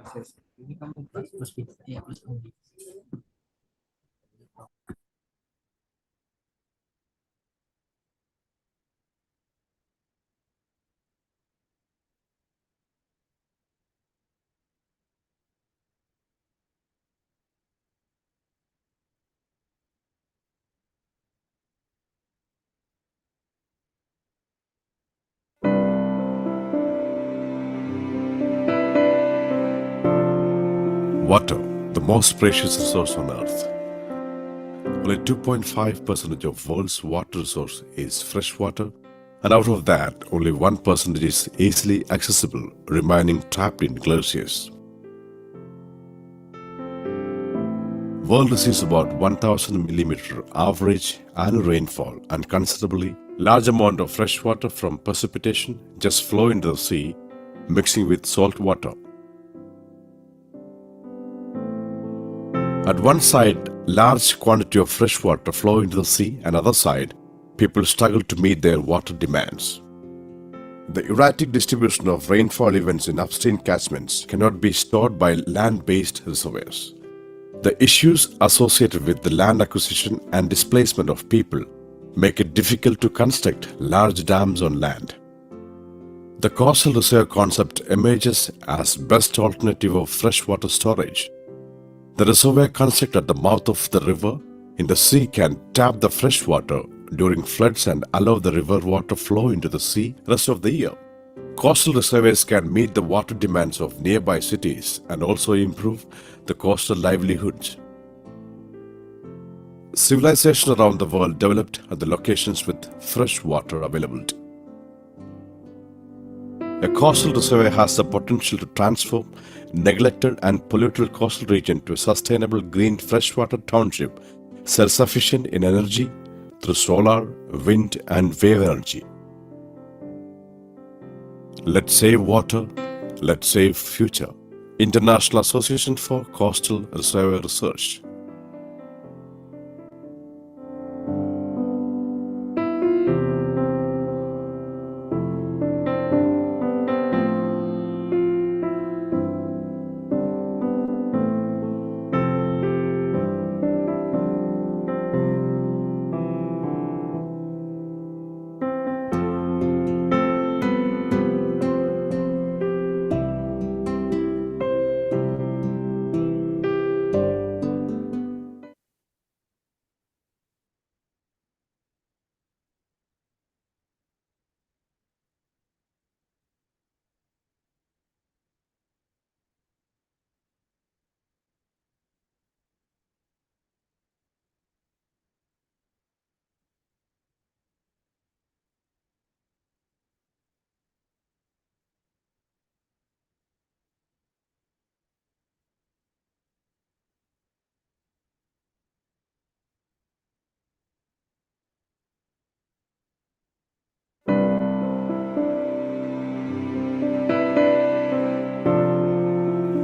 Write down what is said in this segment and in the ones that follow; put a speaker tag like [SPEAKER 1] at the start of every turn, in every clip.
[SPEAKER 1] Proses ini kamu plus ya plus budi.
[SPEAKER 2] Water, the most precious resource on earth. Only 2.5% of world's water resource is fresh water, and out of that, only 1% is easily accessible, remaining trapped in glaciers. World receives about 1000 millimeter average annual rainfall, and considerably large amount of fresh water from precipitation just flow into the sea, mixing with salt water. At one side, large quantity of fresh water flow into the sea, and other side, people struggle to meet their water demands. The erratic distribution of rainfall events in upstream catchments cannot be stored by land-based reservoirs. The issues associated with the land acquisition and displacement of people make it difficult to construct large dams on land. The coastal reservoir concept emerges as best alternative of freshwater storage. The reservoir constructed at the mouth of the river in the sea can tap the fresh water during floods and allow the river water flow into the sea rest of the year. Coastal reservoirs can meet the water demands of nearby cities and also improve the coastal livelihoods. Civilization around the world developed at the locations with fresh water availability. A coastal reservoir has the potential to transform neglected and polluted coastal region to a sustainable green freshwater township, self-sufficient in energy through solar, wind and wave energy. Let's save water, let's save future. International Association for Coastal Reservoir Research.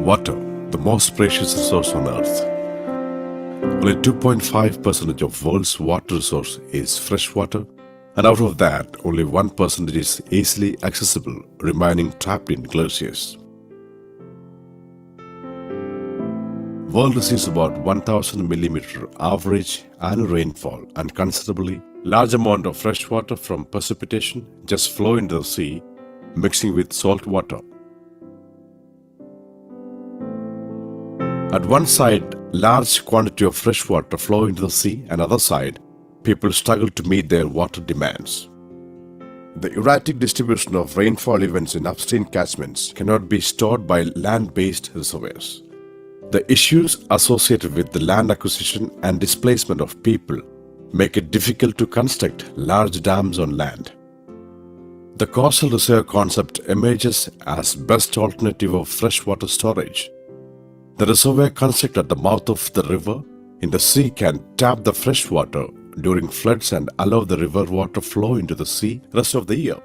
[SPEAKER 2] Water, the most precious resource on earth. Only 2.5% of world's water resource is fresh water, and out of that, only 1% is easily accessible, remaining trapped in glaciers. World receives about 1000 millimeter average annual rainfall, and considerably large amount of fresh water from precipitation just flow into the sea, mixing with salt water. At one side, large quantity of fresh water flow into the sea, and other side, people struggle to meet their water demands. The erratic distribution of rainfall events in upstream catchments cannot be stored by land-based reservoirs. The issues associated with the land acquisition and displacement of people make it difficult to construct large dams on land. The coastal reservoir concept emerges as best alternative of freshwater storage. The reservoir constructed at the mouth of the river in the sea can tap the fresh water during floods and allow the river water flow into the sea rest of the year.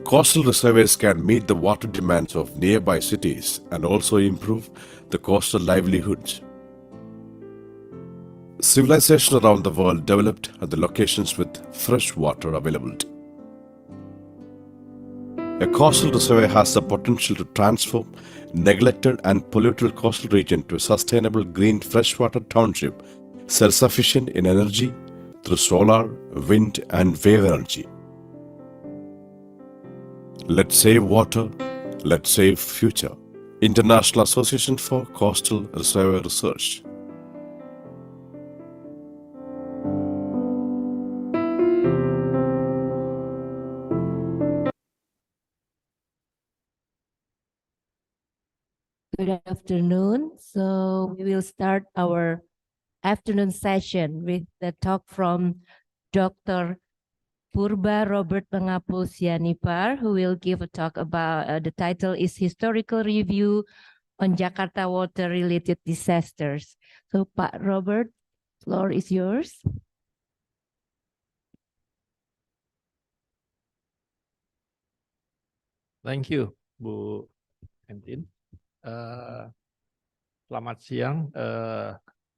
[SPEAKER 2] Coastal reservoirs can meet the water demands of nearby cities and also improve the coastal livelihoods. Civilization around the world developed at the locations with fresh water availability. A coastal reservoir has the potential to transform neglected and polluted coastal region to a sustainable green freshwater township, self-sufficient in energy through solar, wind and wave energy. Let's save water, let's save future. International Association for Coastal Reservoir Research.
[SPEAKER 3] Good afternoon. So we will start our afternoon session with the talk from Dr. Purba Robert Mangapul Sianipar, who will give a talk about, the title is Historical Review on Jakarta Water-Related Disasters. So Pak Robert, floor is yours.
[SPEAKER 4] Thank you, Bu Entin. Selamat siang,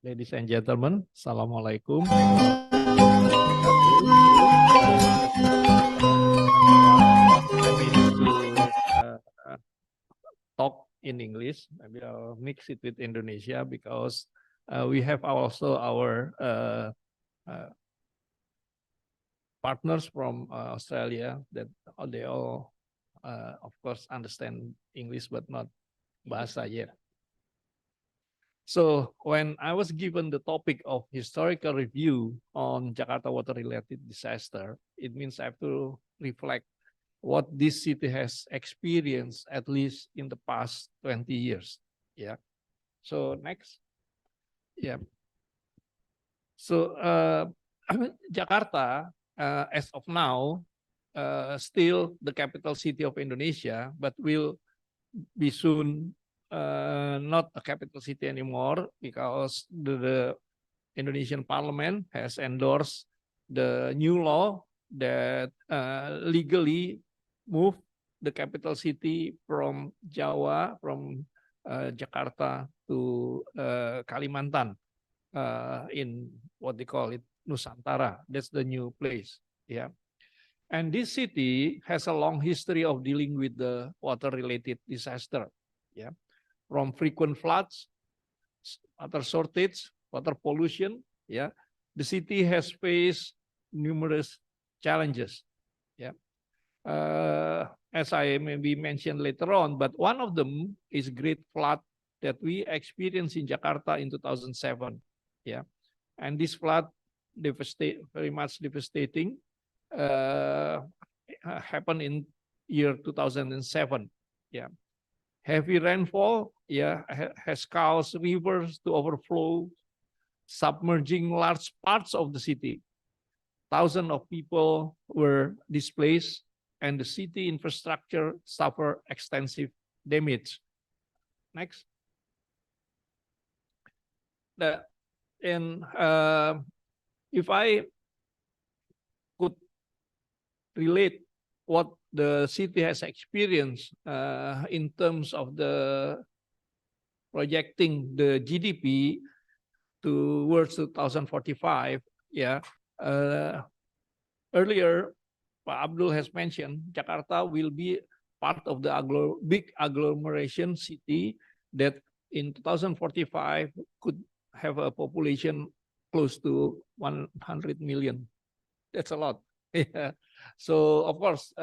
[SPEAKER 4] ladies and gentlemen. Assalamualaikum. Talk in English. Maybe I'll mix it with Indonesia because we have also our partners from Australia that they all, of course, understand English but not bahasa yet. So when I was given the topic of historical review on Jakarta water-related disaster, it means I have to reflect what this city has experienced at least in the past 20 years. Yeah. So next. Yeah. So Jakarta, as of now, still the capital city of Indonesia, but will be soon not a capital city anymore because the Indonesian Parliament has endorsed the new law that legally move the capital city from Jawa, from Jakarta to Kalimantan in what they call it Nusantara. That's the new place. Yeah. And this city has a long history of dealing with the water-related disaster. Yeah. From frequent floods, water shortage, water pollution. Yeah. The city has faced numerous challenges. Yeah. As I maybe mentioned later on, but one of them is great flood that we experienced in Jakarta in 2007. Yeah. And this flood very much devastating. Happened in year 2007. Yeah, heavy rainfall. Yeah, has caused rivers to overflow, submerging large parts of the city. Thousands of people were displaced, and the city infrastructure suffered extensive damage. Next. If I could relate what the city has experienced in terms of the projecting the GDP towards 2045. Yeah, earlier Pak Abdul has mentioned Jakarta will be part of the big agglomeration city that in 2045 could have a population close to 100 million. That's a lot. Yeah. So of course,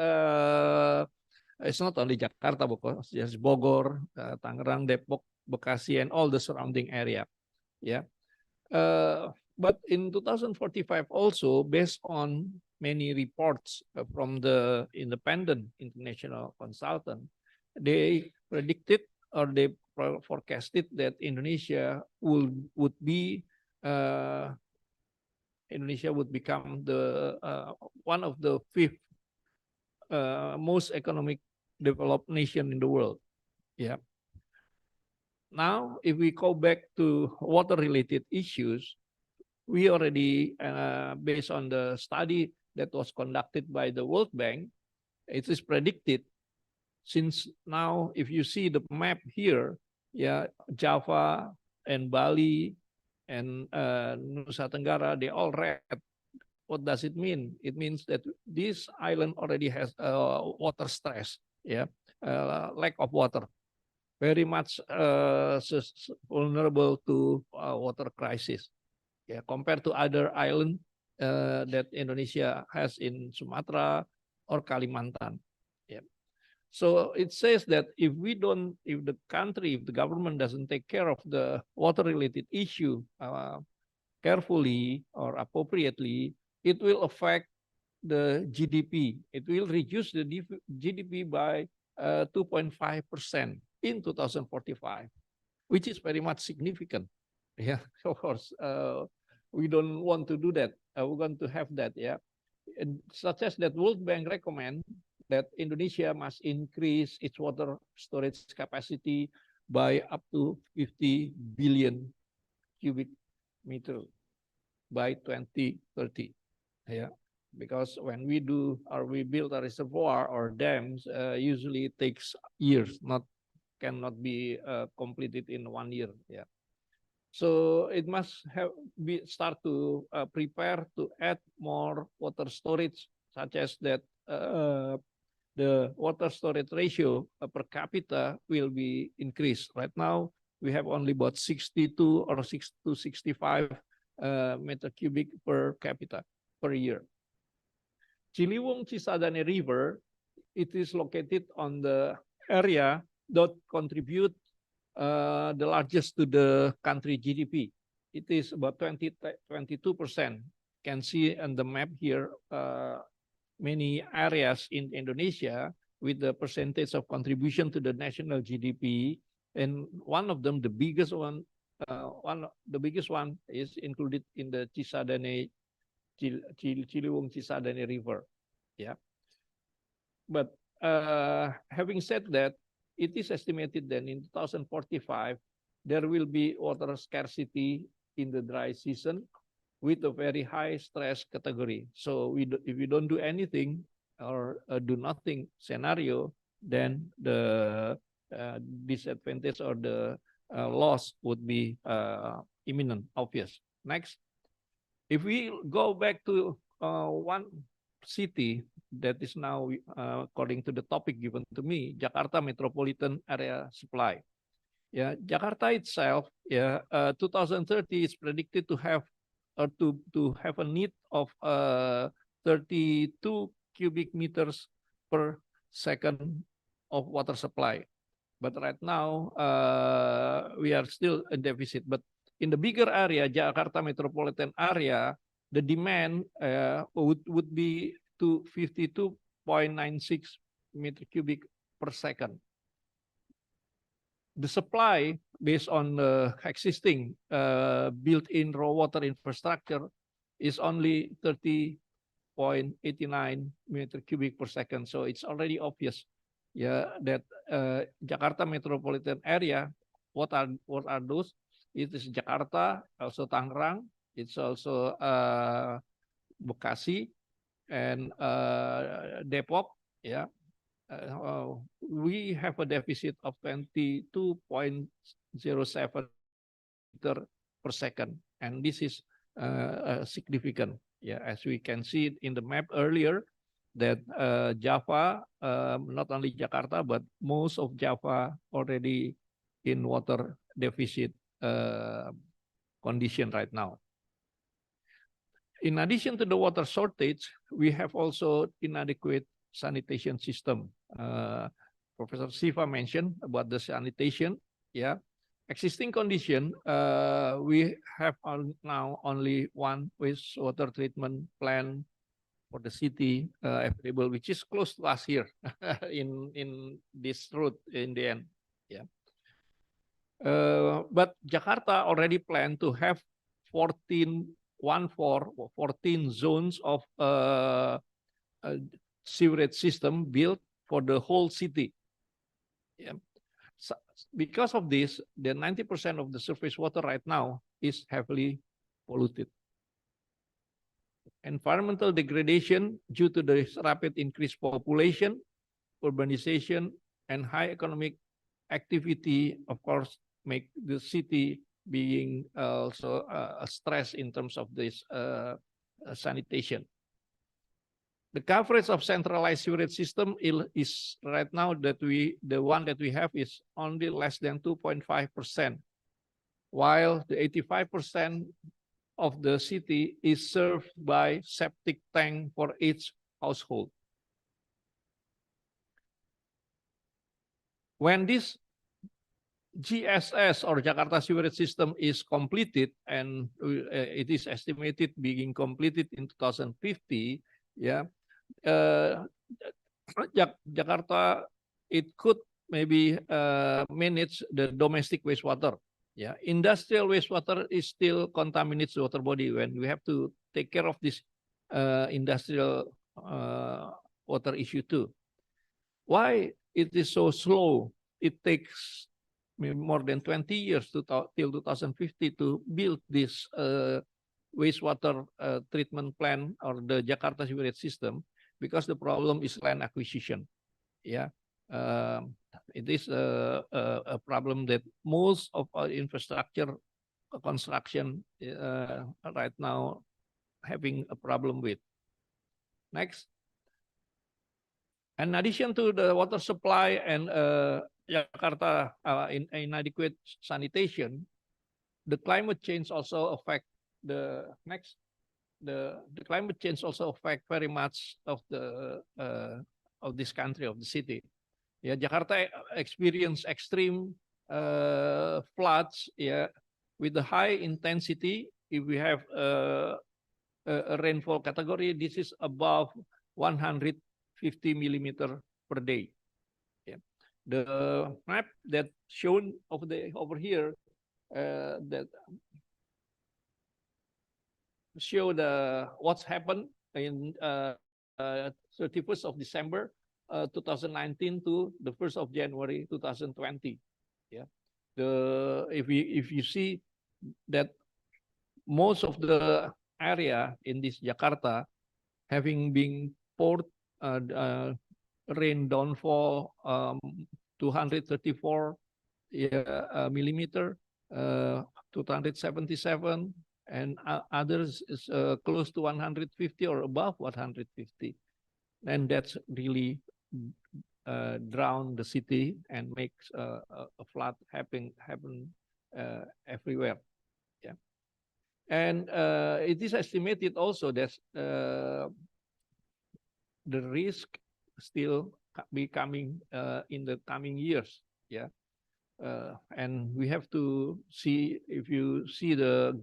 [SPEAKER 4] it's not only Jakarta, because there's Bogor, Tangerang, Depok, Bekasi, and all the surrounding area. Yeah. But in 2045 also, based on many reports from the independent international consultant, they predicted or they forecasted that Indonesia would become the one of the 5th most economic developed nation in the world. Yeah. Now, if we go back to water-related issues, we already, based on the study that was conducted by the World Bank, it is predicted, since now, if you see the map here, yeah, Java and Bali and Nusa Tenggara, they all red. What does it mean? It means that this island already has water stress. lack of water, very much vulnerable to water crisis. Compared to other islands that Indonesia has in Sumatra or Kalimantan. So it says that if the government doesn't take care of the water-related issue carefully or appropriately, it will affect the GDP. It will reduce the GDP by 2.5% in 2045, which is very much significant. Of course, we don't want to do that. We want to have that, And such as that World Bank recommend that Indonesia must increase its water storage capacity by up to 50 billion cubic meter by 2030. Because when we build a reservoir or dams, usually it takes years, cannot be completed in 1 year. So it must start to prepare to add more water storage, such as that the water storage ratio per capita will be increased. Right now, we have only about 62 or 6 to 65 meter cubic per capita per year. Ciliwung Cisadane River, it is located on the area that contribute the largest to the country GDP. It is about 22%. Can see on the map here many areas in Indonesia with the percentage of contribution to the national GDP, and one of them, the biggest one is included in the Ciliwung Cisadane River. But having said that, it is estimated that in 2045, there will be water scarcity in the dry season with a very high stress category. So if we don't do anything or do nothing scenario, then the disadvantage or the loss would be imminent, obvious. Next, if we go back to one city that is now, according to the topic given to me, Jakarta Metropolitan Area Supply. Jakarta itself, 2030 is predicted to have a need of 32 cubic meters per second of water supply. But right now, we are still in deficit. But in the bigger area, Jakarta Metropolitan Area, the demand would be to 52.96 meter cubic per second. The supply, based on the existing built-in raw water infrastructure, is only 30.89 meter cubic per second. So it's already obvious, that Jakarta Metropolitan Area, what are those? It is Jakarta, also Tangerang, it's also Bekasi, and Depok. We have a deficit of 22.07 liter per second, and this is significant. As we can see in the map earlier, that Java, not only Jakarta, but most of Java already in water deficit condition right now. In addition to the water shortage, we have also inadequate sanitation system. Professor Siva mentioned about the sanitation. Existing condition, we have now only one wastewater treatment plant for the city available, which is close to us here in this route in the end. But Jakarta already planned to have 14 zones of sewerage system built for the whole city. So because of this, the 90% of the surface water right now is heavily polluted. Environmental degradation due to the rapid increased population, urbanization, and high economic activity, of course, make the city being also a stress in terms of this sanitation. The coverage of centralized sewerage system is right now the one that we have is only less than 2.5%, while the 85% of the city is served by septic tank for each household. When this GSS or Jakarta Sewerage System is completed, and it is estimated being completed in 2050, yeah, Jakarta, it could maybe manage the domestic wastewater. Yeah, industrial wastewater is still contaminates the water body when we have to take care of this industrial water issue too. Why it is so slow? It takes more than 20 years till 2050 to build this wastewater treatment plant or the Jakarta sewerage system, because the problem is land acquisition. Yeah, it is a problem that most of our infrastructure construction right now having a problem with. Next. In addition to the water supply and Jakarta inadequate sanitation, the climate change also affect the next. The climate change also affect very much of the of this country, of the city. Yeah, Jakarta experience extreme floods. Yeah, with the high intensity. If we have a rainfall category, this is above 150 millimeter per day. Yeah. The map that shown over here that show what's happened in 31st of December 2019 to the 1st of January 2020. Yeah, if you see that most of the area in this Jakarta having been poured rain downfall 234 millimeter, 277, and others is close to 150 or above 150, and that's really drown the city and makes a flood happen everywhere. Yeah, and it is estimated also that the risk still be coming in the coming years. Yeah, and we have to see, if you see the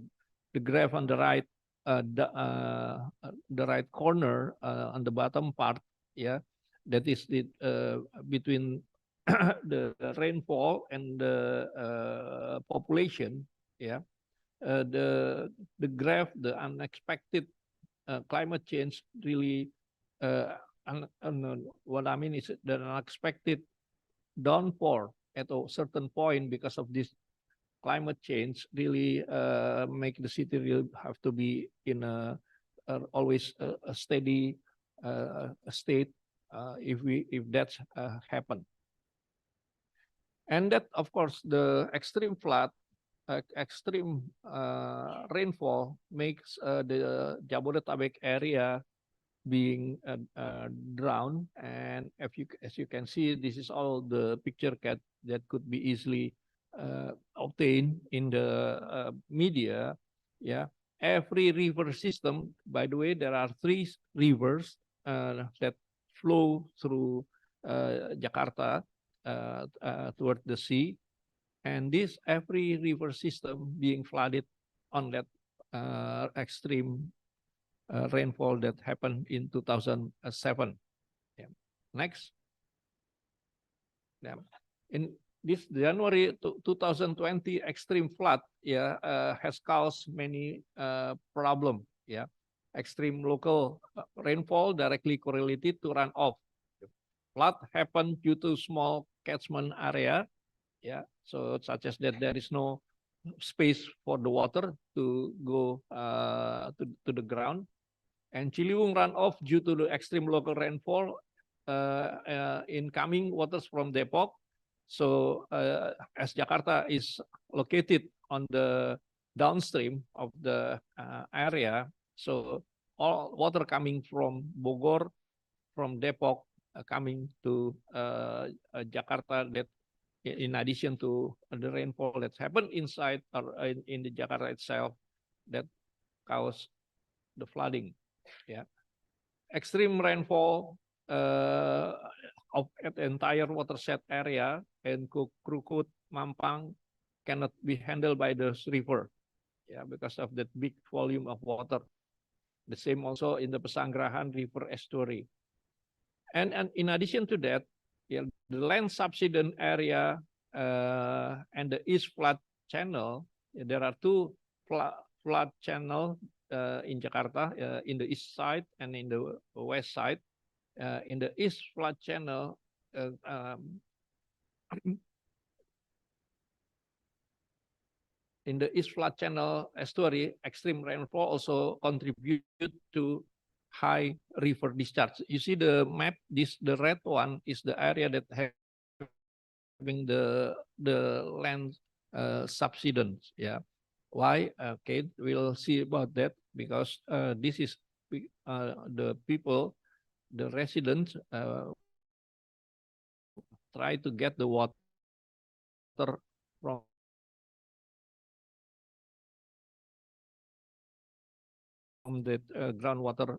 [SPEAKER 4] graph on the right, the right corner on the bottom part. Yeah, that is the between the rainfall and the population. Yeah, the graph, the unexpected climate change really. What I mean is the unexpected downpour at a certain point because of this climate change really make the city really have to be in always a steady state if that's happen. And that, of course, the extreme flood, extreme rainfall makes the Jabodetabek area being drowned. And as you can see, this is all the picture that could be easily obtained in the media. Yeah, every river system, by the way, there are 3 rivers that flow through Jakarta toward the sea, and this every river system being flooded on that extreme rainfall that happened in 2007. Yeah. Next. Yeah. In this January 2020 extreme flood, yeah, has caused many problems. Yeah, extreme local rainfall directly correlated to runoff. Flood happened due to small catchment area. Yeah, so such as that there is no space for the water to go to the ground. And Ciliwung runoff due to the extreme local rainfall, incoming waters from Depok. So as Jakarta is located on the downstream of the area, so all water coming from Bogor, from Depok, coming to Jakarta, that in addition to the rainfall that's happened inside or in the Jakarta itself, that cause the flooding. Yeah, extreme rainfall of the entire watershed area and Krukut, Mampang cannot be handled by the river. Yeah, because of that big volume of water. The same also in the Pesanggerahan River estuary. And in addition to that, yeah, the land subsidence area and the East Flood Channel, there are two flood channels in Jakarta, in the east side and in the west side. In the East Flood Channel, in the East Flood Channel estuary, extreme rainfall also contribute to high river discharge. You see the map, the red one is the area that having the land subsidence. Yeah. Why? Okay, we'll see about that, because this is the people, the residents try to get the water from that groundwater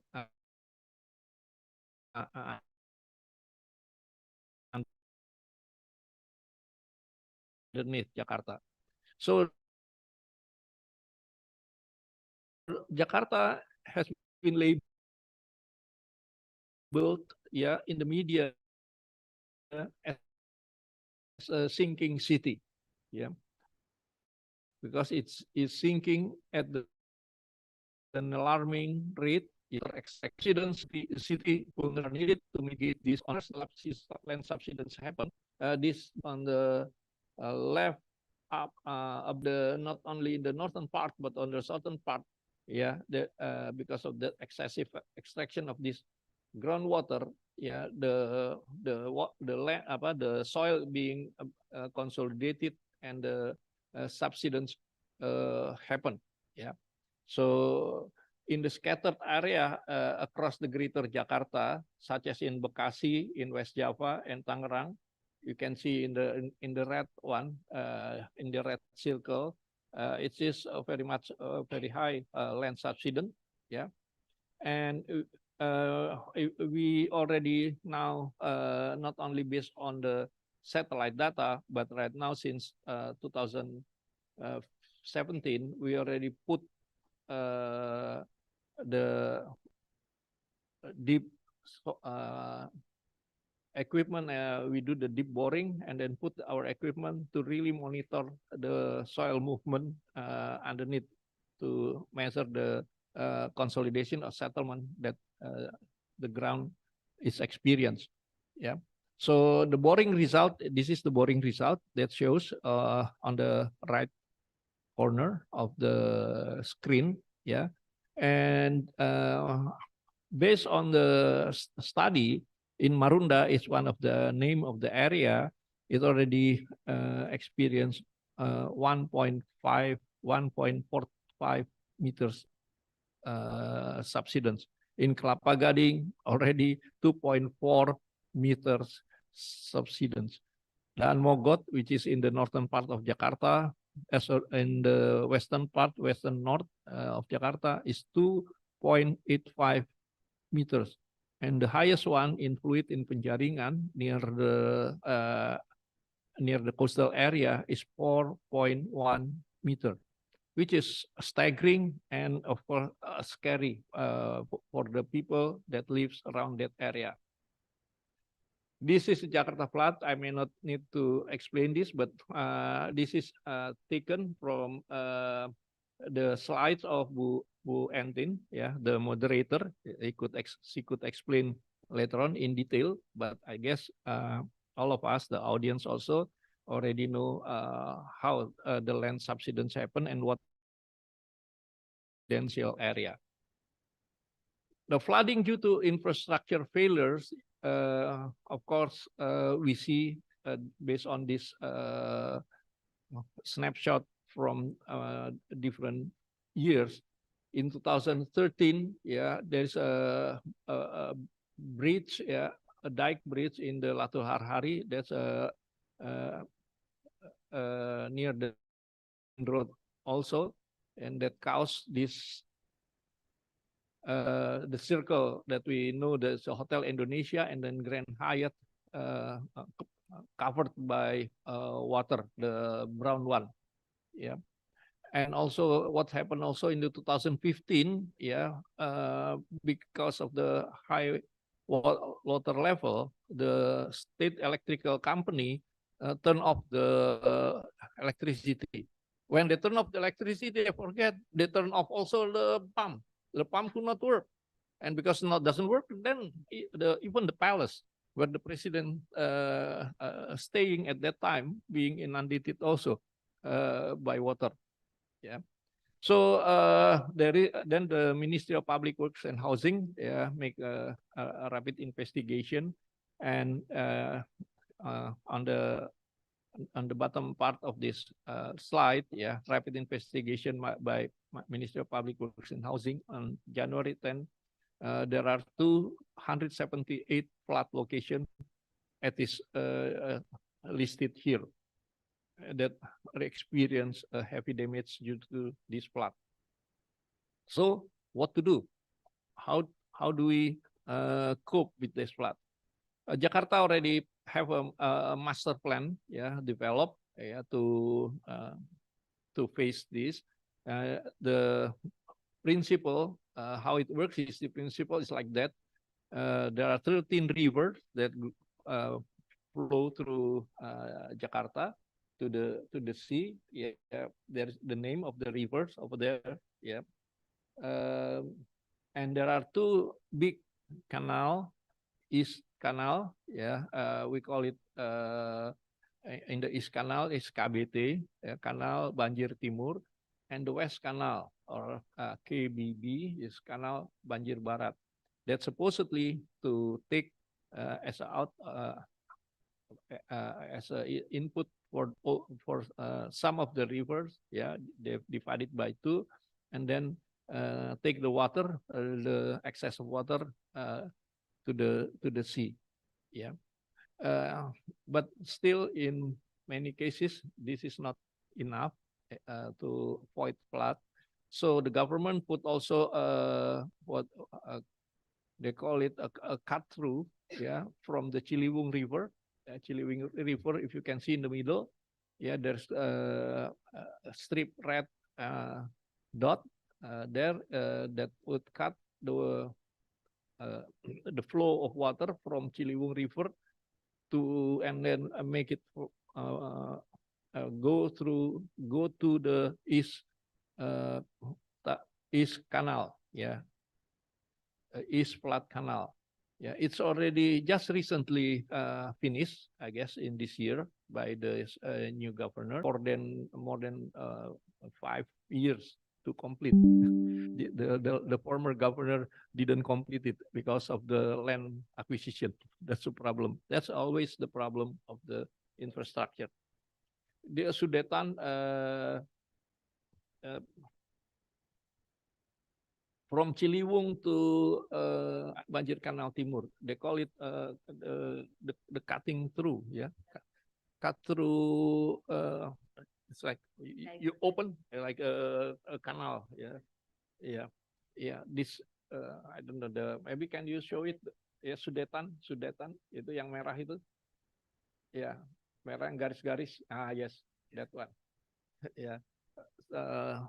[SPEAKER 4] underneath Jakarta. So Jakarta has been labeled, yeah, in the media as a sinking city, yeah, because it's sinking at an alarming rate. Accidents, the city will needed to mitigate this. Honest land subsidence happen. This on the left up of the, not only in the northern part but on the southern part. Yeah, because of the excessive extraction of this groundwater. Yeah, the land, the soil being consolidated and the subsidence happen. Yeah, so in the scattered area across the greater Jakarta, such as in Bekasi, in West Java, and Tangerang, you can see in the red one, in the red circle, it is very much very high land subsidence. Yeah, and we already now not only based on the satellite data, but right now since 2017, we already put the deep equipment. We do the deep boring and then put our equipment to really monitor the soil movement underneath to measure the consolidation or settlement that the ground is experienced. Yeah. So the boring result, this is the boring result that shows on the right corner of the screen. Yeah. And based on the study, in Marunda is one of the name of the area, it already experienced 1.45 meters subsidence. In Kelapa Gading, already 2.4 meters subsidence. Dan Mogot, which is in the northern part of Jakarta, as in the western part, western north of Jakarta, is 2.85 meters. And the highest one in fluid in Penjaringan near the coastal area is 4.1 meter, which is staggering and of course scary for the people that lives around that area. This is Jakarta flood. I may not need to explain this, but this is taken from the slides of Bu Entin, yeah, the moderator. She could explain later on in detail, but I guess all of us, the audience also, already know how the land subsidence happen and what residential area. The flooding due to infrastructure failures, of course, we see based on this snapshot from different years, In 2013, yeah, there's a bridge, yeah, a dike bridge in the Latu Harhari. That's near the road also, and that caused this the circle that we know, there's a Hotel Indonesia and then Grand Hyatt covered by water, the brown one, yeah. And also what happened also in the 2015, yeah, because of the high water level, the state electrical company turn off the electricity. When they turn off the electricity, they forget they turn off also the pump. The pump could not work, and because it doesn't work, then even the palace where the president staying at that time being inundated also by water. Yeah. So then the Ministry of Public Works and Housing, yeah, make a rapid investigation, and on the bottom part of this slide, yeah, rapid investigation by Ministry of Public Works and Housing on January 10. There are 278 flood locations at this listed here that experience heavy damage due to this flood. So what to do? How do we cope with this flood? Jakarta already have a master plan, yeah, developed, yeah, to face this. The principle, how it works is, the principle is like that. There are 13 rivers that flow through Jakarta to the sea. Yeah, there's the name of the rivers over there. Yeah, and there are two big canal. East Canal, yeah, we call it in the East Canal is KBT, Kanal Banjir Timur, and the West Canal or KBB is Kanal Banjir Barat. That's supposedly to take as a input for some of the rivers. Yeah, they've divided by two, and then take the water, the excess of water to the sea. Yeah, but still in many cases this is not enough to avoid flood. So the government put also what they call it a cut through, yeah, from the Ciliwung River. Ciliwung River, if you can see in the middle, yeah, there's a strip red dot there that would cut the flow of water from Ciliwung River to, and then make it go to the East Canal, yeah, East Flood Canal. Yeah, it's already just recently finished, I guess, in this year by the new governor. More than 5 years to complete. The former governor didn't complete it because of the land acquisition. That's the problem. That's always the problem of the infrastructure. The Sudetan from Ciliwung to Banjir Kanal Timur, they call it the cutting through, yeah, cut through. It's like you open like a canal, yeah, yeah, yeah. This I don't know, maybe can you show it? Ya, Sudetan itu yang merah itu, ya, merah yang garis-garis. Ah, yes, that one. Yeah,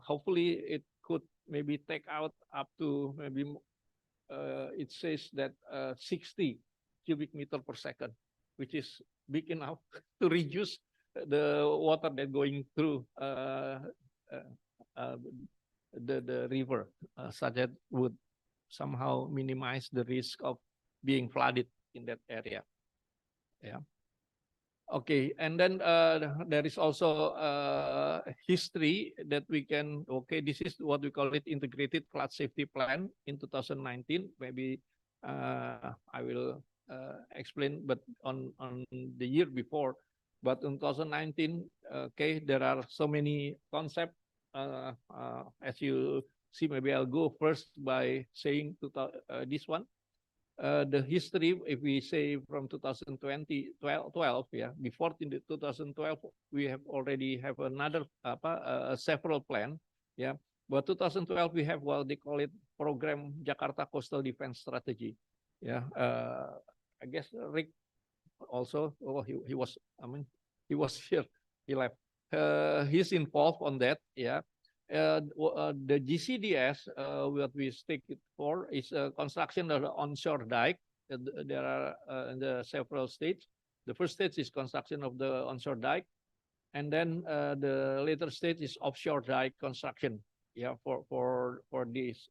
[SPEAKER 4] hopefully it could maybe take out up to maybe it says that 60 cubic meter per second, which is big enough to reduce the water that going through the river, such that would somehow minimize the risk of being flooded in that area. Yeah. Okay, and then there is also history that we can, okay, this is what we call it integrated flood safety plan in 2019. Maybe I will explain, but on the year before, but in 2019, okay, there are so many concepts, as you see, maybe I'll go first by saying this one. The history, if we say from 2012, yeah, before 2012, we have already have another several plan, yeah. But 2012 we have what they call it program Jakarta Coastal Defense Strategy, yeah. I guess Rick also, oh, he was, I mean, he was here, he left. He's involved on that, yeah. The GCDS, what we stick it for is construction of the onshore dike. There are in the several stages. The first stage is construction of the onshore dike, and then the later stage is offshore dike construction. Yeah, for this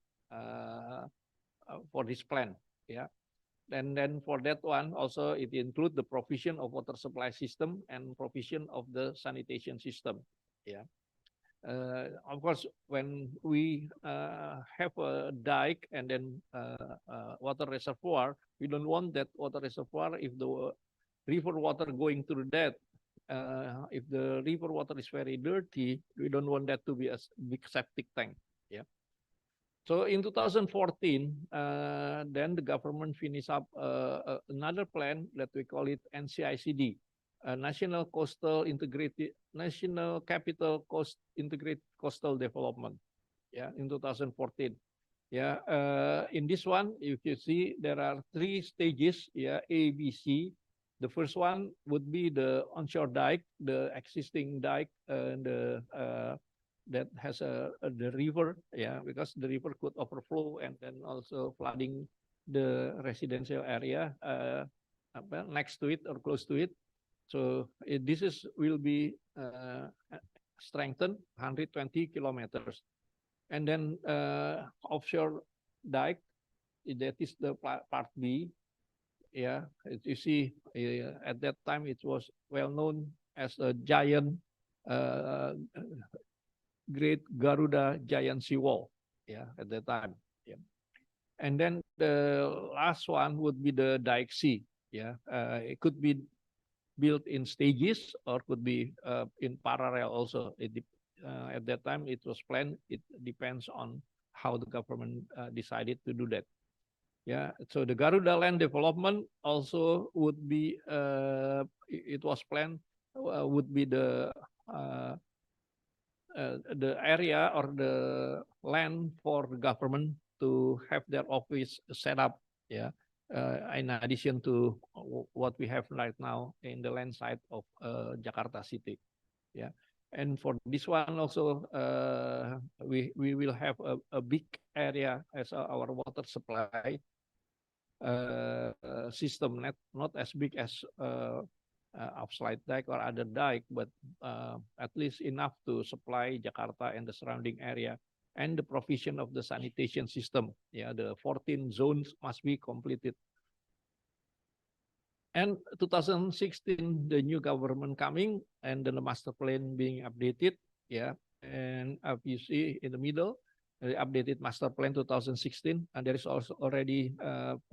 [SPEAKER 4] plan. Yeah, and then for that one also it includes the provision of water supply system and provision of the sanitation system. Yeah. Of course, when we have a dike and then water reservoir, we don't want that water reservoir if the river water going through that. If the river water is very dirty, we don't want that to be a big septic tank. Yeah. So in 2014, then the government finished up another plan that we call it NCICD. National Capital Coast Integrated Coastal Development, yeah, in 2014. Yeah, in this one, if you see, there are 3 stages, yeah, A, B, C. The first one would be the onshore dike, the existing dike, that has the river, yeah, because the river could overflow and then also flooding the residential area next to it or close to it. So this will be strengthened 120 kilometers. And then offshore dike, that is the part B. Yeah, you see, at that time it was well known as a giant, Great Garuda giant seawall. Yeah, at that time. Yeah, and then the last one would be the dike C. Yeah, it could be built in stages or could be in parallel also. At that time it was planned. It depends on how the government decided to do that. Yeah, so the Garuda land development also would be, it was planned, would be the area or the land for the government to have their office set up. Yeah. In addition to what we have right now in the land side of Jakarta City, yeah. And for this one also, we will have a big area as our water supply system, not as big as upslide dike or other dike, but at least enough to supply Jakarta and the surrounding area. And the provision of the sanitation system. Yeah, the 14 zones must be completed. And 2016, the new government coming and then the master plan being updated. Yeah, and as you see in the middle, the updated master plan 2016, and there is also already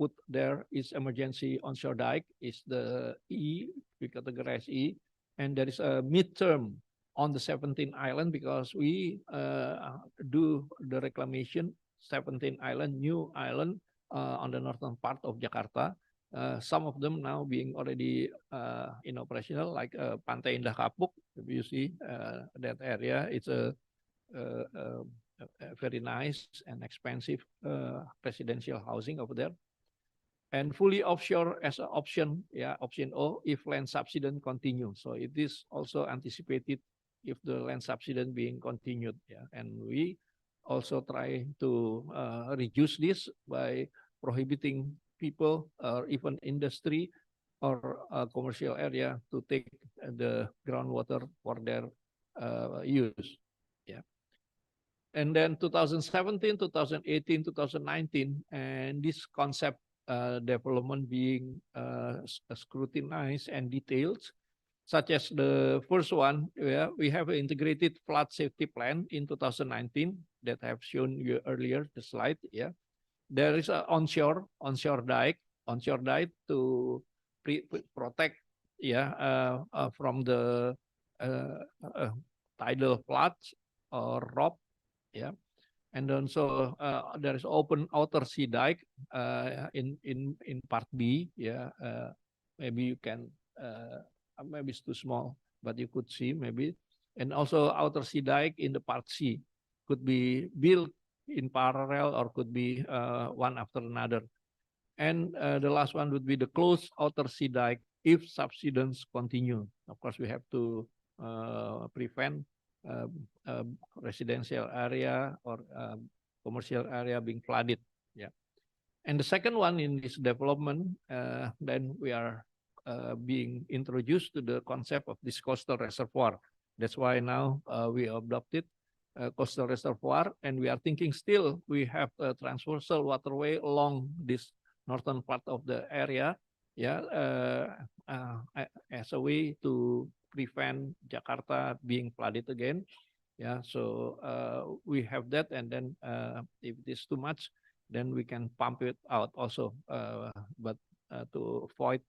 [SPEAKER 4] put there is emergency onshore dike, is the E, we categorize E, and there is a midterm on the 17 island because we do the reclamation 17 island, new island on the northern part of Jakarta. Some of them now being already in operational, like Pantai Indah Kapuk. If you see that area, it's a very nice and expensive residential housing over there. And fully offshore as an option, yeah, option O, if land subsidence continue. So it is also anticipated if the land subsidence being continued, yeah. And we also try to reduce this by prohibiting people or even industry or commercial area to take the groundwater for their use, yeah. And then 2017, 2018, 2019, and this concept development being scrutinized and detailed, such as the first one, yeah, we have an integrated flood safety plan in 2019 that I have shown you earlier, the slide, yeah. There is an onshore dike to protect, yeah, from the tidal floods or rock, yeah. And then so there is open outer sea dike in part B. Yeah, maybe you can maybe it's too small, but you could see maybe. And also outer sea dike in the part C could be built in parallel or could be one after another. And the last one would be the closed outer sea dike if subsidence continue. Of course, we have to prevent residential area or commercial area being flooded. Yeah. And the second one in this development, then we are being introduced to the concept of this coastal reservoir. That's why now we adopted coastal reservoir, and we are thinking still we have a transversal waterway along this northern part of the area, yeah, as a way to prevent Jakarta being flooded again. Yeah, so we have that, and then if it is too much, then we can pump it out also, but to avoid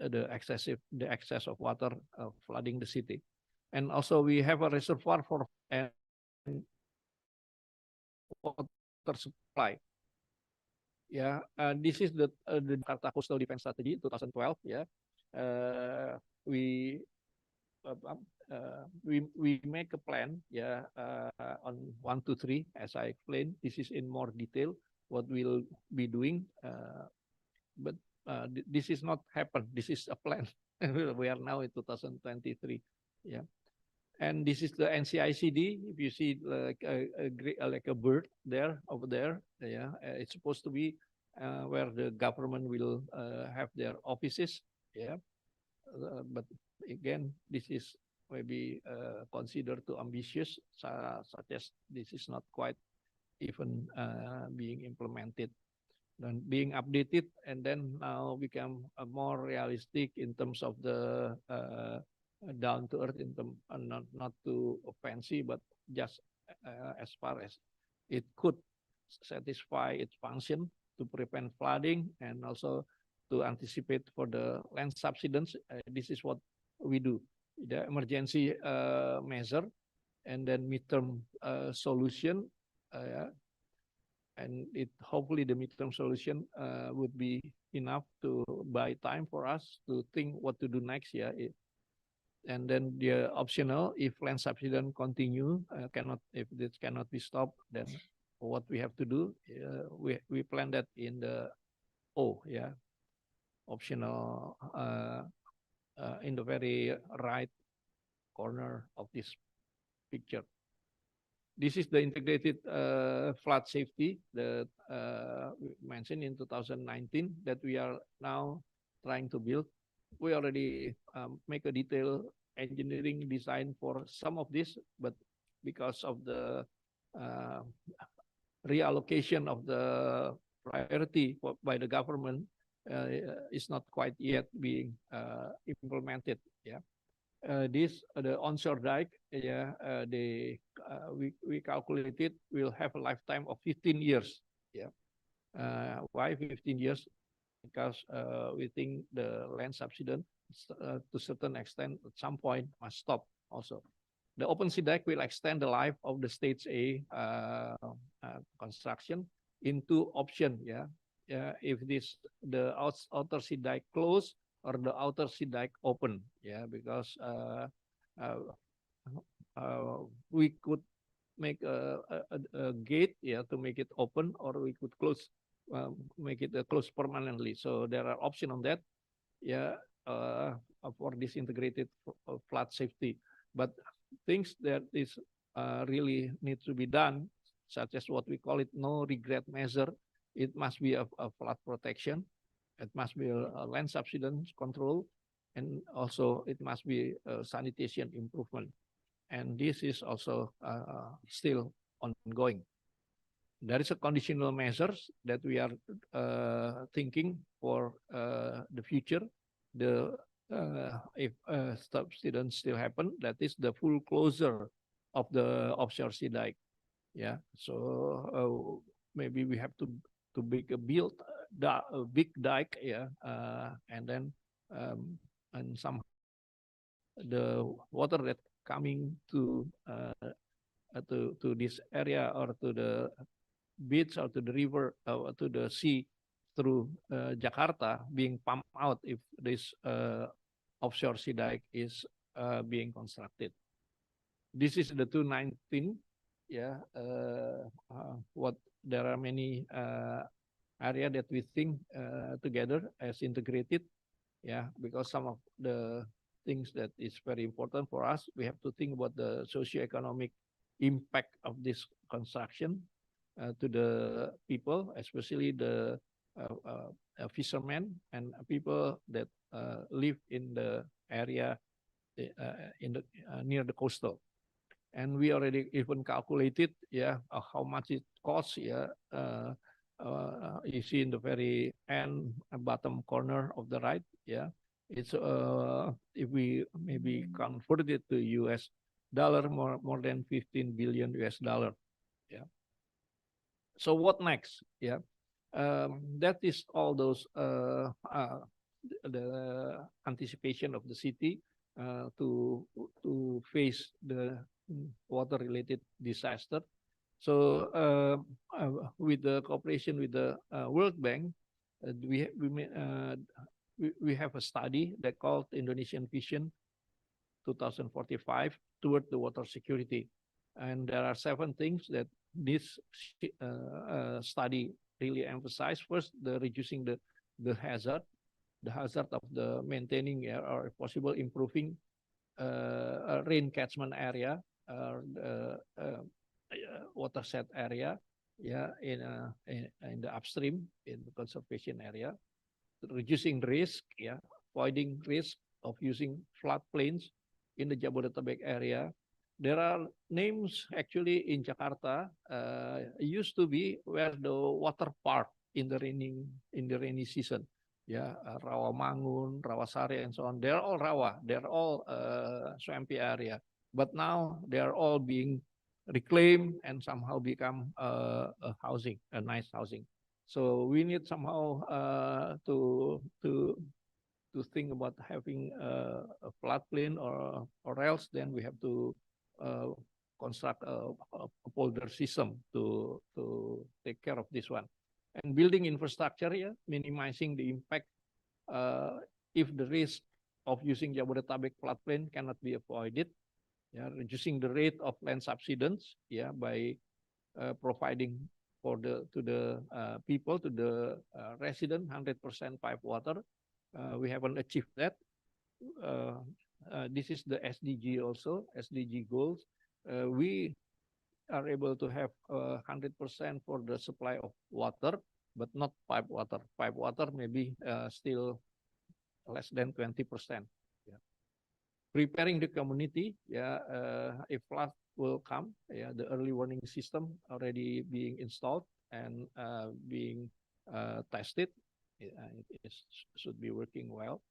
[SPEAKER 4] the excess of water flooding the city. And also we have a reservoir for water supply. Yeah, this is the Jakarta Coastal Defense Strategy 2012. Yeah, we make a plan. Yeah, on 1, 2, 3, as I explained. This is in more detail what we'll be doing, but this is not happened. This is a plan. We are now in 2023. Yeah. And this is the NCICD. If you see like a bird there, over there, yeah, it's supposed to be where the government will have their offices. Yeah, but again, this is maybe considered too ambitious, such as this is not quite even being implemented and being updated, and then now become more realistic in terms of the down to earth, in term, not too fancy, but just as far as it could satisfy its function to prevent flooding and also to anticipate for the land subsidence. This is what we do: the emergency measure, and then midterm solution. And it hopefully the midterm solution would be enough to buy time for us to think what to do next year. And then the optional, if land subsidence continue, if this cannot be stopped, then what we have to do, we plan that in the optional in the very right corner of this picture. This is the integrated flood safety that we mentioned in 2019 that we are now trying to build. We already make a detailed engineering design for some of this, but because of the reallocation of the priority by the government, is not quite yet being implemented. Yeah, the onshore dike. Yeah, we calculated will have a lifetime of 15 years. Yeah, why 15 years? Because we think the land subsidence to a certain extent at some point must stop also. The open sea dike will extend the life of the stage A construction into option. Yeah, if the outer sea dike closed or the outer sea dike open. Yeah, because we could make a gate, yeah, to make it open, or we could close. Make it closed permanently. So there are options on that, yeah, for this integrated flood safety. But things that is really need to be done, such as what we call it no regret measure. It must be a flood protection. It must be a land subsidence control, and also it must be a sanitation improvement. And this is also still ongoing. There is a conditional measures that we are thinking for the future. If subsidence still happen, that is the full closure of the offshore sea dike. Yeah, so maybe we have to build a big dike. Yeah, and then and the water that coming to to this area or to the beach or to the river or to the sea through Jakarta being pumped out if this offshore sea dike is being constructed. This is the 219. Yeah, what there are many area that we think together as integrated. Yeah, because some of the things that is very important for us, we have to think about the socioeconomic impact of this construction to the people, especially the fishermen and people that live in the area in the near the coastal. And we already even calculated, yeah, how much it costs. Yeah, you see in the very end bottom corner of the right. Yeah, it's if we maybe convert it to US dollar, more than 15 billion US dollar. Yeah. So what next? Yeah, that is all those the anticipation of the city to face the water-related disaster. So with the cooperation with the World Bank, we have a study that called Indonesian Vision 2045 toward the water security, and there are 7 things that this study really emphasized. First, the reducing the hazard of the maintaining or possible improving rain catchment area, watershed area, yeah, in the upstream, in the conservation area, reducing risk, yeah, avoiding risk of using floodplains in the Jabodetabek area. There are names actually in Jakarta used to be where the water park in the rainy season. Yeah, Rawamangun, Rawasari, and so on. They're all rawa. They're all swampy area. But now they are all being reclaimed and somehow become a housing, a nice housing. So we need somehow to think about having a floodplain, or else then we have to construct a polder system to take care of this one. And building infrastructure, yeah, minimizing the impact if the risk of using Jabodetabek floodplain cannot be avoided. Yeah, reducing the rate of land subsidence, yeah, by providing to the people, to the resident, 100% pipe water. We haven't achieved that. This is the SDG also, SDG goals. We are able to have 100% for the supply of water, but not pipe water. Pipe water maybe still less than 20%. Yeah. Preparing the community, yeah, if flood will come, yeah, the early warning system already being installed and being tested. It should be working well.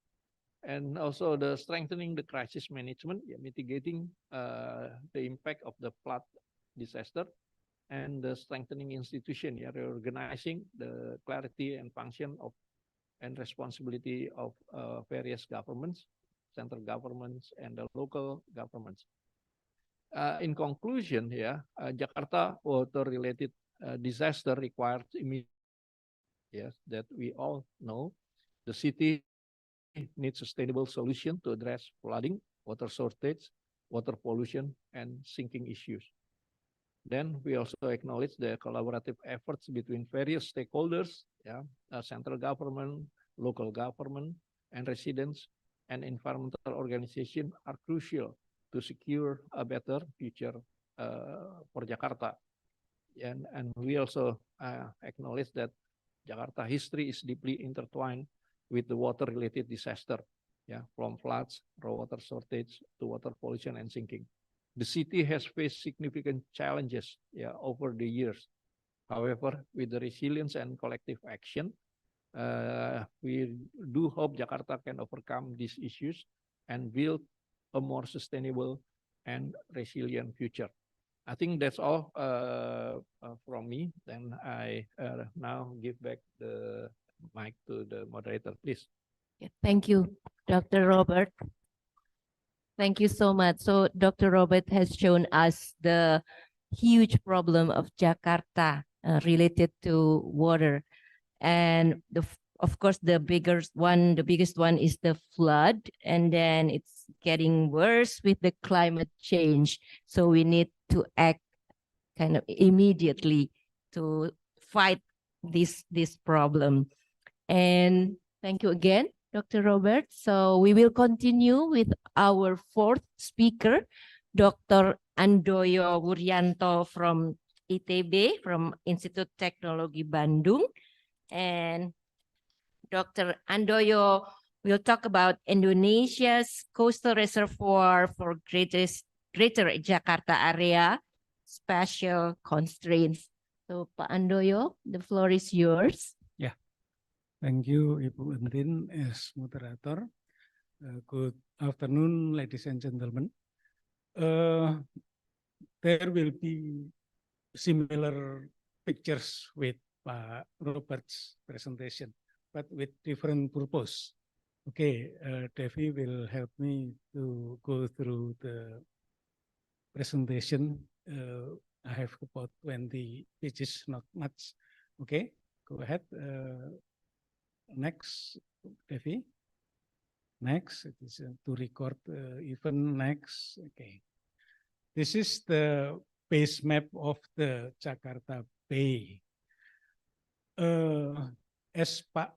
[SPEAKER 4] And also the strengthening the crisis management, yeah, mitigating the impact of the flood disaster, and the strengthening institution, yeah, reorganizing the clarity and function of and responsibility of various governments, central governments, and the local governments. In conclusion, yeah, Jakarta water-related disaster requires immediate. Yes, that we all know. The city needs sustainable solution to address flooding, water shortage, water pollution, and sinking issues. Then we also acknowledge the collaborative efforts between various stakeholders, yeah, central government, local government, and residents and environmental organizations are crucial to secure a better future for Jakarta. And we also acknowledge that Jakarta history is deeply intertwined with the water-related disaster, yeah, from floods, raw water shortage to water pollution and sinking. The city has faced significant challenges, yeah, over the years. However, with the resilience and collective action, we do hope Jakarta can overcome these issues and build a more sustainable and resilient future. I think that's all from me. Then I now give back the mic to the moderator, please.
[SPEAKER 3] Thank you, Dr. Robert. Thank you so much. So Dr. Robert has shown us the huge problem of Jakarta related to water. And of course, the biggest one is the flood, and then it's getting worse with the climate change. So we need to act kind of immediately to fight this problem. And thank you again, Dr. Robert. So we will continue with our fourth speaker, Dr. Andoyo Wuryanto from ITB, from Institut Teknologi Bandung. And Dr. Andoyo will talk about Indonesia's coastal reservoir for Greater Jakarta area, special constraints. So, Pak Andoyo, the floor is yours.
[SPEAKER 5] Yeah, thank you, Ibu Entin, as moderator. Good afternoon, ladies and gentlemen. There will be similar pictures with Pak Robert's presentation, but with different purpose. Okay, Devi will help me to go through the presentation. I have about 20 pages, not much. Okay, go ahead. Next, Devi. Next, it is to record even next. Okay, this is the base map of the Jakarta Bay. As Pak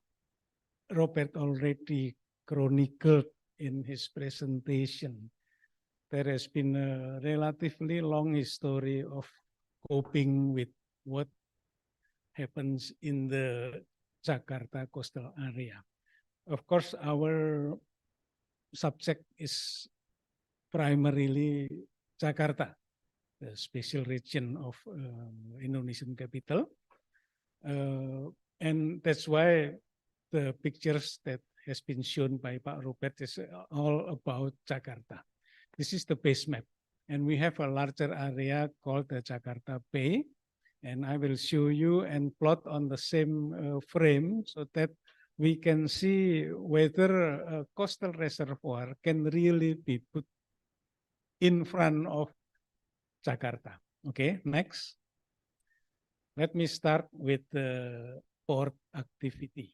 [SPEAKER 5] Robert already chronicled in his presentation, there has been a relatively long history of coping with what happens in the Jakarta coastal area. Of course, our subject is primarily Jakarta, the special region of Indonesian capital. And that's why the pictures that has been shown by Pak Robert is all about Jakarta. This is the base map. And we have a larger area called the Jakarta Bay. And I will show you and plot on the same frame so that we can see whether a coastal reservoir can really be put in front of Jakarta. Okay, next. Let me start with the port activity.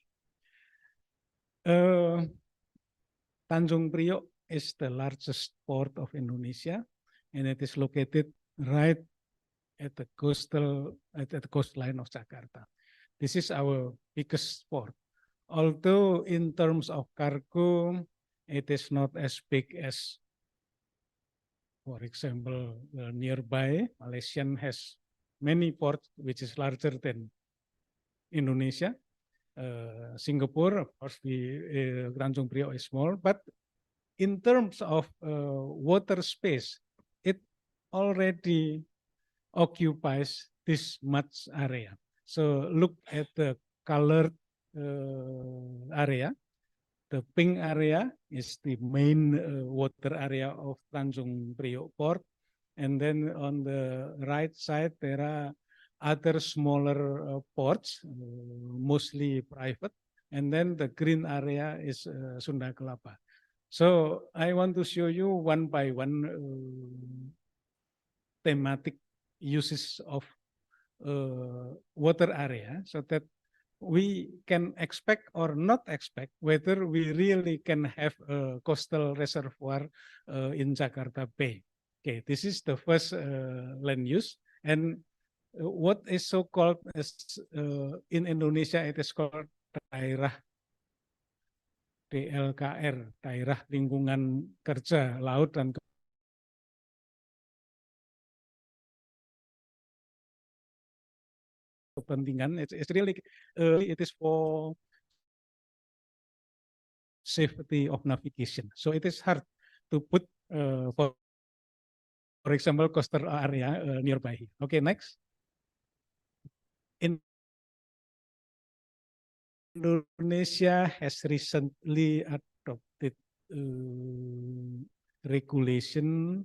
[SPEAKER 5] Tanjung Priok is the largest port of Indonesia, and it is located right at the coastline of Jakarta. This is our biggest port. Although in terms of cargo, it is not as big as, for example, nearby Malaysian has many ports which is larger than Indonesia. Singapore, of course, Tanjung Priok is small, but in terms of water space, it already occupies this much area. So look at the colored area. The pink area is the main water area of Tanjung Priok Port. And then on the right side, there are other smaller ports, mostly private. And then the green area is Sunda Kelapa. So I want to show you one by one thematic uses of water area so that we can expect or not expect whether we really can have a coastal reservoir in Jakarta Bay. Okay, this is the first land use. And what is so called as in Indonesia, it is called daerah DLKR, daerah lingkungan kerja laut dan kepentingan. It's really it is for safety of navigation. So it is hard to put for example coastal area nearby. Okay, next. Indonesia has recently adopted regulation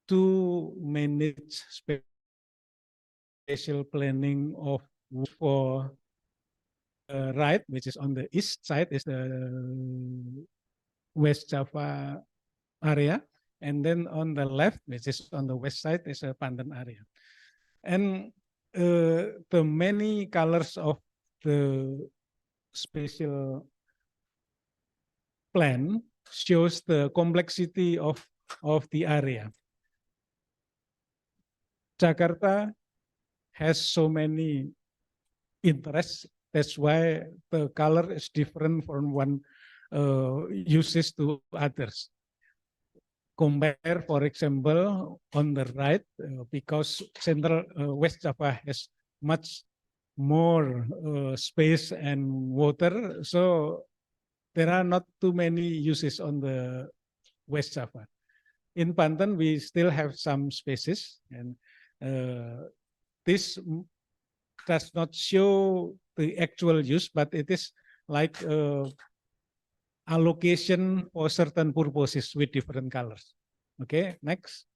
[SPEAKER 5] to manage spatial planning of for right, which is on the east side, is the West Java area, and then on the left, which is on the west side, is a Pandan area. And the many colors of the spatial plan shows the complexity of the area. Jakarta has so many interests. That's why the color is different from one uses to others. Compare, for example, on the right, because Central West Java has much more space and water, so there are not too many uses on the West Java. In Banten, we still have some spaces, and this does not show the actual use, but it is like allocation for certain purposes with different colors. Okay, next.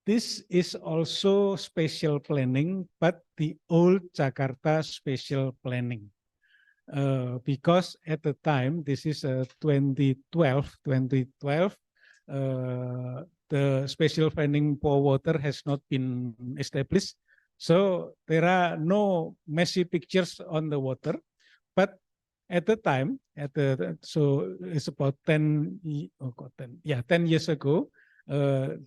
[SPEAKER 5] This is also spatial planning, but the old Jakarta spatial planning. Because at the time, this is 2012, the spatial planning for water has not been established. So there are no messy pictures on the water, but at the time, so it's about 10 years ago,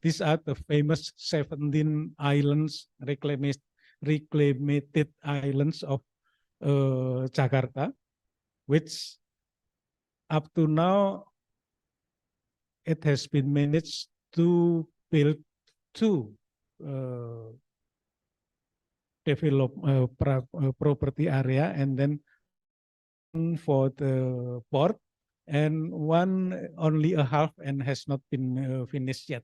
[SPEAKER 5] these are the famous 17 islands, reclaimed islands of Jakarta, which up to now, it has been managed to build 2 develop property area, and then for the port, and one only a half and has not been finished yet.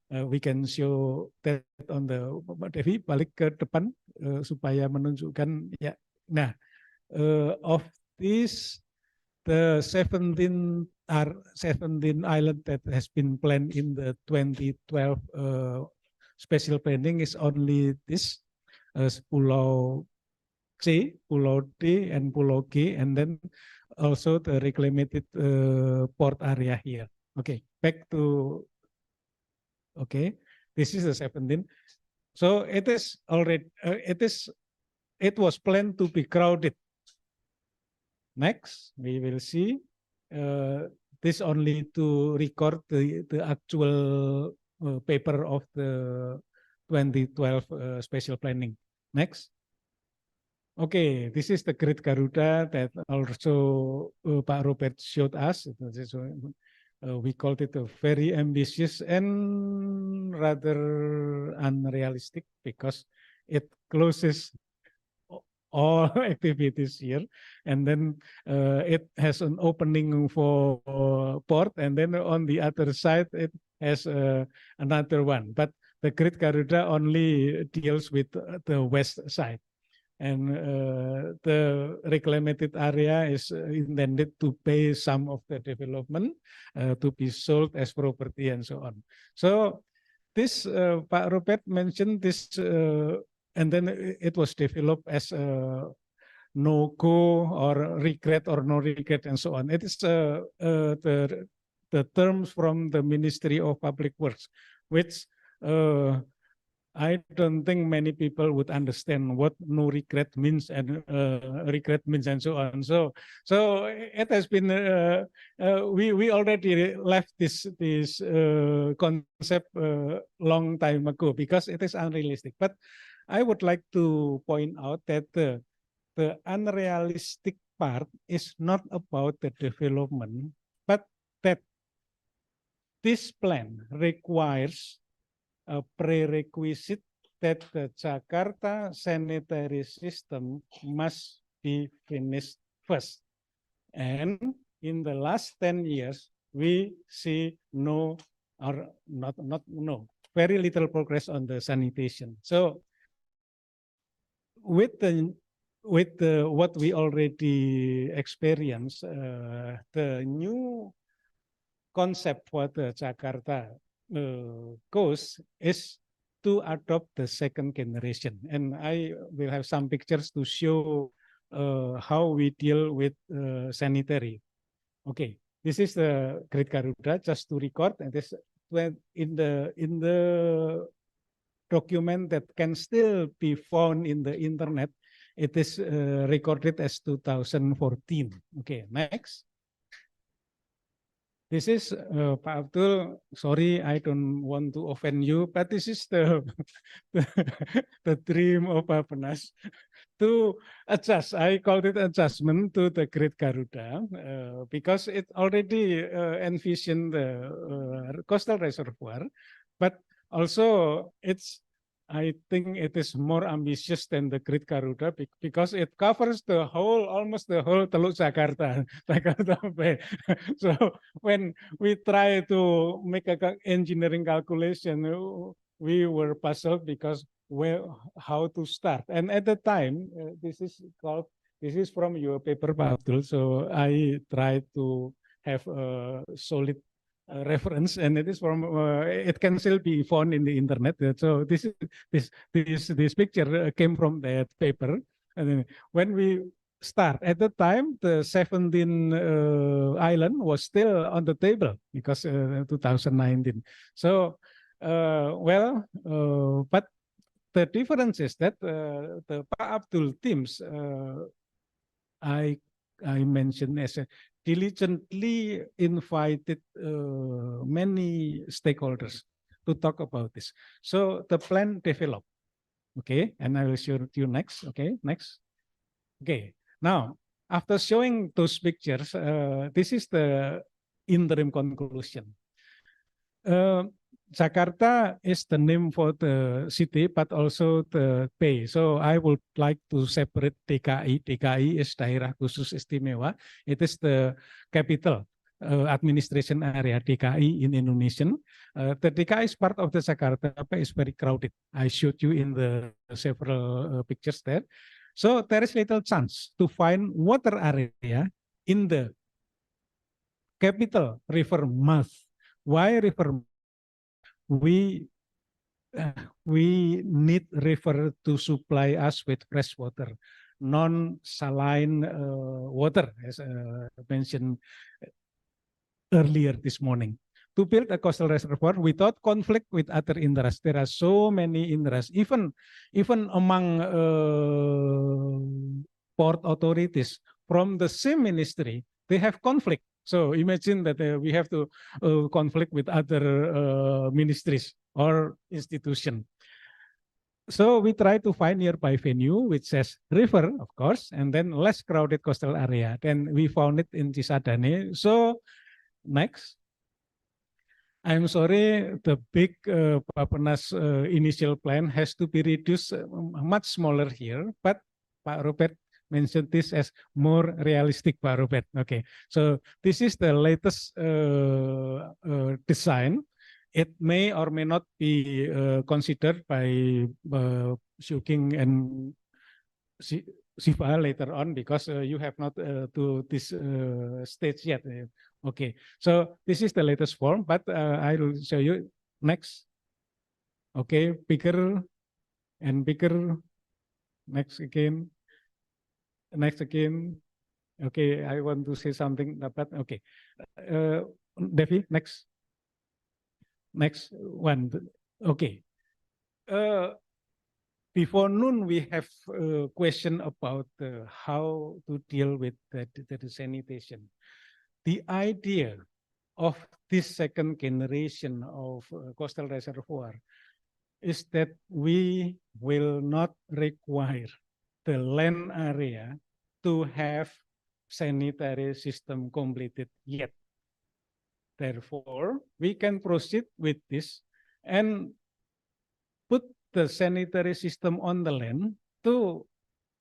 [SPEAKER 5] We can show that on the Mbak Devi, balik ke depan supaya menunjukkan ya. Nah, of these, the 17 island that has been planned in the 2012 spatial planning is only this Pulau C, Pulau D, and Pulau G, and then also the reclaimed port area here. Okay, back to, okay, this is the 17. So it is already, it was planned to be crowded. Next, we will see this only to record the actual paper of the 2012 spatial planning. Next. Okay, this is the Great Garuda that also Pak Robert showed us. We called it a very ambitious and rather unrealistic because it closes all activities here, and then it has an opening for port, and then on the other side it has another one. But the Great Garuda only deals with the west side. And the reclaimed area is intended to pay some of the development to be sold as property and so on. So this, Pak Robert mentioned this, and then it was developed as no go or regret or no regret and so on. It is the terms from the Ministry of Public Works, which I don't think many people would understand what no regret means and regret means and so on. So it has been we already left this concept long time ago because it is unrealistic. But I would like to point out that the unrealistic part is not about the development, but that this plan requires a prerequisite that the Jakarta sanitary system must be finished first. And in the last 10 years, we see no, or not no, very little progress on the sanitation. So with what we already experienced, the new concept for the Jakarta coast is to adopt the second generation, and I will have some pictures to show how we deal with sanitary. Okay, this is the Great Garuda, just to record, and this when in the document that can still be found in the internet, it is recorded as 2014. Okay, next. This is Pak Abdul. Sorry, I don't want to offend you, but this is the the dream of Bapenas to adjust. I called it adjustment to the Great Garuda because it already envisioned the coastal reservoir, but also it's. I think it is more ambitious than the Great Garuda because it covers the whole, almost the whole Teluk Jakarta, Jakarta Bay. So when we try to make a engineering calculation, we were puzzled because how to start. And at the time, this is from your paper, Pak Abdul. So I tried to have a solid reference, and it is from it can still be found in the internet. So this picture came from that paper. And then when we start at the time, the 17 island was still on the table because 2019. So but the difference is that the Pak Abdul teams I mentioned as a diligently invited many stakeholders to talk about this. So the plan developed. Okay, and I will show you next. Okay, next. Okay, now after showing those pictures, this is the interim conclusion. Jakarta is the name for the city, but also the bay. So I would like to separate DKI. DKI is Daerah Khusus Istimewa. It is the capital administration area DKI in Indonesian. The DKI is part of the Jakarta, but it's very crowded. I showed you in the several pictures there. So there is little chance to find water area in the capital river mouth. Why river? We need river to supply us with fresh water, non-saline water, as mentioned earlier this morning. To build a coastal reservoir without conflict with other interests. There are so many interests, even among port authorities from the same ministry, they have conflict. So imagine that we have to conflict with other ministries or institution. So we try to find nearby venue which says river, of course, and then less crowded coastal area. Then we found it in Cisadane. So next. I'm sorry, the big Bapenas initial plan has to be reduced much smaller here, but Pak Robert mentioned this as more realistic, Pak Robert. Okay, so this is the latest design. It may or may not be considered by Shuking and Siva later on because you have not to this stage yet. Okay, so this is the latest form, but I will show you next. Okay, bigger and bigger. Next again. Next again. Okay, I want to say something about, okay. Devi, next. Next one. Okay. Before noon, we have a question about how to deal with the sanitation. The idea of this second generation of coastal reservoir is that we will not require the land area to have sanitary system completed yet. Therefore, we can proceed with this and put the sanitary system on the land to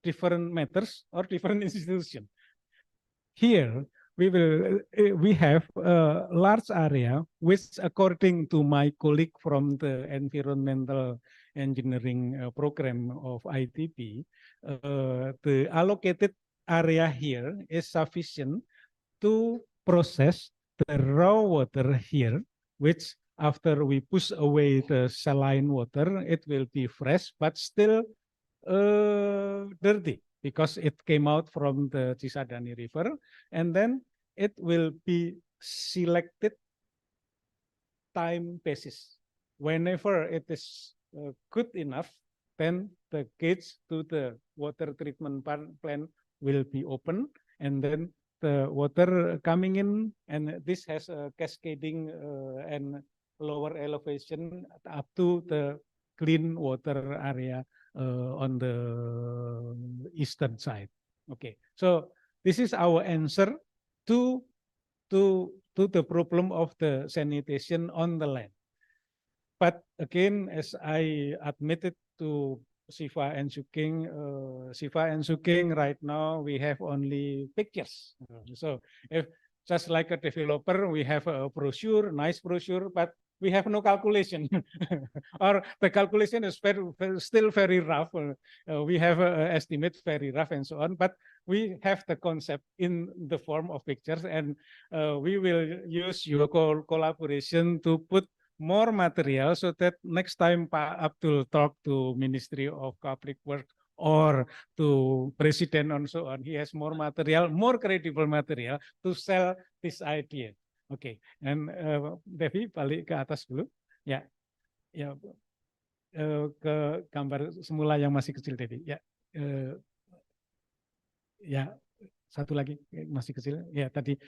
[SPEAKER 5] different matters or different institutions. Here, we have a large area which, according to my colleague from the environmental engineering program of ITB, the allocated area here is sufficient to process the raw water here, which after we push away the saline water, it will be fresh, but still dirty because it came out from the Cisadane River. And then it will be selected time basis. Whenever it is good enough, then the gates to the water treatment plant will be open, and then the water coming in, and this has a cascading and lower elevation up to the clean water area on the eastern side. Okay, so this is our answer to the problem of the sanitation on the land. But again, as I admitted to Siva and Suking, right now we have only pictures. So if just like a developer, we have a brochure, nice brochure, but we have no calculation, or the calculation is still very rough. We have an estimate very rough and so on, but we have the concept in the form of pictures, and we will use your collaboration to put more material so that next time Pak Abdul talk to Ministry of Public Works or to President and so on, he has more material, more credible material to sell this idea. Oke, dan Devi balik ke atas dulu. Ya, ya ke gambar semula yang masih kecil Devi. Ya, ya satu lagi masih kecil. Ya tadi.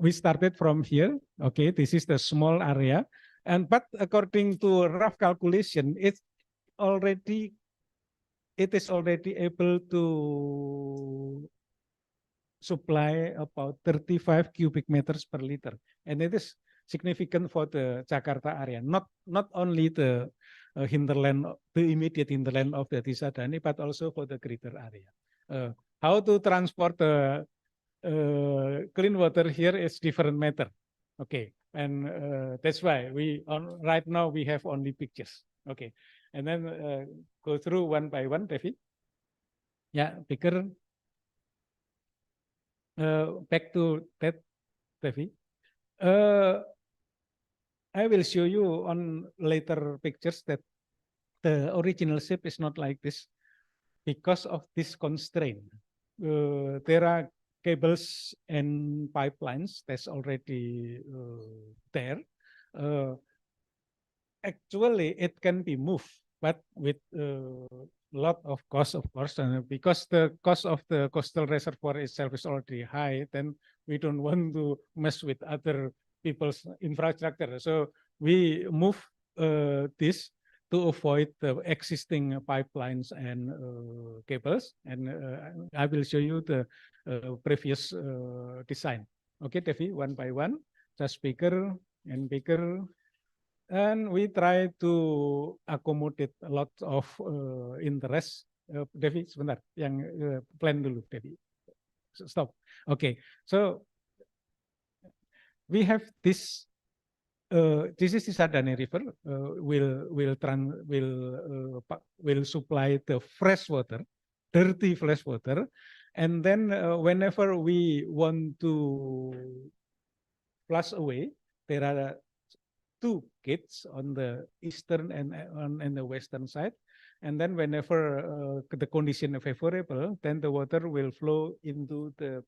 [SPEAKER 5] We started from here. Okay, this is the small area, and but according to rough calculation, it is already able to supply about 35 cubic meters per liter, and it is significant for the Jakarta area. Not only the hinterland, the immediate hinterland of the Tisadani, but also for the greater area. How to transport the clean water here is different matter. Okay, and that's why right now we have only pictures. Okay, and then go through one by one, Devi. Yeah, bigger. Back to that, Devi. I will show you on later pictures that the original shape is not like this because of this constraint. There are cables and pipelines that's already there. Actually, it can be moved, but with a lot of cost, of course, and because the cost of the coastal reservoir itself is already high, then we don't want to mess with other people's infrastructure. So we move this to avoid the existing pipelines and cables, and I will show you the previous design. Okay, Devi, one by one, just bigger and bigger, and we try to accommodate a lot of interest. Devi, sebentar, yang plan dulu, Devi. Stop. Okay, so we have this. This is the Sadani River. Will supply the fresh water, dirty fresh water, and then whenever we want to flush away, there are two gates on the eastern and the western side, and then whenever the condition is favorable, then the water will flow into the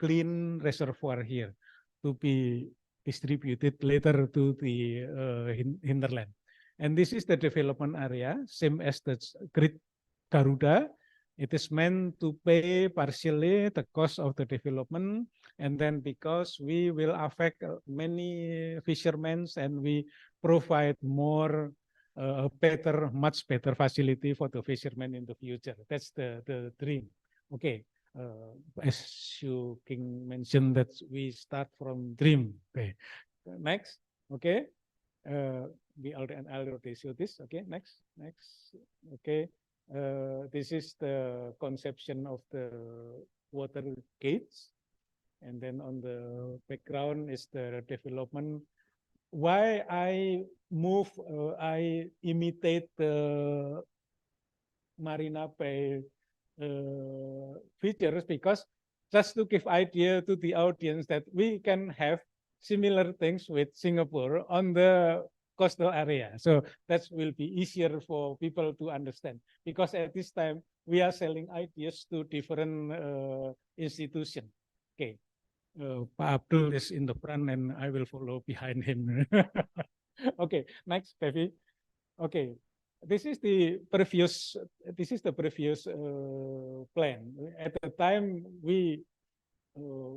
[SPEAKER 5] clean reservoir here to be distributed later to the hinterland. And this is the development area, same as the Great Garuda. It is meant to pay partially the cost of the development, and then because we will affect many fishermen and we provide more much better facility for the fishermen in the future. That's the dream. Okay. As you King mentioned that we start from dream. Okay, next. Okay, we already show this. Okay, next. Okay, this is the conception of the water gates, and then on the background is the development. Why I imitate the Marina Bay features, because just to give idea to the audience that we can have similar things with Singapore on the coastal area. So that will be easier for people to understand, because at this time we are selling ideas to different institutions. Okay. Pak Abdul is in the front and I will follow behind him. Okay, next, Pevi. Okay, this is the previous plan. At the time,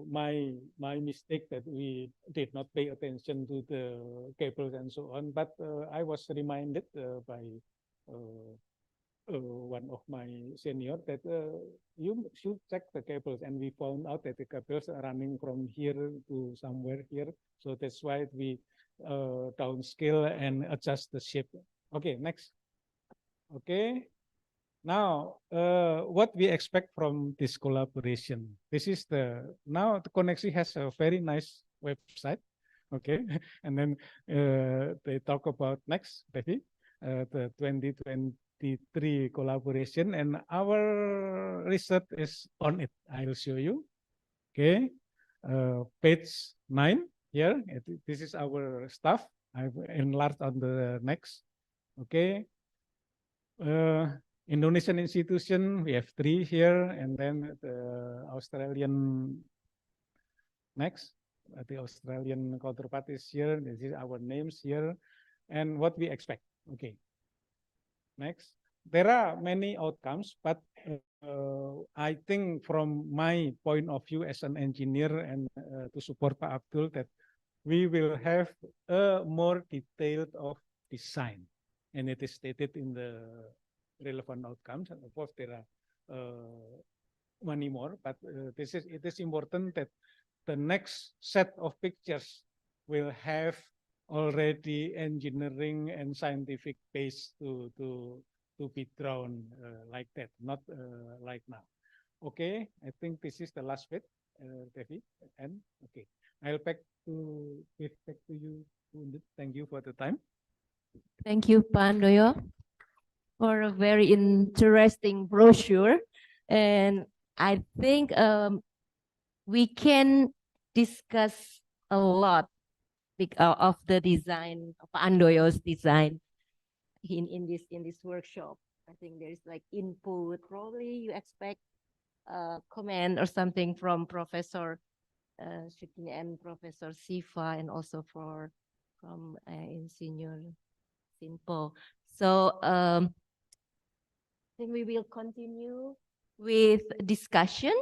[SPEAKER 5] my mistake that we did not pay attention to the cables and so on. But I was reminded by one of my senior that you should check the cables, and we found out that the cables are running from here to somewhere here. So that's why we downscale and adjust the shape. Okay, next. Okay. Now, what we expect from this collaboration? This is now the Konstruksi has a very nice website. Okay, and then they talk about next, Devi, the 2023 collaboration, and our research is on it. I will show you. Okay, page 9 here. This is our stuff. I've enlarged on the next. Okay. Indonesian institution, we have 3 here, and then the Australian next. The Australian counterpart is here. This is our names here, and what we expect. Okay. Next. There are many outcomes, but I think from my point of view as an engineer and to support Pak Abdul, that we will have a more detailed of design, and it is stated in the relevant outcomes. And of course, there are many more, but it is important that the next set of pictures will have already engineering and scientific base to be drawn like that, not like now. Okay, I think this is the last bit, Devi. And okay, I'll give back to you. Thank you for the time.
[SPEAKER 3] Thank you, Pak Handoyo, for a very interesting brochure. And I think we can discuss a lot of the design, of Pak Handoyo's design in this workshop. I think there is like input. Probably you expect a comment or something from Professor Shukini and Professor Siva, and also from Insinyur Simpo. So I think we will continue with discussion.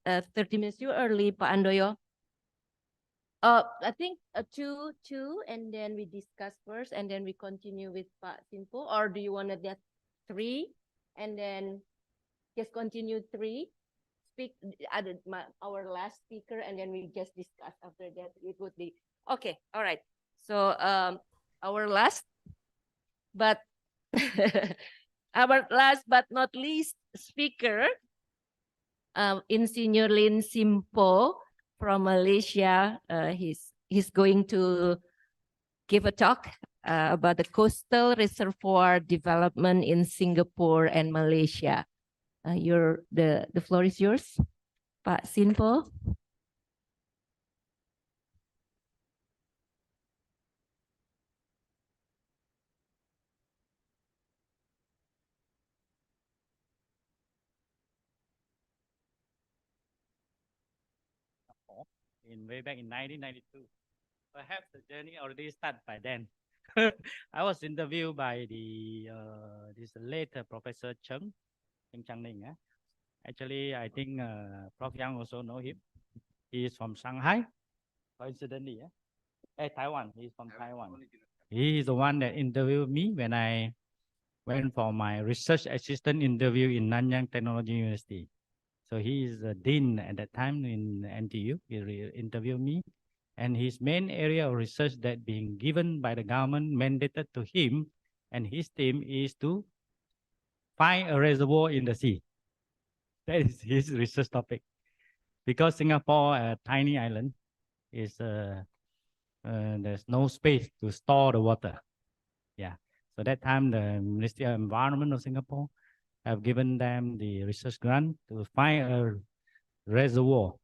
[SPEAKER 3] 30 minutes too early, Pak Handoyo. I think two, and then we discuss first, and then we continue with Pak Simpo. Or do you want to get 3, and then just continue 3? Our last speaker, and then we just discuss after that. It would be okay. All right. So our last but not least speaker, Insinyur Lin Simpo from Malaysia. He's going to give a talk about the coastal reservoir development in Singapore and Malaysia. The floor is yours, Pak Simpo.
[SPEAKER 6] Way back in 1992. Perhaps the journey already started by then. I was interviewed by this late Professor Cheng Chang-ning. Actually, I think Prof. Yang also know him. He is from Shanghai, coincidentally. Taiwan. He is from Taiwan. He is the one that interviewed me when I went for my research assistant interview in Nanyang Technology University. So he is the dean at that time in NTU. He interviewed me, and his main area of research that being given by the government mandated to him and his team is to find a reservoir in the sea. That is his research topic. Because Singapore, a tiny island, is there's no space to store the water. Yeah. So that time the Ministry of Environment of Singapore have given them the research grant to find a reservoir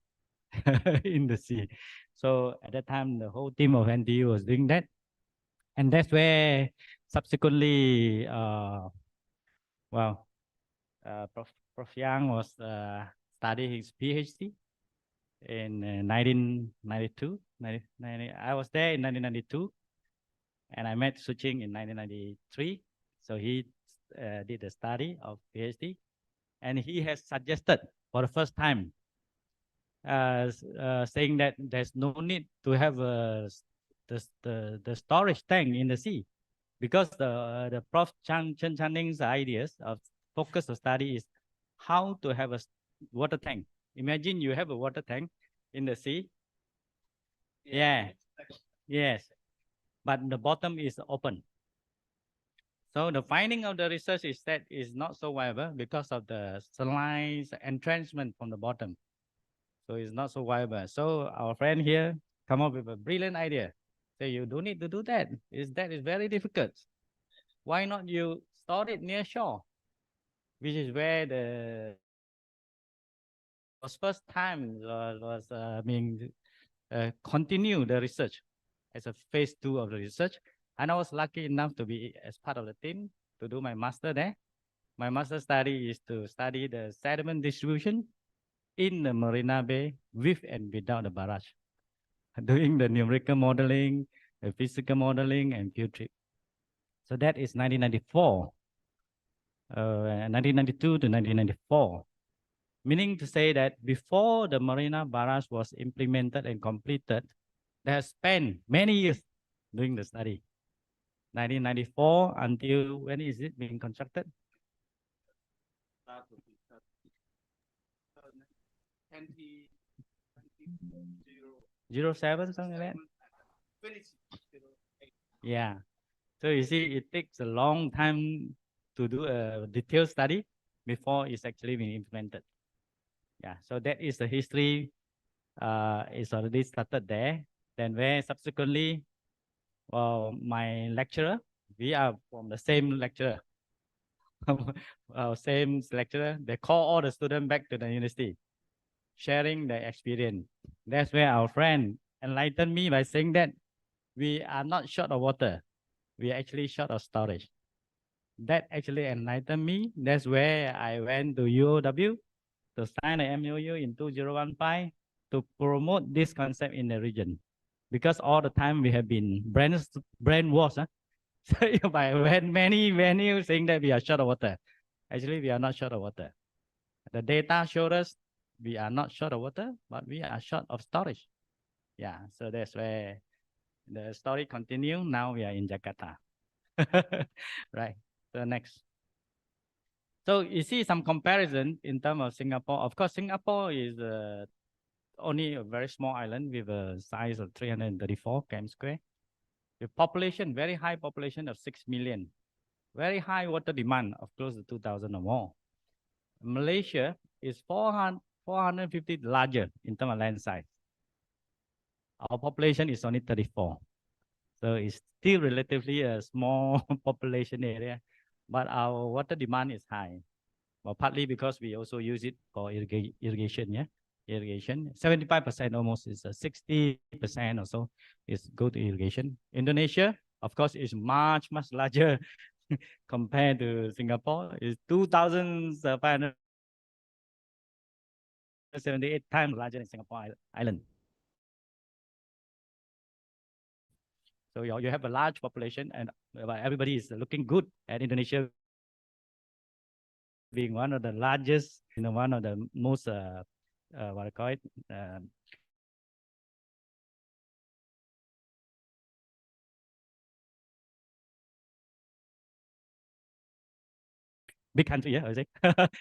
[SPEAKER 6] in the sea. So at that time, the whole team of NTU was doing that. And that's where subsequently, Prof. Yang was studying his PhD. in 1992. I was there in 1992, and I met Suching in 1993. So he did the study of PhD, and he has suggested for the first time, saying that there's no need to have the storage tank in the sea, because the Prof. Chen Channing's ideas of focus of study is how to have a water tank. Imagine you have a water tank in the sea. Yeah. Yes. But the bottom is open. So the finding of the research is that is not so viable because of the saline entrenchment from the bottom. So it's not so viable. So our friend here come up with a brilliant idea. So you don't need to do that. That is very difficult. Why not you store it near shore, which is where the first time continue the research as a phase 2 of the research. And I was lucky enough to be as part of the team to do my master there. My master study is to study the sediment distribution in the Marina Bay with and without the barrage, doing the numerical modeling, the physical modeling, and field trip. So that is 1994, 1992 to 1994. Meaning to say that before the Marina barrage was implemented and completed, they have spent many years doing the study. 1994 until when is it being constructed? 07, something like that. Yeah. So you see, it takes a long time to do a detailed study before it's actually been implemented. Yeah. So that is the history. It's already started there. Then where subsequently, my lecturer, we are from the same lecturer. Same lecturer, they call all the students back to the university, sharing their experience. That's where our friend enlightened me by saying that we are not short of water. We are actually short of storage. That actually enlightened me. That's where I went to UOW to sign an MOU in 2015 to promote this concept in the region. Because all the time we have been brainwashed. So by many venues saying that we are short of water. Actually, we are not short of water. The data showed us we are not short of water, but we are short of storage. Yeah, so that's where the story continues. Now we are in Jakarta. Right, so next. So you see some comparison in terms of Singapore. Of course, Singapore is only a very small island with a size of 334 km². The population, very high population of 6 million. Very high water demand of close to 2,000 or more. Malaysia is 450 larger in terms of land size. Our population is only 34. So it's still relatively a small population area, but our water demand is high. Well, partly because we also use it for irrigation, yeah? Irrigation, 75% almost is 60% or so is go to irrigation. Indonesia, of course, is much larger compared to Singapore. Is 2,578 times larger than Singapore island. So you have a large population, and everybody is looking good at Indonesia being one of the largest, one of the most, what I call it, big country, yeah, I say.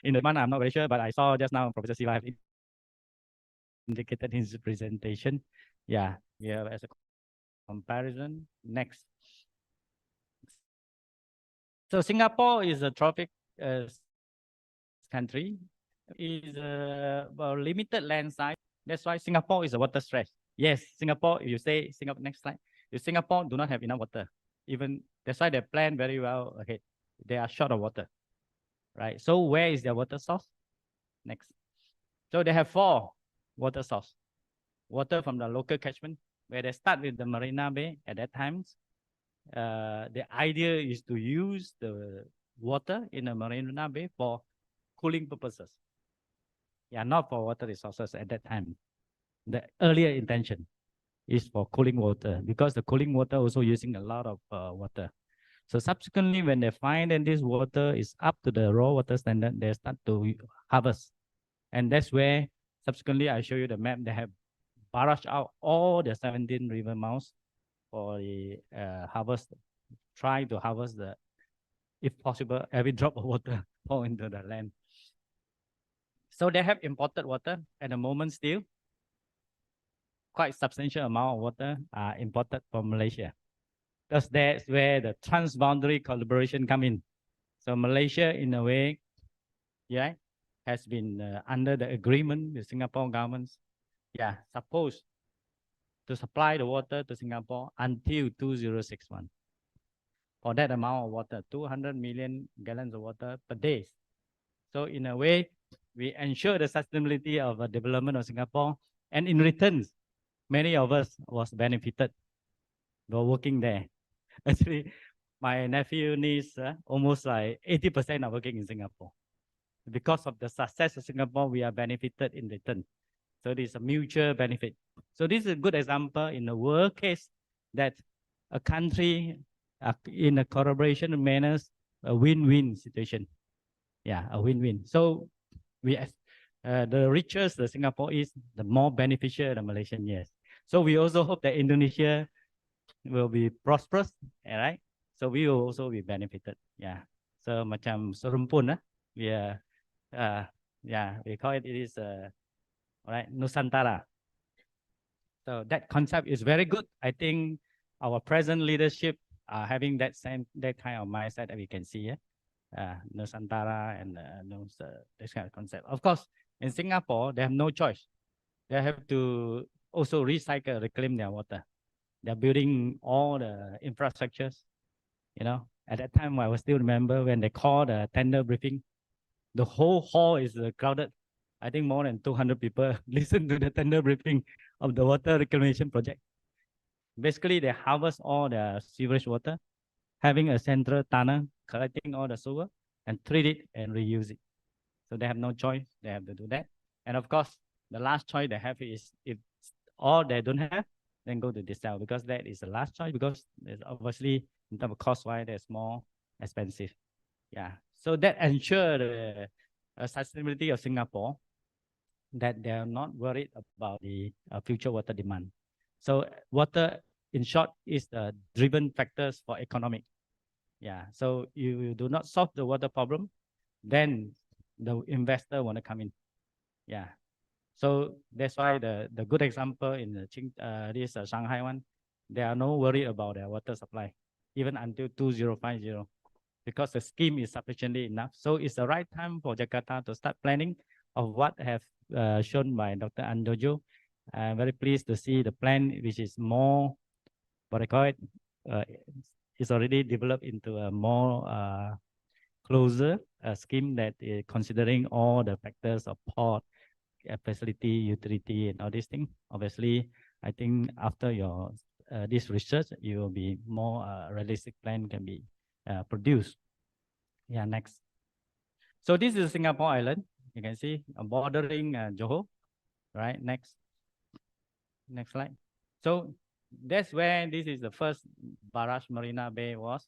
[SPEAKER 6] In the month, I'm not very sure, but I saw just now Professor Siva have indicated his presentation. Yeah, yeah, as a comparison. Next. So Singapore is a tropic country. Is a limited land size. That's why Singapore is a water stress. Yes, Singapore, if you say Singapore, next slide. If Singapore do not have enough water, even that's why they plan very well ahead. They are short of water, right? So where is their water source? Next. So they have 4 water source. Water from the local catchment, where they start with the Marina Bay at that time. The idea is to use the water in the Marina Bay for cooling purposes. Yeah, not for water resources at that time. the earlier intention is for cooling water, because the cooling water also using a lot of water. So subsequently, when they find that this water is up to the raw water standard, they start to harvest. And that's where subsequently I show you the map. They have barraged out all the 17 river mouths for the harvest, trying to harvest the, if possible, every drop of water fall into the land. So they have imported water at the moment still. Quite substantial amount of water are imported from Malaysia, because that's where the transboundary collaboration come in. So Malaysia, in a way, yeah, has been under the agreement with Singapore governments, yeah, supposed to supply the water to Singapore until 2061. For that amount of water, 200 million gallons of water per day. So in a way, we ensure the sustainability of the development of Singapore, and in return, many of us was benefited while working there. Actually, my nephew, niece, almost like 80% are working in Singapore. Because of the success of Singapore, we are benefited in return. So this is a mutual benefit. So this is a good example in the world case that a country in a collaboration manners, a win-win situation. Yeah, a win-win. So we, the richer the Singapore is, the more beneficial the Malaysian is. So we also hope that Indonesia will be prosperous, all right? So we will also be benefited. Yeah. So macam serumpun, yeah, yeah, we call it is all right, Nusantara. So that concept is very good. I think our present leadership are having that kind of mindset that we can see here. Nusantara and this kind of concept. Of course, in Singapore, they have no choice. They have to also recycle, reclaim their water. They're building all the infrastructures. You know, at that time, I will still remember when they called a tender briefing, the whole hall is crowded. I think more than 200 people listen to the tender briefing of the water reclamation project. Basically, they harvest all the sewage water, having a central tunnel, collecting all the sewer, and treat it and reuse it. So they have no choice. They have to do that. And of course, the last choice they have is, if all they don't have, then go to desal, because that is the last choice, because there's obviously in terms of cost-wise, that's more expensive. Yeah. So that ensure the sustainability of Singapore, that they are not worried about the future water demand. So water, in short, is the driven factors for economic. Yeah. So you do not solve the water problem, then the investor want to come in. Yeah. So that's why the good example in the this Shanghai one, they are no worry about their water supply, even until 2050, because the scheme is sufficiently enough. So it's the right time for Jakarta to start planning of what have shown by Dr. Andojo. I'm very pleased to see the plan, which is more, what I call it, is already developed into a more closer scheme that is considering all the factors of port, facility, utility, and all these things. Obviously, I think after your this research, you will be more realistic plan can be produced. Yeah, next. So this is Singapore Island. You can see bordering Johor. Right, next. Next slide. So that's where this is the first barrage Marina Bay was.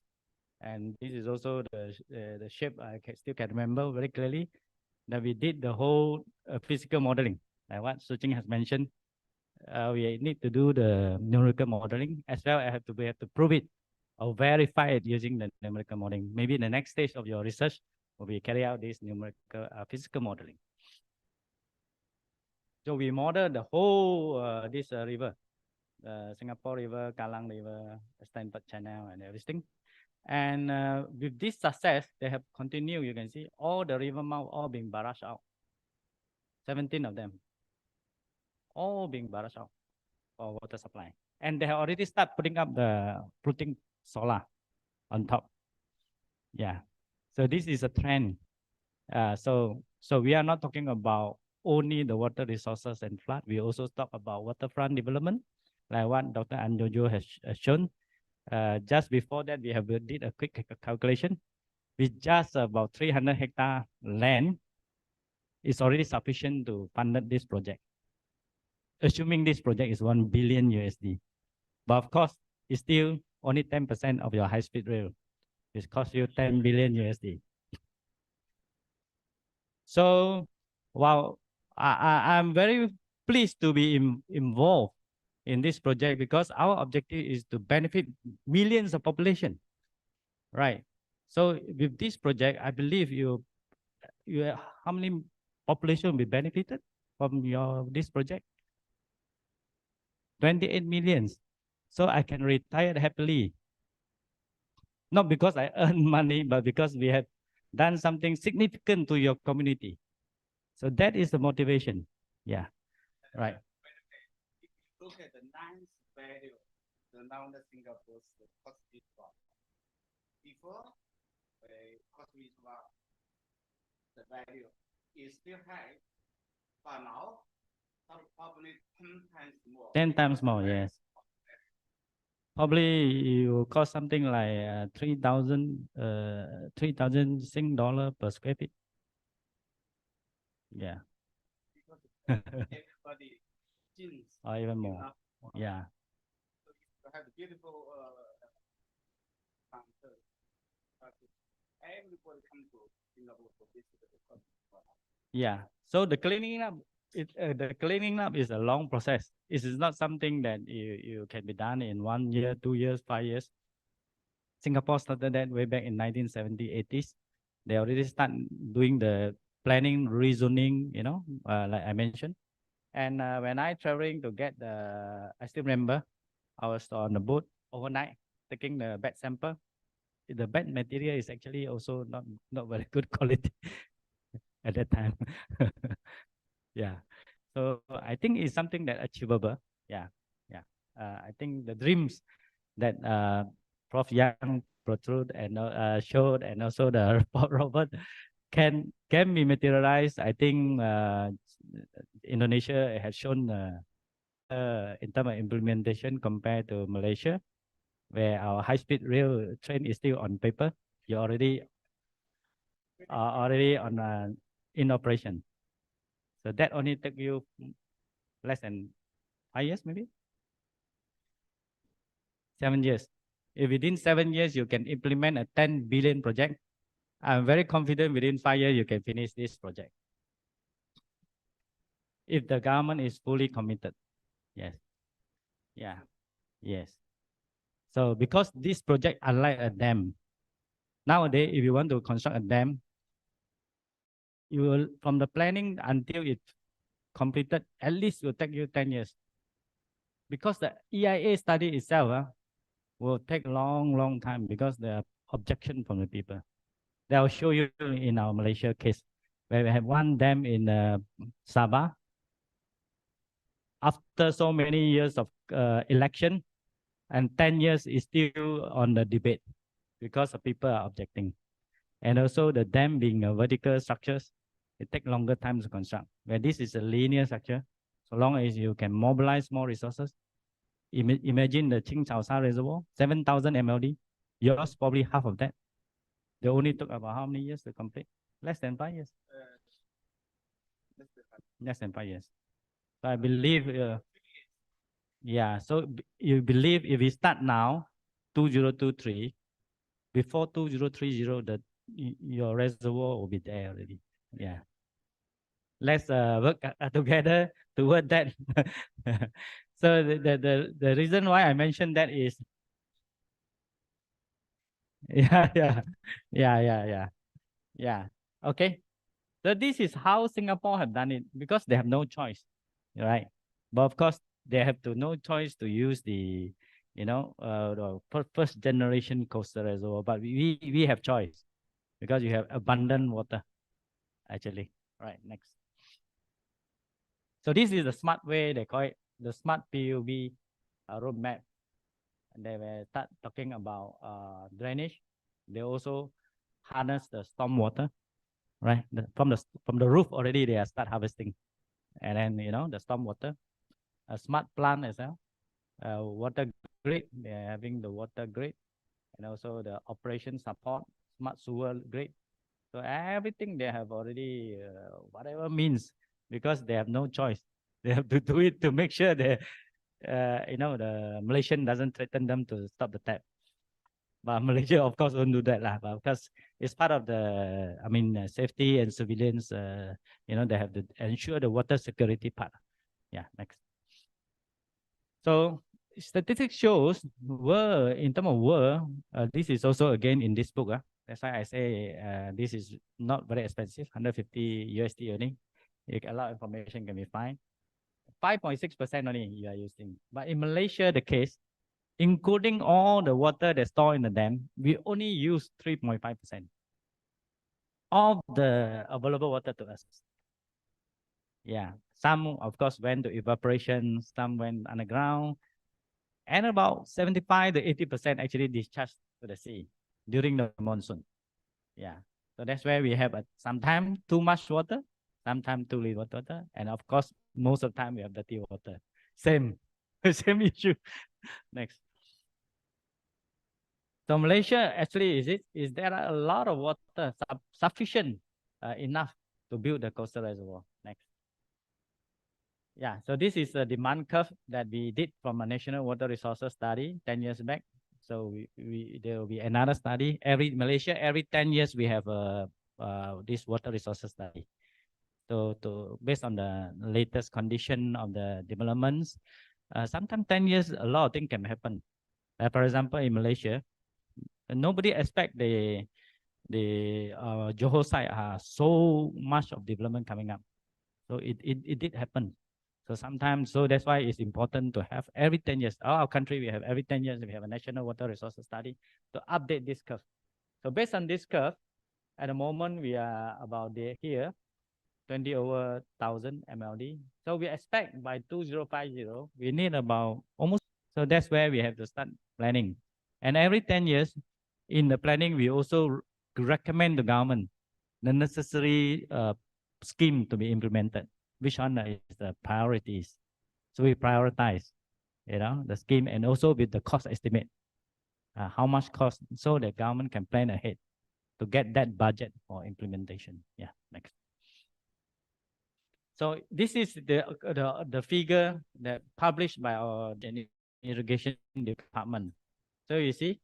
[SPEAKER 6] And this is also the shape I still can remember very clearly, that we did the whole physical modeling. Like what Suching has mentioned, we need to do the numerical modeling as well. We have to prove it or verify it using the numerical modeling. Maybe the next stage of your research will be carry out this numerical physical modeling. So we model the whole this river, Singapore River, Kallang River, Stanford Channel, and everything. And with this success, they have continued. You can see all the river mouth all being barraged out. 17 of them, all being barraged out for water supply. And they have already started putting up the floating solar on top. Yeah. So this is a trend. So we are not talking about only the water resources and flood. We also talk about waterfront development, like what Dr. Anjojo has shown. Just before that, we have did a quick calculation. With just about 300 hectare land, it's already sufficient to fund this project. assuming this project is 1 billion USD. But of course, it's still only 10% of your high-speed rail. It costs you 10 billion USD. So, wow, I'm very pleased to be involved in this project because our objective is to benefit millions of population, right? So with this project, I believe how many population will be benefited from this project? 28 millions. So I can retire happily. Not because I earn money, but because we have done something significant to your community. So that is the motivation. Yeah, right.
[SPEAKER 7] If you look at the ninth value, the now the Singapore's cost drop. Before the cost drop, the value is still high, but now probably 10 times more.
[SPEAKER 6] 10 times more, yes. Probably you cost something like 3,000 Sing dollar per square feet. Yeah.
[SPEAKER 7] Everybody jeans.
[SPEAKER 6] Or even more. Yeah.
[SPEAKER 7] So you have beautiful fountain. Everybody come to Singapore to visit the country.
[SPEAKER 6] Yeah. So the cleaning up is a long process. It is not something that you can be done in 1 year, 2 years, 5 years. Singapore started that way back in 1970s, 80s. They already start doing the planning, rezoning, like I mentioned. And when I traveling to get I still remember, I was on the boat overnight taking the bed sample. The bed material is actually also not very good quality at that time. Yeah. So I think it's something that achievable. Yeah. Yeah. I think the dreams that Prof. Yang protrude and showed, and also the Robert can be materialized. I think Indonesia has shown in terms of implementation compared to Malaysia, where our high-speed rail train is still on paper. You're already on in operation. So that only took you less than 5 years, maybe 7 years. If within 7 years you can implement a 10 billion project, I'm very confident within 5 years you can finish this project. If the government is fully committed. Yes. Yeah. Yes. So because this project, unlike a dam, nowadays if you want to construct a dam, you will, from the planning until it's completed, at least will take you 10 years. Because the EIA study itself will take long time because there are objection from the people. They'll show you in our Malaysia case, where we have one dam in Sabah. After so many years of election, and 10 years is still on the debate because the people are objecting. And also the dam being a vertical structures, it takes longer time to construct. Where this is a linear structure, so long as you can mobilize more resources. Imagine the Ching Chao Sa reservoir, 7,000 MLD. Yours probably half of that. They only took about how many years to complete? Less than 5 years. Less than 5 years. So I believe, yeah. So you believe if we start now, 2023, before 2030, your reservoir will be there already. Yeah. Let's work together toward that. So the reason why I mentioned that is, yeah. Okay. So this is how Singapore have done it because they have no choice, right? But of course, they have no choice to use the, the first generation coastal reservoir. But we have choice because you have abundant water, actually. Right. Next. So this is the smart way, they call it the smart PUB roadmap. And they will start talking about drainage. They also harness the storm water, right? From the roof already they start harvesting. And then, the storm water, a smart plant as well, water grid, they're having the water grid, and also the operation support, smart sewer grid. So everything they have already, whatever means, because they have no choice. They have to do it to make sure that, the Malaysian doesn't threaten them to stop the tap. But Malaysia, of course, won't do that lah. But because it's part of the, safety and surveillance. They have to ensure the water security part. Yeah, next. So statistics shows in terms of this is also again in this book. That's why I say this is not very expensive, 150 USD only. A lot of information can be found. 5.6% only you are using. But in Malaysia, the case, including all the water that's stored in the dam, we only use 3.5% of the available water to us. Yeah, some of course went to evaporation, some went underground, and about 75 to 80% actually discharged to the sea during the monsoon. Yeah, so that's where we have sometimes too much water, sometimes too little water, and of course most of the time we have dirty water. Same issue. Next. So Malaysia actually is there are a lot of water sufficient enough to build the coastal reservoir. Next. Yeah, so this is the demand curve that we did from a national water resources study 10 years back. So there will be another study Malaysia every 10 years we have this water resources study. So based on the latest condition of the developments, sometimes 10 years a lot of things can happen. For example, in Malaysia, nobody expect the Johor side so much of development coming up. So it did happen. So sometimes, so that's why it's important to have every 10 years. Our country, we have every 10 years, we have a national water resources study to update this curve. So based on this curve, at the moment, we are about here, 20 over 1,000 MLD. So we expect by 2050, we need about almost, so that's where we have to start planning. And every 10 years, in the planning, we also recommend the government the necessary scheme to be implemented. Which one is the priorities? So we prioritize, the scheme, and also with the cost estimate, how much cost, so the government can plan ahead to get that budget for implementation. Yeah, next. So this is the figure that published by our irrigation department. So you see,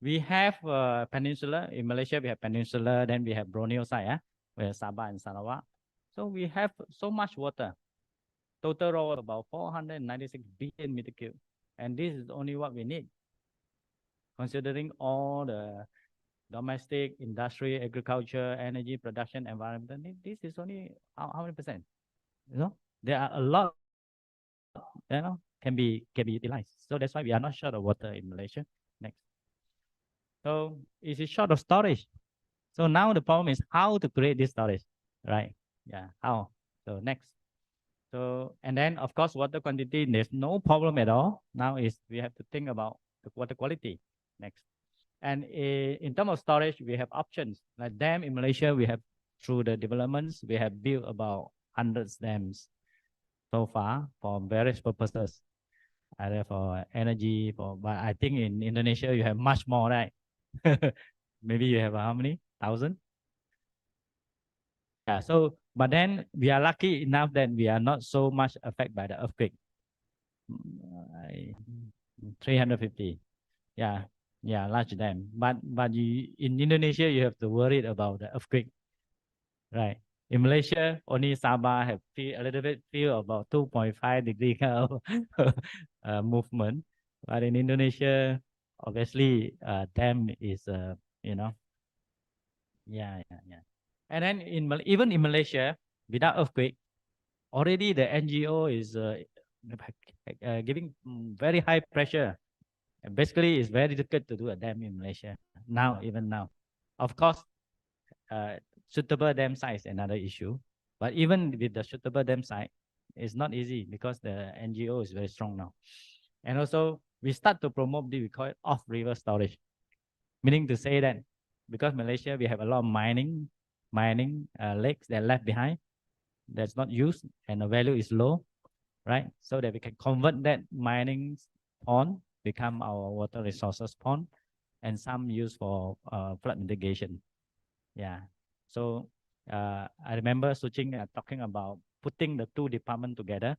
[SPEAKER 6] we have peninsula in Malaysia. We have peninsula, then we have Borneo side, where Sabah and Sarawak. So we have so much water, total of about 496 billion meter cube. And this is only what we need, considering all the domestic, industry, agriculture, energy production, environment. This is only how many percent? There are a lot, can be utilized. So that's why we are not short of water in Malaysia. Next. So is it short of storage? So now the problem is how to create this storage, right? Yeah, how? So next. So, and then of course, water quantity, there's no problem at all. Now we have to think about the water quality. Next. And in terms of storage, we have options. Like dam in Malaysia, we have, through the developments, we have built about hundreds dams so far for various purposes, either for energy, but I think in Indonesia, you have much more, right? Maybe you have how many? 1,000? Yeah, so, but then we are lucky enough that we are not so much affected by the earthquake. 350. Yeah, large dam. But in Indonesia, you have to worry about the earthquake, right? In Malaysia, only Sabah have a little bit feel about 2.5 degree kind of movement. But in Indonesia, obviously, dam is, yeah. And then even in Malaysia, without earthquake, already the NGO is giving very high pressure. And basically, it's very difficult to do a dam in Malaysia now, even now. Of course, suitable dam site is another issue. But even with the suitable dam site, it's not easy because the NGO is very strong now. And also, we start to promote we call it off-river storage, meaning to say that because Malaysia, we have a lot of mining lakes that are left behind that's not used and the value is low, right? So that we can convert that mining pond, become our water resources pond, and some used for flood mitigation. Yeah. So I remember switching talking about putting the two departments together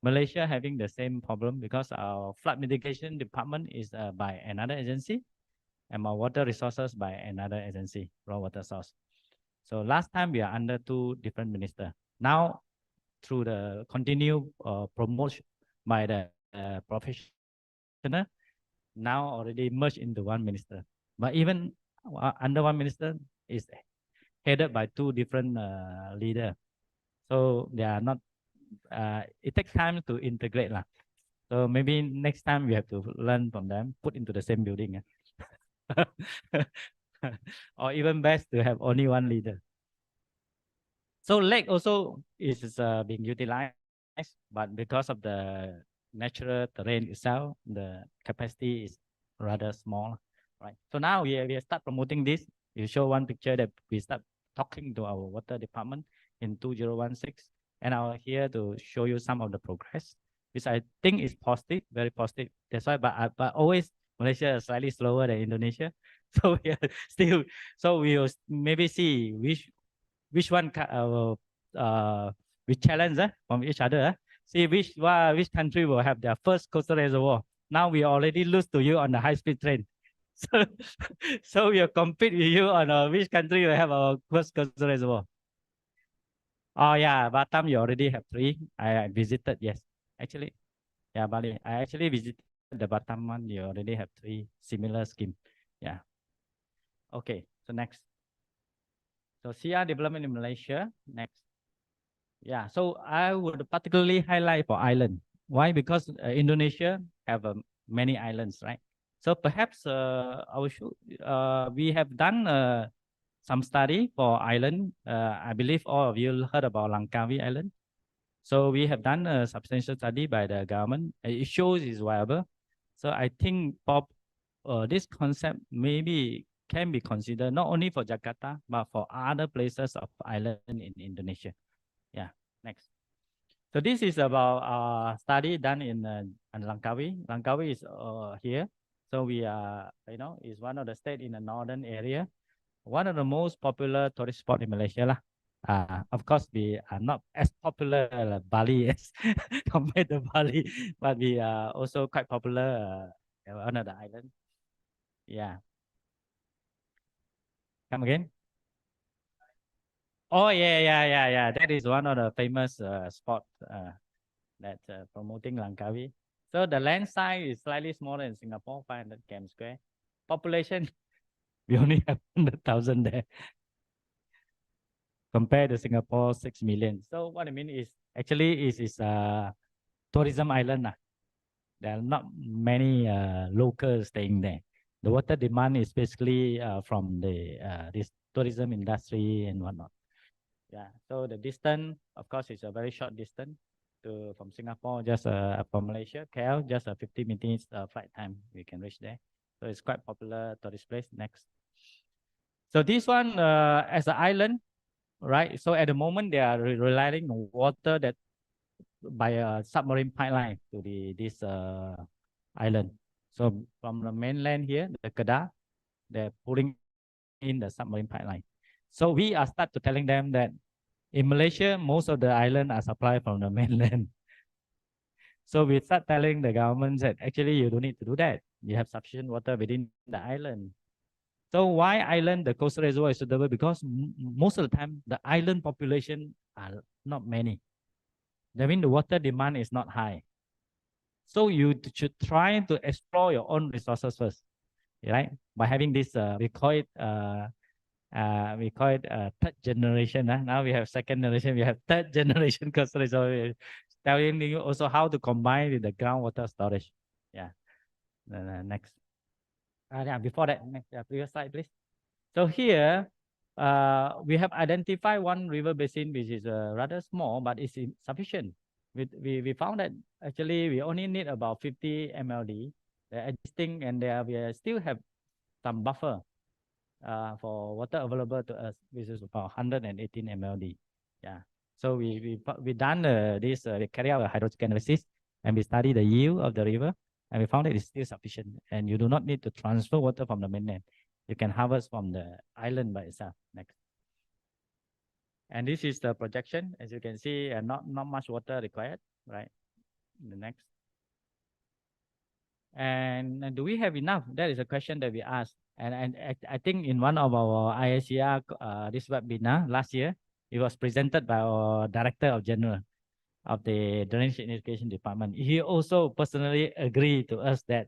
[SPEAKER 6] Malaysia having the same problem because our flood mitigation department is by another agency, and our water resources by another agency, raw water source. So last time we are under two different ministers. Now, through the continued promotion by the professional, now already merged into one minister. But even under one minister is headed by two different leaders. So they are not, it takes time to integrate. So maybe next time we have to learn from them, put into the same building. Or even best to have only one leader. So lake also is being utilized, but because of the natural terrain itself, the capacity is rather small, right? So now we start promoting this. You show one picture that we start talking to our water department in 2016, and I'm here to show you some of the progress, which I think is positive, very positive. That's why, but always Malaysia is slightly slower than Indonesia, so we are still. So we will maybe see which one we challenge from each other. See which country will have their first coastal reservoir. Now we already lose to you on the high-speed train. So, so we'll compete with you on which country will have our first coastal reservoir. Oh yeah, Batam you already have 3. I visited, yes. Actually, yeah, Bali. I actually visited the Batam one. You already have 3 similar scheme. Yeah. Okay, so next. So CR development in Malaysia, next. Yeah, so I would particularly highlight for island. Why? Because Indonesia have many islands, right? So perhaps we have done some study for island. I believe all of you heard about Langkawi Island. So we have done a substantial study by the government. It shows it's viable. So I think this concept maybe can be considered not only for Jakarta, but for other places of island in Indonesia. Yeah, next. So this is about a study done in Langkawi. Langkawi is here. So we are, is one of the states in the northern area. One of the most popular tourist spot in Malaysia. Of course, we are not as popular as Bali as compared to Bali, but we are also quite popular on the island. Yeah. Come again? Oh yeah. That is one of the famous spot that promoting Langkawi. So the land size is slightly smaller than Singapore, 500 km square. Population, we only have 100,000 there. Compared to Singapore, 6 million. So what I mean is actually is a tourism island. There are not many locals staying there. The water demand is basically from the this tourism industry and whatnot. Yeah. So the distance, of course, is a very short distance from Singapore, just from Malaysia, KL, just a 50 minutes flight time. We can reach there. So it's quite popular tourist place. Next. So this one as an island, right? So at the moment they are relying on water that by a submarine pipeline to this island. So from the mainland here, the Kedah, they're pulling in the submarine pipeline. So we are start to telling them that in Malaysia, most of the island are supplied from the mainland. So we start telling the government that actually you don't need to do that. You have sufficient water within the island. So why island, the coastal reservoir is suitable? Because most of the time, the island population are not many. That means the water demand is not high. So you should try to explore your own resources first, right? By having this, we call it third generation. Now we have second generation, we have third generation coastal reservoir. Telling you also how to combine with the groundwater storage. Yeah. Next. Yeah, before that, next previous slide, please. So here, we have identified one river basin which is rather small, but it's sufficient. We found that actually we only need about 50 MLD. They're existing, and we still have some buffer for water available to us, which is about 118 MLD. Yeah. So we done this. We carry out a hydrological analysis, and we study the yield of the river, and we found that it's still sufficient, and you do not need to transfer water from the mainland. You can harvest from the island by itself. Next. And this is the projection. As you can see, not much water required, right? The next. And do we have enough? That is a question that we asked. And I think in one of our ISCR this webinar last year, it was presented by our Director of General of the Drainage and Education Department. He also personally agreed to us that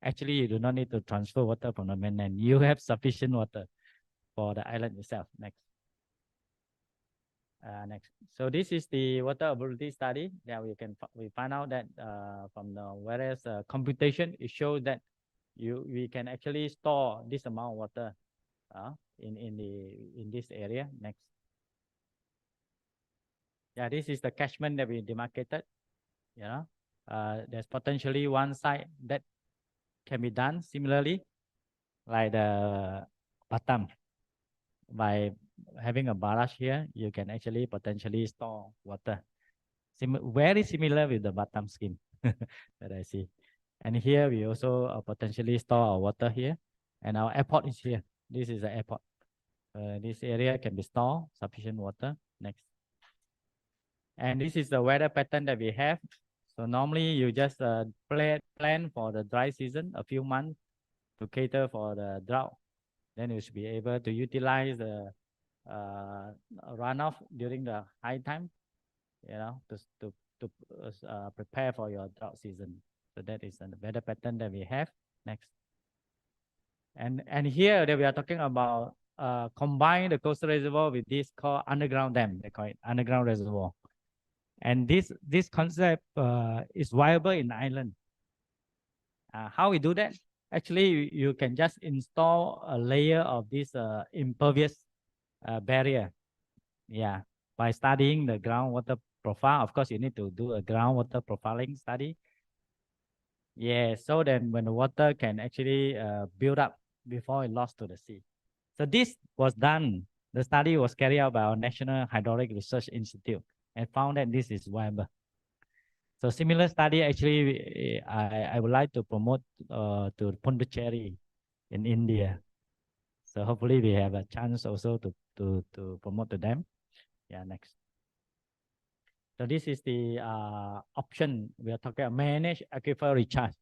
[SPEAKER 6] actually you do not need to transfer water from the mainland. You have sufficient water for the island itself. Next. Next. So this is the water availability study. Yeah, we find out that from the various computation, it shows that we can actually store this amount of water in this area. Next. Yeah, this is the catchment that we demarcated. You know, there's potentially one site that can be done similarly, like the Batam. By having a barrage here, you can actually potentially store water. Very similar with the Batam scheme that I see. And here we also potentially store our water here. And our airport is here. This is the airport. This area can be stored sufficient water. Next. And this is the weather pattern that we have. So normally you just plan for the dry season, a few months to cater for the drought. Then you should be able to utilize the runoff during the high time, you know, to prepare for your drought season. So that is the weather pattern that we have. Next. And here that we are talking about combine the coastal reservoir with this called underground dam. They call it underground reservoir. And this concept is viable in Ireland. How we do that? Actually, you can just install a layer of this impervious barrier. Yeah, by studying the groundwater profile. Of course, you need to do a groundwater profiling study. Yeah, so then when the water can actually build up before it lost to the sea. So this was done. The study was carried out by our National Hydraulic Research Institute and found that this is viable. So similar study, actually, I would like to promote to Pondicherry in India. So hopefully we have a chance also to promote to them. Yeah, next. So this is the option we are talking about, manage aquifer recharge.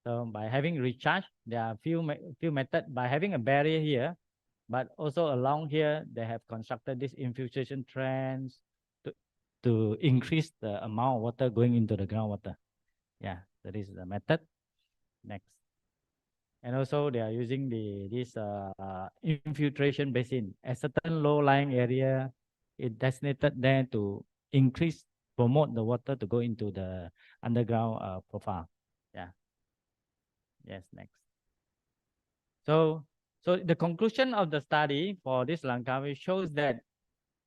[SPEAKER 6] So by having recharge, there are few methods. By having a barrier here, but also along here, they have constructed this infiltration trench to increase the amount of water going into the groundwater. Yeah, that is the method. Next. And also they are using this infiltration basin. A certain low-lying area is designated there to promote the water to go into the underground profile. Yeah. Yes, next. So the conclusion of the study for this Langkawi shows that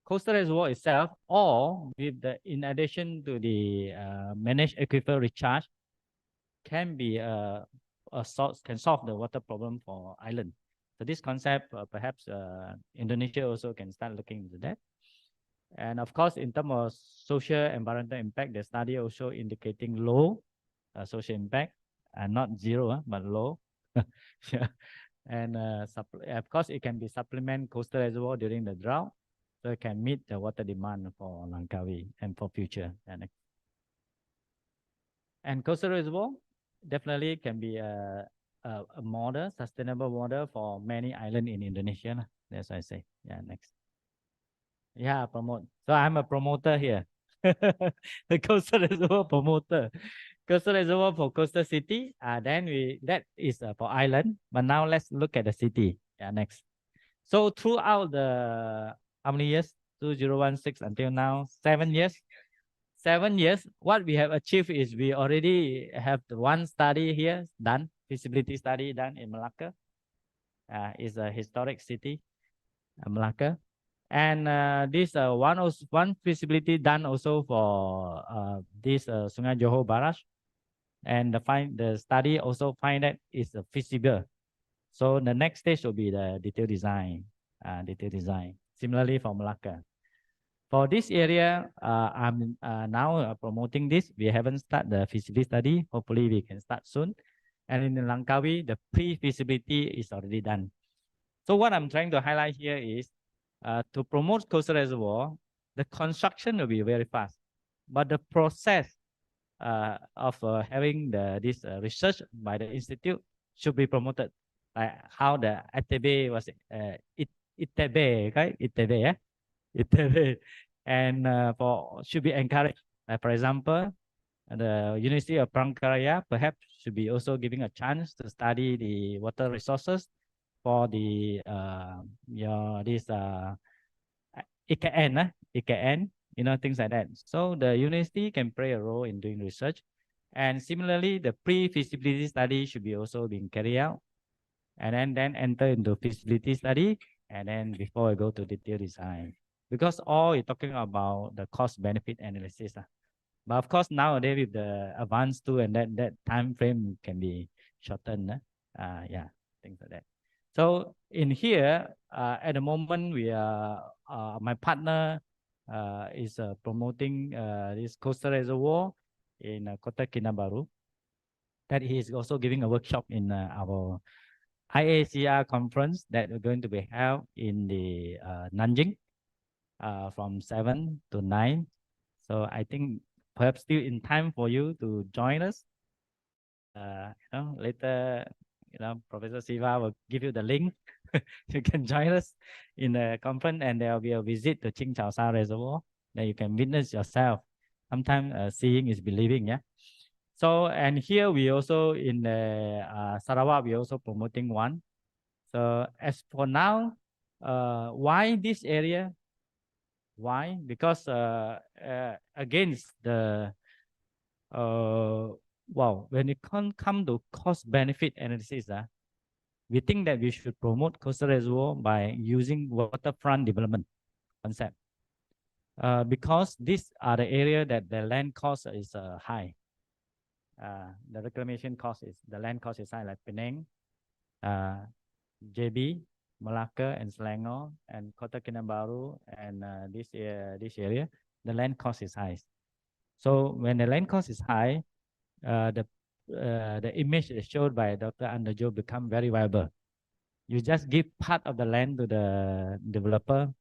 [SPEAKER 6] coastal reservoir itself, or with in addition to the managed aquifer recharge, can be a source, can solve the water problem for island. So this concept, perhaps Indonesia also can start looking into that. And of course, in terms of social environmental impact, the study also indicating low social impact, and not zero, but low. Yeah. And of course, it can be supplement coastal reservoir during the drought. So it can meet the water demand for Langkawi and for future. And coastal reservoir definitely can be a model, sustainable model for many islands in Indonesia. That's what I say. Yeah, next. Yeah, promote. So I'm a promoter here. The coastal reservoir promoter. Coastal reservoir for coastal city. Then that is for island. But now let's look at the city. Yeah, next. So throughout the how many years? 2016 until now, 7 years. 7 years. What we have achieved is we already have one study here done, feasibility study done in Malacca. It's a historic city, Malacca. And this one feasibility done also for this Sungai Johor barrage. And the study also find that it's feasible. So the next stage will be the detailed design. Similarly for Malacca. For this area, I'm now promoting this. We haven't started the feasibility study. Hopefully we can start soon. And in Langkawi, the pre-feasibility is already done. So what I'm trying to highlight here is to promote coastal reservoir, the construction will be very fast. But the process having this research by the institute should be promoted, like how the ITB was ITB, right? ITB, yeah, ITB, and should be encouraged. Like for example, the University of Pankaraja perhaps should be also giving a chance to study the water resources for the IKN, IKN, things like that. So the university can play a role in doing research. And similarly, the pre-feasibility study should be also being carried out. And then enter into feasibility study. And then before I go to detailed design. Because all you're talking about the cost benefit analysis. But of course, nowadays with the advanced tool and that time frame can be shortened. Yeah, things like that. So in here, at the moment, we are my partner is promoting this coastal reservoir in Kota Kinabalu. That he is also giving a workshop in our IACR conference that we're going to be held in the Nanjing from 7 to 9. So I think perhaps still in time for you to join us. Later, Professor Siva will give you the link. You can join us in the conference, and there will be a visit to Ching Chao Sa Reservoir that you can witness yourself. Sometimes seeing is believing, yeah. So, and here we also in the Sarawak, we also promoting one. So as for now, why this area? Why? Because against the when it come to cost benefit analysis, we think that we should promote coastal reservoir by using waterfront development concept. Because these are the area that the land cost is high. The reclamation cost is, the land cost is high, like Penang, JB, Malacca, and Selangor, and Kota Kinabalu, and this area, the land cost is high. So when the land cost is high, the image showed by Dr. Andojo become very viable. You just give part of the land to the developer,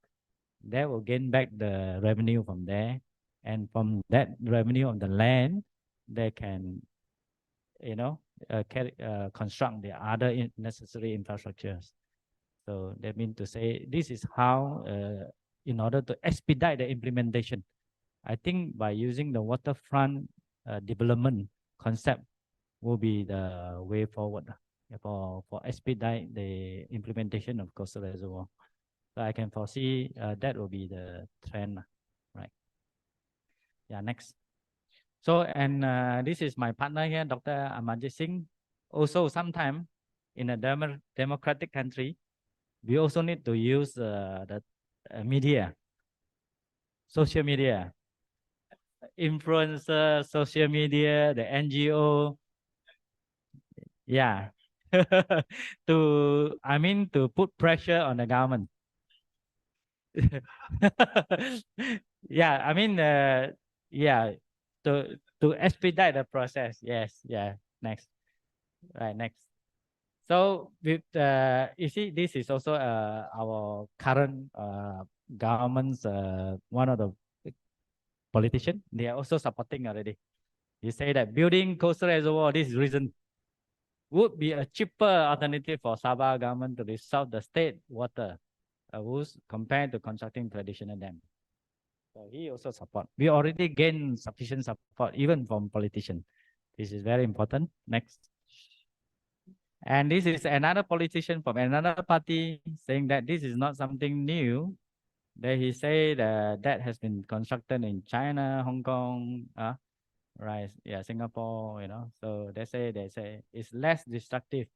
[SPEAKER 6] they will gain back the revenue from there, and from that revenue of the land, they can, construct the other necessary infrastructures. So that means to say this is how, in order to expedite the implementation, I think by using the waterfront development concept will be the way forward for expedite the implementation of coastal reservoir. So I can foresee that will be the trend, right? Yeah, next. So, and this is my partner here, Dr. Amarjit Singh. Also, sometime in a democratic country, we also need to use the media, social media, influencer, social media, the NGO. Yeah, to put pressure on the government. Yeah, yeah, to expedite the process. Yes, yeah. Next, right, next. So with you see, this is also our current government's one of the politician. They are also supporting already. You say that building coastal reservoir, this reason would be a cheaper alternative for Sabah government to resolve the state water compared to constructing traditional dam. So he also support. We already gain sufficient support even from politicians. This is very important. Next. And this is another politician from another party saying that this is not something new. That he said that has been constructed in China, Hong Kong, right? Yeah, Singapore. So they say it's less destructive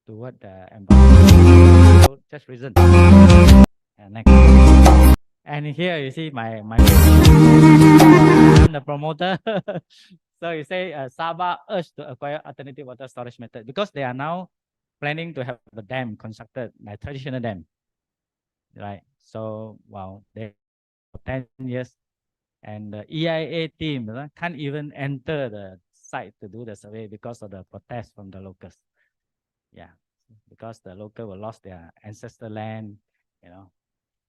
[SPEAKER 6] toward the environment. So just reason. And next. And here you see my I'm the promoter. So you say Sabah urged to acquire alternative water storage method because they are now planning to have a dam constructed, like traditional dam, right? So they 10 years, and the EIA team can't even enter the site to do the survey because of the protest from the locals. Yeah, because the local will lost their ancestral land,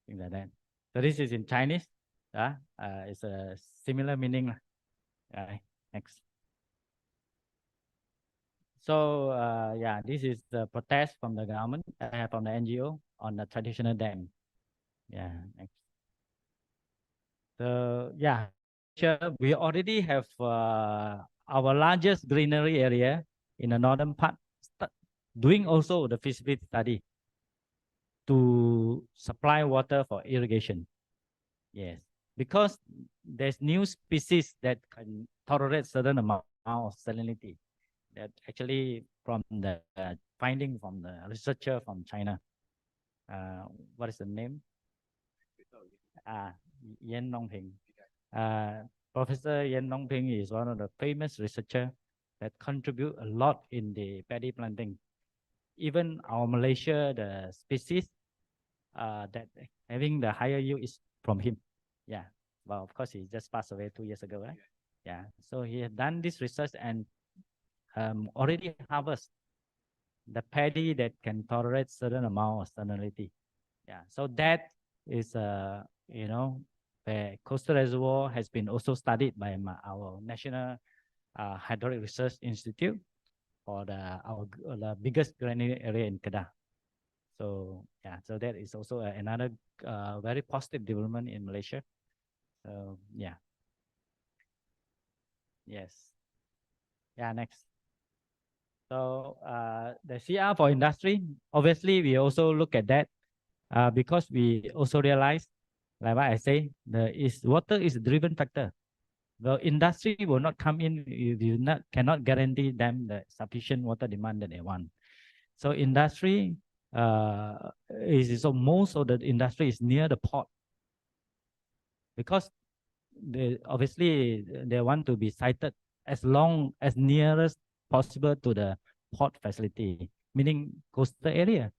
[SPEAKER 6] things like that. So this is in Chinese. It's a similar meaning, right? Next. So yeah, this is the protest from the government, from the NGO on the traditional dam. Yeah. Next. So yeah, sure, we already have our largest greenery area in the northern part, doing also the feasibility study to supply water for irrigation. Yes, because there's new species that can tolerate certain amount of salinity. That actually from the finding from the researcher from China. What is the name? Yen Nongping. Professor Yen Nongping is one of the famous researcher that contribute a lot in the paddy planting. Even our Malaysia, the species that having the higher yield is from him. Yeah. Well, of course, he just passed away 2 years ago, right? Yeah. So he has done this research and already harvest the paddy that can tolerate certain amount of salinity. Yeah. So that is you know, the coastal reservoir has been also studied by our National Hydraulic Research Institute for the biggest greenery area in Kedah. So yeah, so that is also another very positive development in Malaysia. So yeah. Yes. Yeah, next. So the CR for industry, obviously we also look at that because we also realize, like what I say, water is a driven factor. The industry will not come in, you cannot guarantee them the sufficient water demand that they want. So industry so most of the industry is near the port because obviously they want to be sited as long as nearest possible to the port facility, meaning coastal area.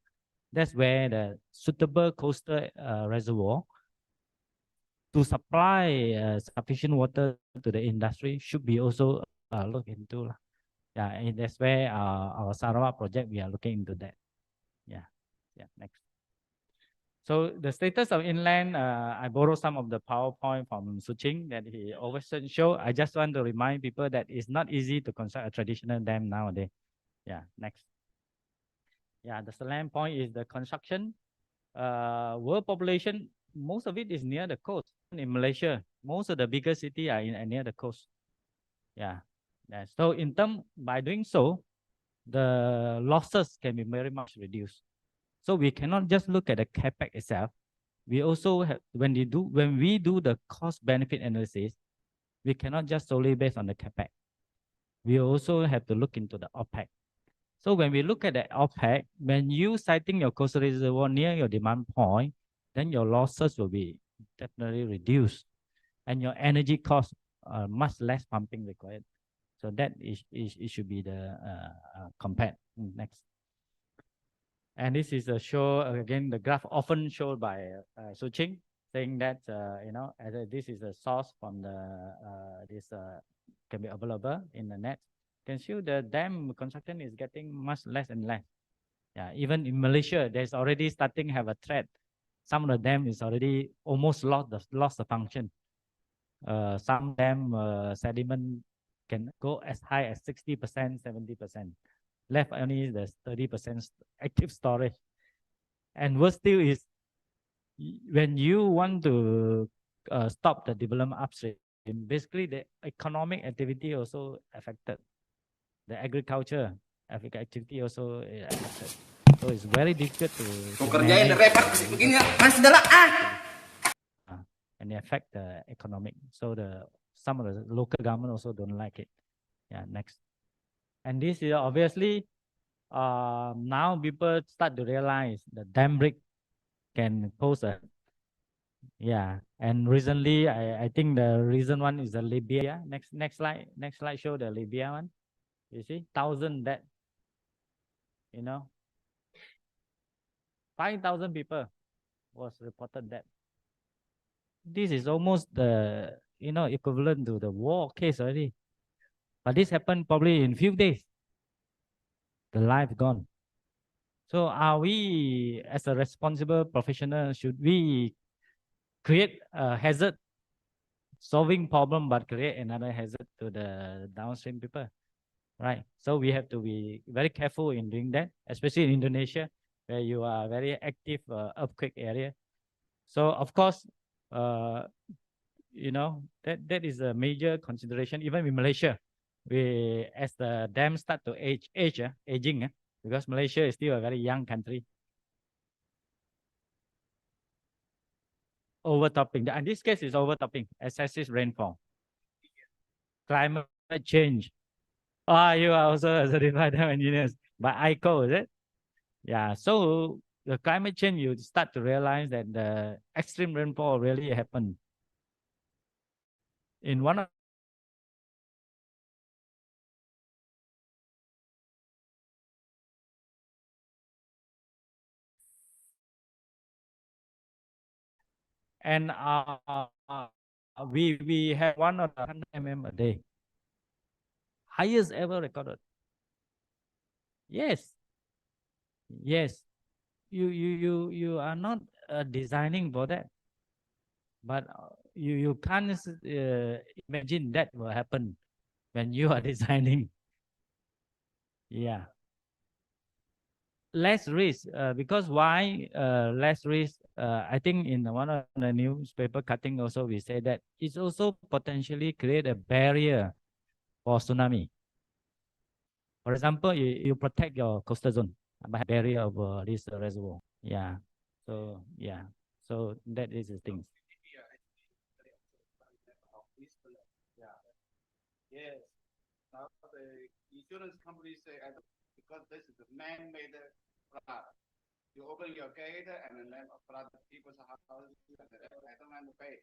[SPEAKER 6] That's where the suitable coastal reservoir to supply sufficient water to the industry should be also looked into. Yeah, and that's where our Sarawak project, we are looking into that. Yeah, yeah, next. So the status of inland, I borrow some of the PowerPoint from Suching that he always show. I just want to remind people that it's not easy to construct a traditional dam nowadays. Yeah, next. Yeah, the salient point is the construction. World population, most of it is near the coast. In Malaysia, most of the bigger cities are near the coast. Yeah. Yeah. So by doing so, the losses can be very much reduced. So we cannot just look at the capex itself. We also have, when we do the cost benefit analysis, we cannot just solely based on the capex. We also have to look into the OPEX. So when we look at the OPEX, when you siting your coastal reservoir near your demand point, then your losses will be definitely reduced, and your energy costs are much less pumping required. So that it should be the compared. Next. And this is a show again. The graph often showed by Suching, saying that this is a source from this can be available in the net. Can show the dam construction is getting much less and less. Yeah, even in Malaysia, there's already starting have a threat. Some of the dam is already almost lost the function. Some dam sediment can go as high as 60%, 70%. Left only the 30% active storage. And worse still is when you want to stop the development upstream, basically the economic activity also affected. The agriculture activity also affected. So it's very difficult to and they affect the economic. So some of the local government also don't like it. Yeah, next. And this is obviously now people start to realize the dam break can pose a and recently I think the recent one is the Libya. Next slide show the Libya one. You see 1,000 dead, 5,000 people was reported dead. This is almost the equivalent to the war case already. But this happened probably in few days. The life gone. So are we, as a responsible professional, should we create a hazard solving problem but create another hazard to the downstream people, right? So we have to be very careful in doing that, especially in Indonesia, where you are very active earthquake area. So of course, that is a major consideration. Even in Malaysia, as the dam start to aging, because Malaysia is still a very young country. Overtopping. In this case, is overtopping, excessive rainfall. Climate change. You are also a certified dam engineer by ICO, is it? Yeah. So the climate change, you start to realize that the extreme rainfall really happened. In one of and we have 100 mm a day, highest ever recorded. Yes, yes. You are not designing for that, but you can't imagine that will happen when you are designing. Yeah. Less risk, because why less risk? I think in one of the newspaper cutting also we say that it's also potentially create a barrier for tsunami. For example, you protect your coastal zone by barrier of this reservoir. Yeah. So yeah. So that is the thing.
[SPEAKER 7] Yes. Now the insurance companies say because this is a man-made flood. You open your gate and then flood people's houses. I don't want to pay.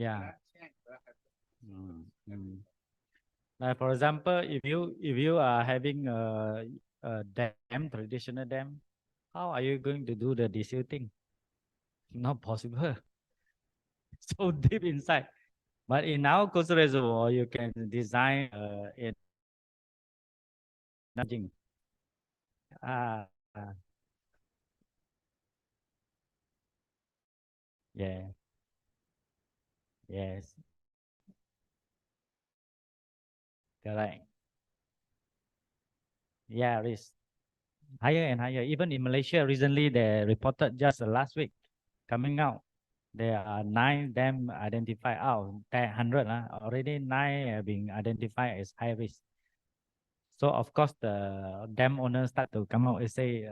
[SPEAKER 6] Yeah. Like for example, if you are having a dam, traditional dam, how are you going to do the desilting? Not possible. So deep inside. But in our coastal reservoir, you can design it. Ah, yeah. Yes. Correct. Yeah, risk higher and higher. Even in Malaysia, recently they reported just last week coming out. There are 9 dam identified out 100. Already 9 are being identified as high risk. So of course the dam owners start to come out and say,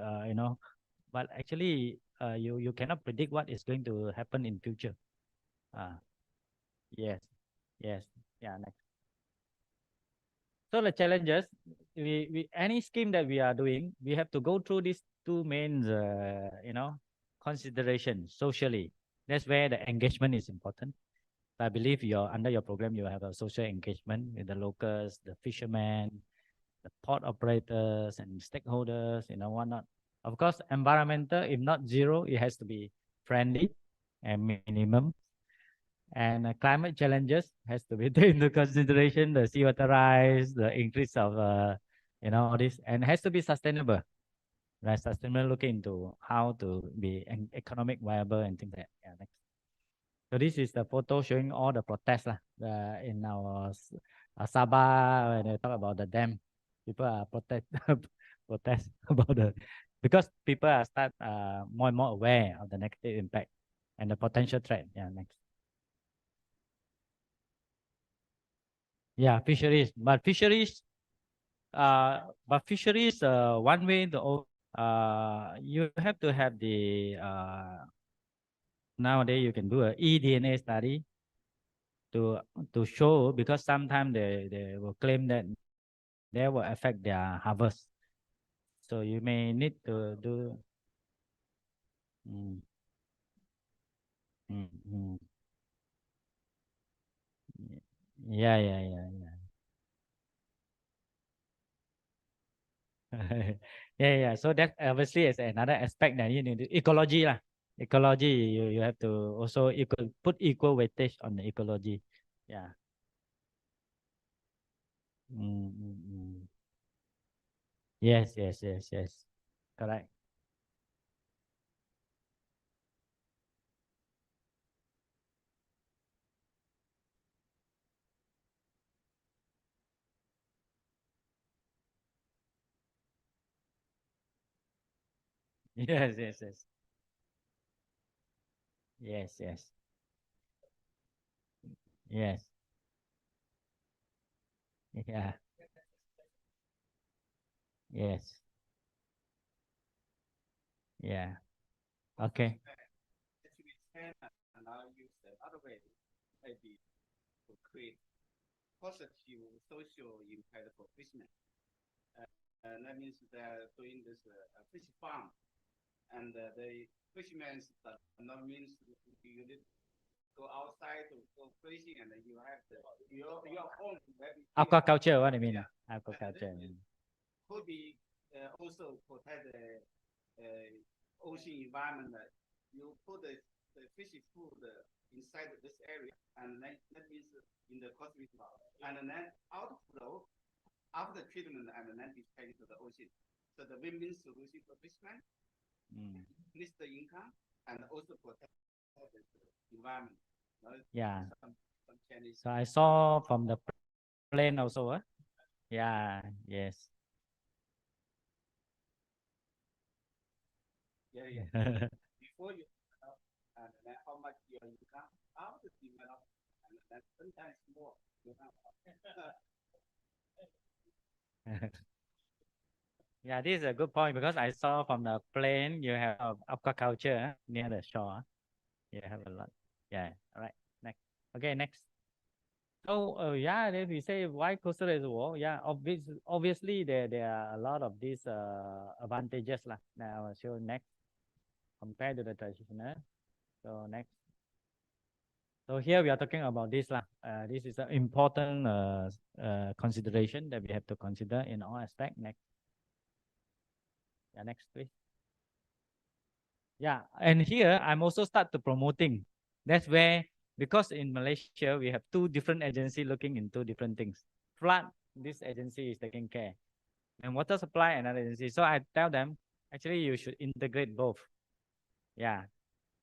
[SPEAKER 6] but actually you cannot predict what is going to happen in future. Yes, yes, yeah. Next. So the challenges, we any scheme that we are doing, we have to go through these two main, considerations socially. That's where the engagement is important. I believe under your program you have a social engagement with the locals, the fishermen, the port operators and stakeholders, whatnot. Of course, environmental, if not zero, it has to be friendly and minimum. And climate challenges has to be taken into consideration, the sea water rise, the increase of, all this, and has to be sustainable. Right, sustainable, looking into how to be economic viable and things like that. Yeah, next. So this is the photo showing all the protests in our Sabah, when they talk about the dam. People are protest about because people are start more and more aware of the negative impact and the potential threat. Yeah, next. Yeah, fisheries, but fisheries, one way you have to have the nowadays you can do a eDNA study to show, because sometimes they will claim that they will affect their harvest. So you may need to do. Mm, mm, mm. Yeah. Yeah. So that obviously is another aspect that you need ecology lah. Ecology, you have to also put equal weightage on the ecology. Yeah. Yes. Correct. Yes. Yes. Yeah. Yes. Yeah. Okay.
[SPEAKER 7] Actually, can allow you the other way, maybe to create positive social impact for fishermen. And that means they're doing this fish farm, and the fishermen not means you need to go outside to go fishing, and then you have your home.
[SPEAKER 6] Aquaculture, what I mean?
[SPEAKER 7] Yeah.
[SPEAKER 6] Aquaculture.
[SPEAKER 7] Could be also protect the ocean environment. You put the fish food inside this area, and that means in the cosmic, and then outflow after treatment, and then discharge to the ocean. So the win-win solution for fishermen, increase the income, and also protect the environment.
[SPEAKER 6] Yeah.
[SPEAKER 7] Some Chinese.
[SPEAKER 6] So I saw from the plane also. Yeah. Yes.
[SPEAKER 7] Yeah. Before you and then how much your income, after develop, and then sometimes more.
[SPEAKER 6] Yeah, this is a good point because I saw from the plane you have aquaculture near the shore. You have a lot. Yeah. All right. Next. Okay. Next. So yeah, then we say why coastal reservoir? Yeah, obviously there are a lot of these advantages lah. Now I'll show next compared to the traditional. So next. So here we are talking about this lah. This is an important consideration that we have to consider in all aspects. Next. Yeah, next please. Yeah, and here I'm also start to promoting. That's where, because in Malaysia we have two different agencies looking into different things. Flood, this agency is taking care, and water supply, another agency. So I tell them actually you should integrate both. Yeah,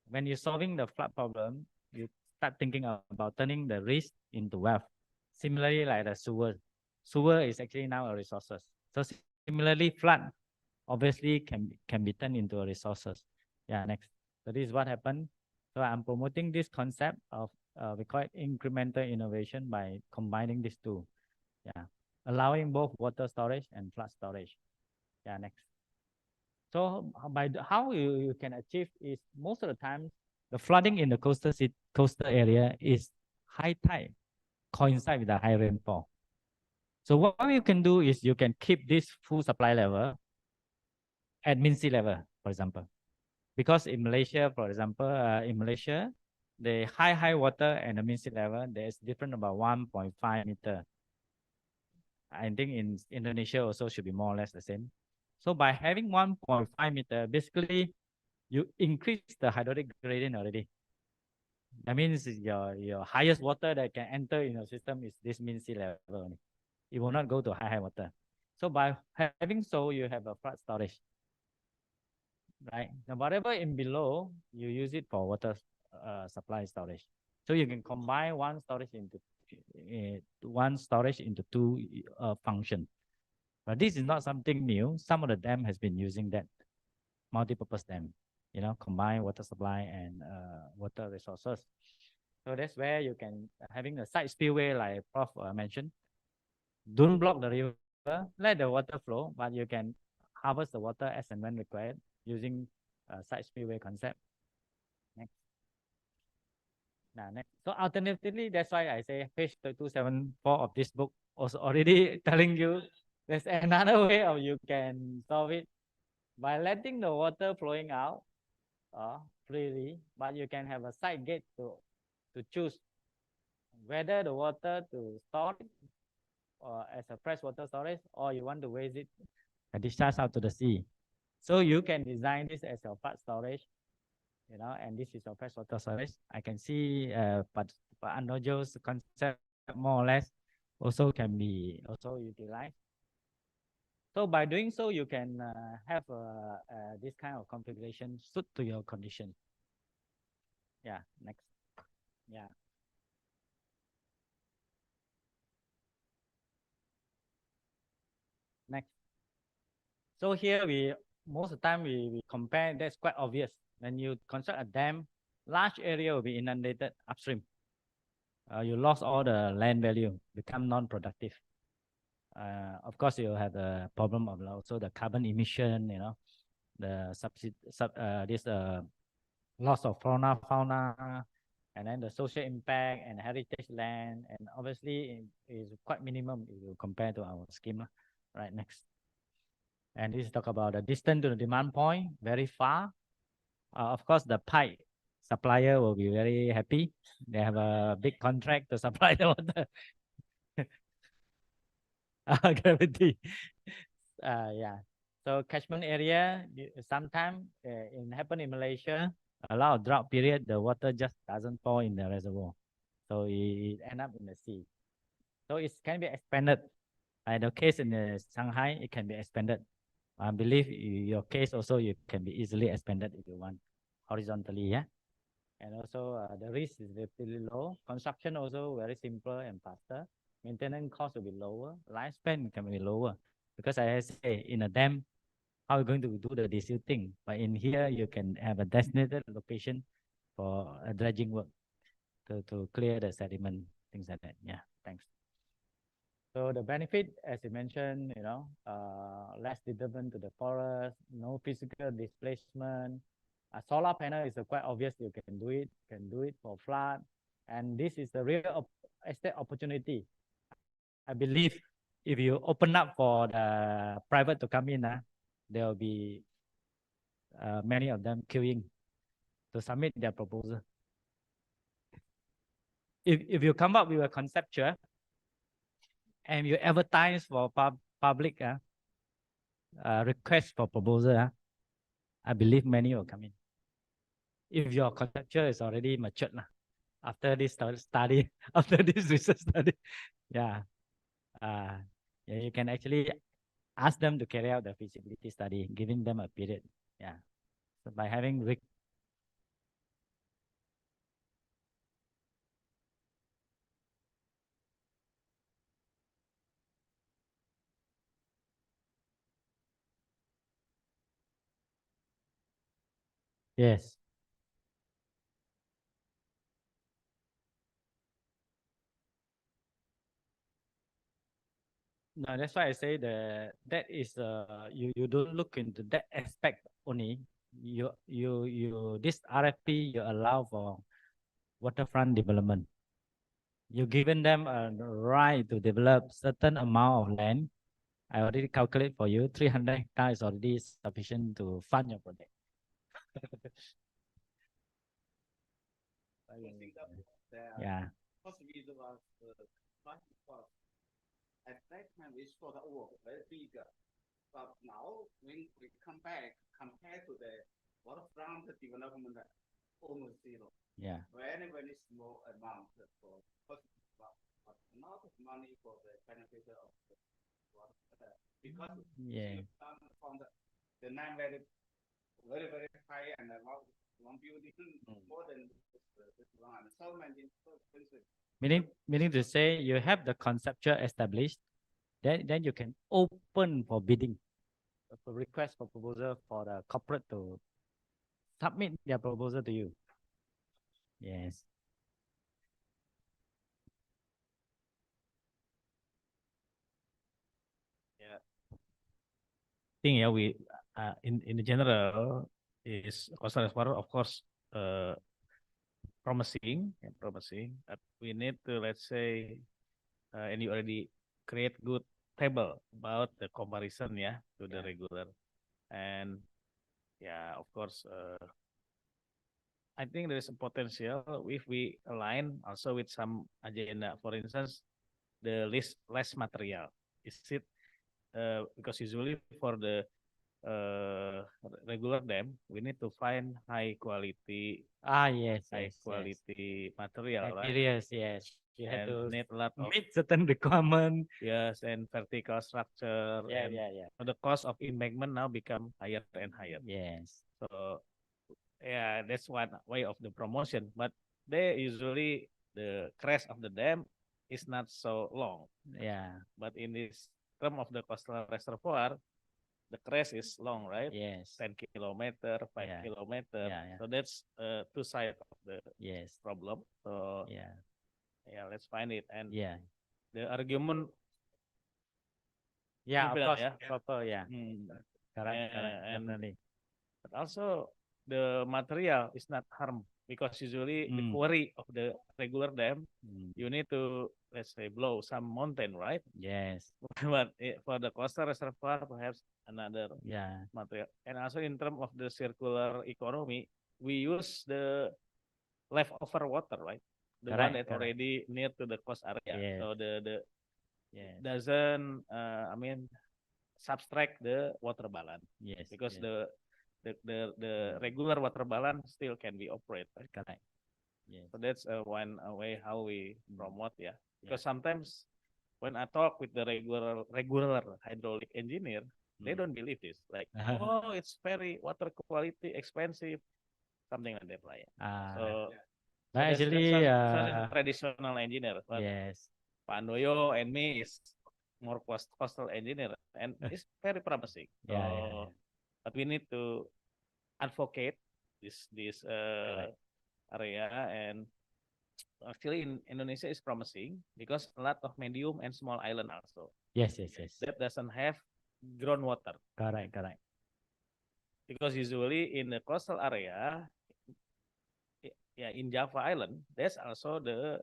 [SPEAKER 6] when you're solving the flood problem, you start thinking about turning the risk into wealth. Similarly, like the sewer is actually now a resources. So similarly, flood obviously can be turned into a resources. Yeah, next. So this is what happened. So I'm promoting this concept of we call it incremental innovation by combining these two. Yeah, allowing both water storage and flood storage. Yeah, next. So how you can achieve is most of the time the flooding in the coastal area is high tide coincide with the high rainfall. So what you can do is you can keep this full supply level at mean sea level, for example. Because in Malaysia, for example, the high water and the mean sea level, there's different about 1.5 meter. I think in Indonesia also should be more or less the same. So by having 1.5 meter, basically you increase the hydraulic gradient already. That means your highest water that can enter in your system is this mean sea level only. It will not go to high water. So by having so, you have a flood storage. Right, now whatever in below, you use it for water supply storage. So you can combine one storage into two functions. But this is not something new. Some of the dam has been using that multi-purpose dam, combine water supply and water resources. So that's where you can having a side spillway like Prof mentioned. Don't block the river, let the water flow, but you can harvest the water as and when required using side spillway concept. Next. Now, next. So alternatively, that's why I say page 274 of this book also already telling you there's another way of you can solve it by letting the water flowing out freely, but you can have a side gate to choose whether the water to store it or as a fresh water storage, or you want to waste it can discharge out to the sea. So you can design this as your flood storage, you know, and this is your freshwater storage. I can see but Anojo's concept more or less also can be also utilized. So by doing so, you can have this kind of configuration suit to your condition. Yeah, next. Yeah. Next. So here most of the time we compare, that's quite obvious. When you construct a dam, large area will be inundated upstream. You lost all the land value, become non-productive. Of course, you have the problem of also the carbon emission, you know, the loss of fauna, and then the social impact and heritage land, and obviously it is quite minimum if you compare to our scheme. Right, next. And this talk about the distance to the demand point, very far. Of course, the pipe supplier will be very happy. They have a big contract to supply the water. Gravity. Yeah. So catchment area, sometimes happen in Malaysia, a lot of drought period, the water just doesn't fall in the reservoir. So it end up in the sea. So it can be expanded. In the case in Shanghai, it can be expanded. I believe your case also, you can be easily expanded if you want horizontally, yeah. And also the risk is relatively low. Construction also very simple and faster. Maintenance cost will be lower. Lifespan can be lower. Because I say in a dam, how are you going to do the desilting? But in here, you can have a designated location for a dredging work to clear the sediment, things like that. Yeah, thanks. So the benefit, as you mentioned, you know, less disturbance to the forest, no physical displacement. A solar panel is quite obvious. You can do it for flood, and this is the real estate opportunity. I believe if you open up for the private to come in, there will be many of them queuing to submit their proposal. If you come up with a conceptual and you advertise for public request for proposal, I believe many will come in. If your conceptual is already matured after this study, after this research study, yeah, you can actually ask them to carry out the feasibility study, giving them a period. Yeah, so by having yes. No, that's why I say that is you don't look into that aspect only. This RFP you allow for waterfront development. You've given them a right to develop certain amount of land. I already calculate for you 300 hectares is already sufficient to fund your project. Yeah.
[SPEAKER 7] At that time, we saw the work very big. But now, when we come back, compared to the waterfront development, almost zero.
[SPEAKER 6] Yeah.
[SPEAKER 7] Very, very small amount for but not money for the benefit of the water. Because
[SPEAKER 6] Yeah.
[SPEAKER 7] from the land very, very, very high and one building more than this one. So many, so expensive.
[SPEAKER 6] Meaning to say you have the conceptual established, then you can open for bidding, for request for proposal for the corporate to submit their proposal to you. Yes.
[SPEAKER 8] Yeah. I think we in the general is coastal explorer, of course, promising. But we need to, let's say, and you already create good table about the comparison, to the regular, and of course, I think there is a potential if we align also with some agenda. For instance, the less material. Is it because usually for the regular dam, we need to find high quality
[SPEAKER 6] Yes,
[SPEAKER 8] high
[SPEAKER 6] yes, yes.
[SPEAKER 8] quality material, right?
[SPEAKER 6] Materials, yes. You have
[SPEAKER 8] And
[SPEAKER 6] to
[SPEAKER 8] need a lot of
[SPEAKER 6] meet certain requirement.
[SPEAKER 8] yes, and vertical structure.
[SPEAKER 6] Yeah,
[SPEAKER 8] and
[SPEAKER 6] yeah, yeah.
[SPEAKER 8] the cost of embankment now become higher and higher.
[SPEAKER 6] Yes.
[SPEAKER 8] So yeah, that's one way of the promotion. But they usually the crest of the dam is not so long.
[SPEAKER 6] Yeah.
[SPEAKER 8] But in this term of the coastal reservoir, the crest is long, right?
[SPEAKER 6] Yes.
[SPEAKER 8] 10 kilometer, 5
[SPEAKER 6] Yeah.
[SPEAKER 8] kilometer.
[SPEAKER 6] Yeah, yeah.
[SPEAKER 8] So that's two sides of the
[SPEAKER 6] Yes.
[SPEAKER 8] problem. So
[SPEAKER 6] Yeah.
[SPEAKER 8] yeah, let's find it. And
[SPEAKER 6] Yeah.
[SPEAKER 8] the argument,
[SPEAKER 6] Yeah, of
[SPEAKER 8] bilang
[SPEAKER 6] course.
[SPEAKER 8] ya.
[SPEAKER 6] Proper, yeah.
[SPEAKER 8] Hmm.
[SPEAKER 6] Correct, correct.
[SPEAKER 8] And
[SPEAKER 6] Definitely.
[SPEAKER 8] but also the material is not harm because usually the quarry of the regular dam, you need to, let's say, blow some mountain, right?
[SPEAKER 6] Yes.
[SPEAKER 8] But for the coastal reservoir, perhaps another
[SPEAKER 6] Yeah.
[SPEAKER 8] material. And also in terms of the circular economy, we use the leftover water, right? The one
[SPEAKER 6] Correct,
[SPEAKER 8] that
[SPEAKER 6] correct.
[SPEAKER 8] already near to the coast area.
[SPEAKER 6] Yes.
[SPEAKER 8] So the
[SPEAKER 6] Yes.
[SPEAKER 8] doesn't, subtract the water balance
[SPEAKER 6] Yes.
[SPEAKER 8] because
[SPEAKER 6] yes.
[SPEAKER 8] the regular water balance still can be operated. Right?
[SPEAKER 6] Correct. Yes.
[SPEAKER 8] So that's one way how we promote, yeah. Because sometimes when I talk with the regular hydraulic engineer, they don't believe this. Like, oh, it's very water quality expensive, something like that, right? So
[SPEAKER 6] But
[SPEAKER 8] that's
[SPEAKER 6] actually,
[SPEAKER 8] a traditional engineer. But
[SPEAKER 6] yes.
[SPEAKER 8] Pak Andoyo and me is more coastal engineer, and it's very promising. So,
[SPEAKER 6] Yeah, yeah, yeah.
[SPEAKER 8] but we need to advocate this area, and actually in Indonesia is promising because a lot of medium and small island also
[SPEAKER 6] Yes, yes, yes.
[SPEAKER 8] that doesn't have groundwater.
[SPEAKER 6] Correct, correct.
[SPEAKER 8] Because usually in the coastal area, yeah, in Java Island, there's also the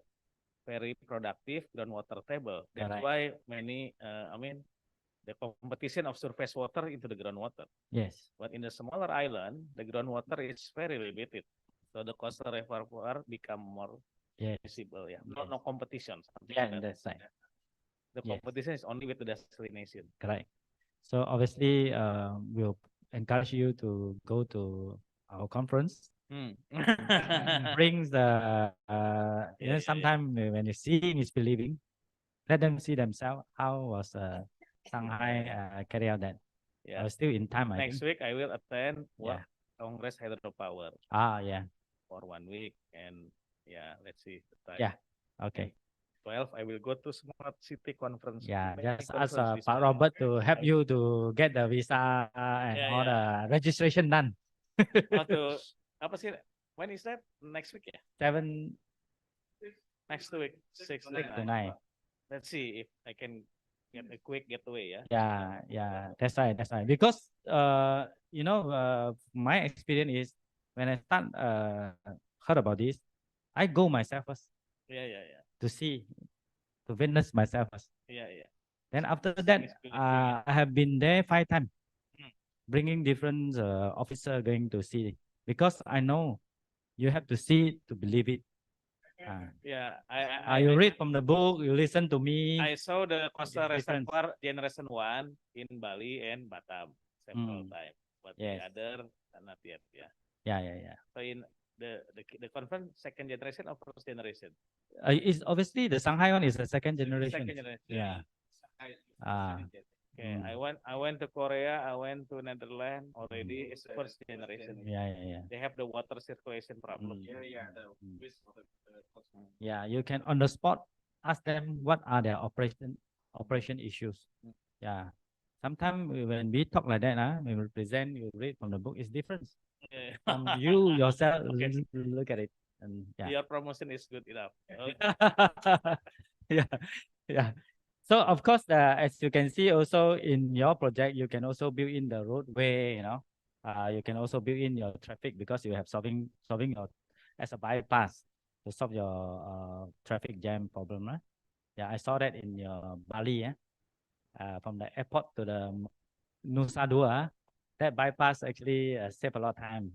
[SPEAKER 8] very productive groundwater table. That's
[SPEAKER 6] Correct.
[SPEAKER 8] why many, the competition of surface water into the groundwater.
[SPEAKER 6] Yes.
[SPEAKER 8] But in the smaller island, the groundwater is very limited. So the coastal reservoir become more
[SPEAKER 6] Yes.
[SPEAKER 8] visible. Yeah,
[SPEAKER 6] Yes.
[SPEAKER 8] no competition.
[SPEAKER 6] Yeah, and that's right.
[SPEAKER 8] The
[SPEAKER 6] Yes.
[SPEAKER 8] competition is only with the destination.
[SPEAKER 6] Correct. So obviously, we'll encourage you to go to our conference. Brings the sometimes when you see is believing, let them see themselves how was Shanghai carry out that.
[SPEAKER 8] Yeah.
[SPEAKER 6] Still in time, I
[SPEAKER 8] Next
[SPEAKER 6] think.
[SPEAKER 8] week I will attend
[SPEAKER 6] Yeah.
[SPEAKER 8] Congress Hydropower
[SPEAKER 6] Yeah.
[SPEAKER 8] for 1 week, and yeah, let's see the time.
[SPEAKER 6] Yeah. Okay.
[SPEAKER 8] 12 I will go to Smart City Conference.
[SPEAKER 6] Yeah,
[SPEAKER 8] Many
[SPEAKER 6] just ask
[SPEAKER 8] conference this
[SPEAKER 6] Pak
[SPEAKER 8] time.
[SPEAKER 6] Robert to help you to get the visa and
[SPEAKER 8] Yeah,
[SPEAKER 6] all
[SPEAKER 8] yeah.
[SPEAKER 6] the registration done.
[SPEAKER 8] Apa sih? When is that? Next week ya?
[SPEAKER 6] 7
[SPEAKER 8] Next week, 6
[SPEAKER 6] to 9.
[SPEAKER 8] Let's see if I can get a quick getaway, ya.
[SPEAKER 6] Yeah, that's right, that's right. Because my experience is when I start heard about this, I go myself first
[SPEAKER 8] Yeah.
[SPEAKER 6] to see, to witness myself first.
[SPEAKER 8] Yeah.
[SPEAKER 6] Then after that, I have been there 5 times, bringing different officer going to see, because I know you have to see to believe it.
[SPEAKER 8] Yeah,
[SPEAKER 6] You read from the book, you listen to me.
[SPEAKER 8] I saw the coastal
[SPEAKER 6] It's different.
[SPEAKER 8] reservoir generation 1 in Bali and Batam several times, but
[SPEAKER 6] Yes.
[SPEAKER 8] the other not yet. Yeah.
[SPEAKER 6] Yeah.
[SPEAKER 8] So in the conference second generation or first generation?
[SPEAKER 6] It's obviously the Shanghai one is the second generation.
[SPEAKER 8] Second generation.
[SPEAKER 6] Yeah.
[SPEAKER 8] Okay, I went to Korea, I went to Netherlands already. It's first generation.
[SPEAKER 6] Yeah.
[SPEAKER 8] They have the water circulation problem.
[SPEAKER 6] Yeah, you can on the spot ask them what are their operation issues. Yeah. Sometimes when we talk like that, when we present, you read from the book, it's different. You yourself look at it. And
[SPEAKER 8] Your promotion is good enough.
[SPEAKER 6] Yeah. So of course, as you can see also in your project, you can also build in the roadway, you can also build in your traffic because you have solving your as a bypass to solve your traffic jam problem. Yeah, I saw that in your Bali, from the airport to the Nusa Dua, that bypass actually save a lot of time.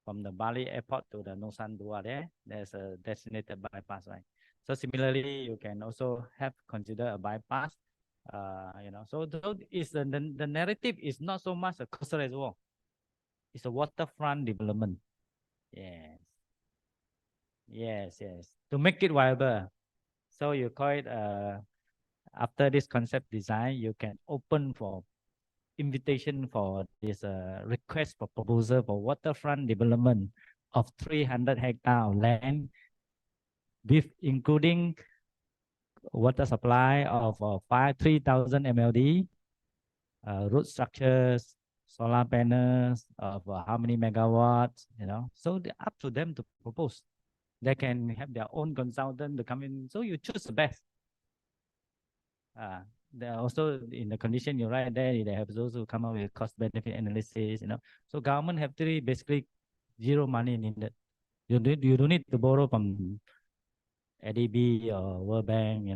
[SPEAKER 6] From the Bali airport to the Nusa Dua there's a designated bypass, right? So similarly, you can also consider a bypass So is the narrative is not so much a coastal reservoir. It's a waterfront development. Yes. Yes, yes. To make it viable. So you call it after this concept design, you can open for invitation for this request for proposal for waterfront development of 300 hectare of land with including water supply of 3,000 MLD, root structures, solar panels of how many megawatts, So up to them to propose. They can have their own consultant to come in. So you choose the best. They are also in the condition you write there, they have those who come up with cost benefit analysis, So government have to basically zero money needed. You don't need to borrow from ADB or World Bank,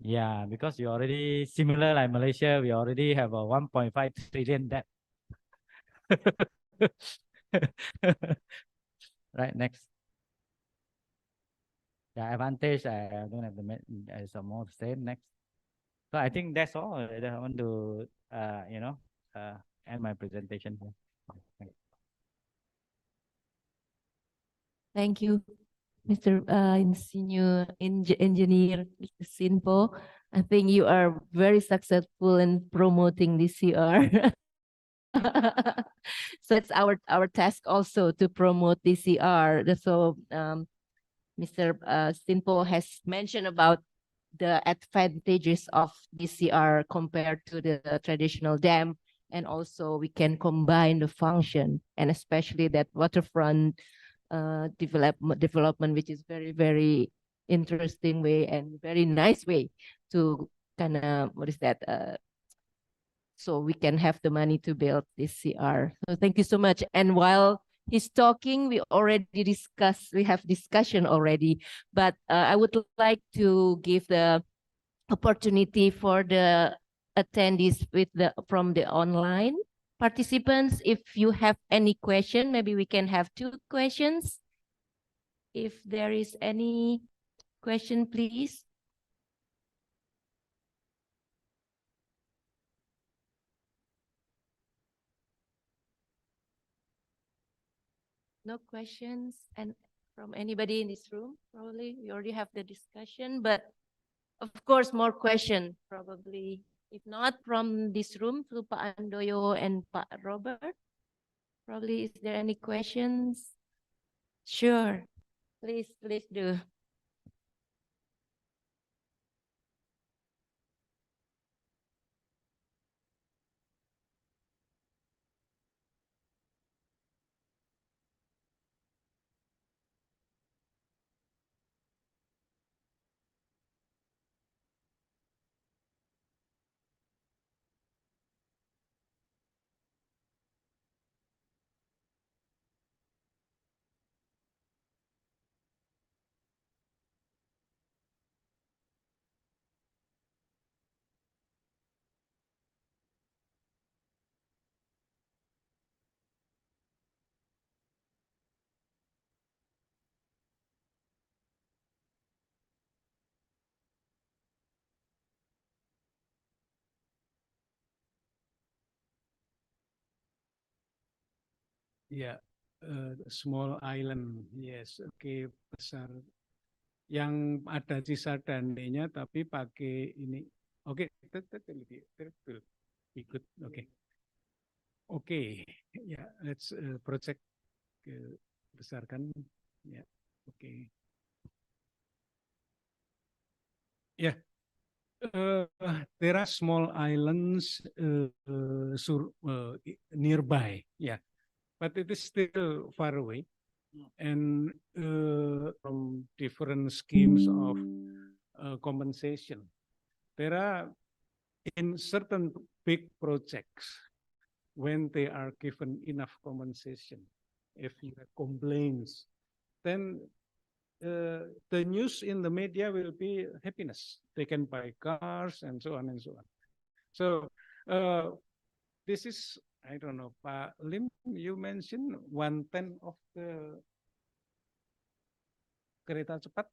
[SPEAKER 6] Yeah, because you already similar like Malaysia, we already have a 1.5 trillion debt. Right, next. The advantage, I don't have some more to say. Next. So I think that's all. I want to, end my presentation here.
[SPEAKER 3] Thank you, Mr. Senior Engineer Mr. Sinpo. I think you are very successful in promoting the CR. So it's our task also to promote the CR. So Mr. Sinpo has mentioned about the advantages of DCR compared to the traditional dam, and also we can combine the function, and especially that waterfront development, which is very, very interesting way and very nice way to kind of, so we can have the money to build this CR. So thank you so much. And while he's talking, we have discussion already, but I would like to give the opportunity for the attendees from the online participants. If you have any question, maybe we can have 2 questions. If there is any question, please. No questions and from anybody in this room? Probably we already have the discussion, but of course, more question probably. If not from this room, to Pak Andoyo and Pak Robert. Probably, is there any questions? Sure. Please do.
[SPEAKER 5] Ya, small island, yes, oke, besar. Yang ada cisadane-nya tapi pakai ini. Oke, ikut. Oke, ya, let's project besarkan. Ya, oke. Ya, there are small islands nearby. Yeah. But it is still far away, and from different schemes of compensation. There are in certain big projects, when they are given enough compensation, if you have complaints, then the news in the media will be happiness. They can buy cars and so on and so on. So this is, I don't know, Pak Lim, you mentioned 1/10 of the kereta cepat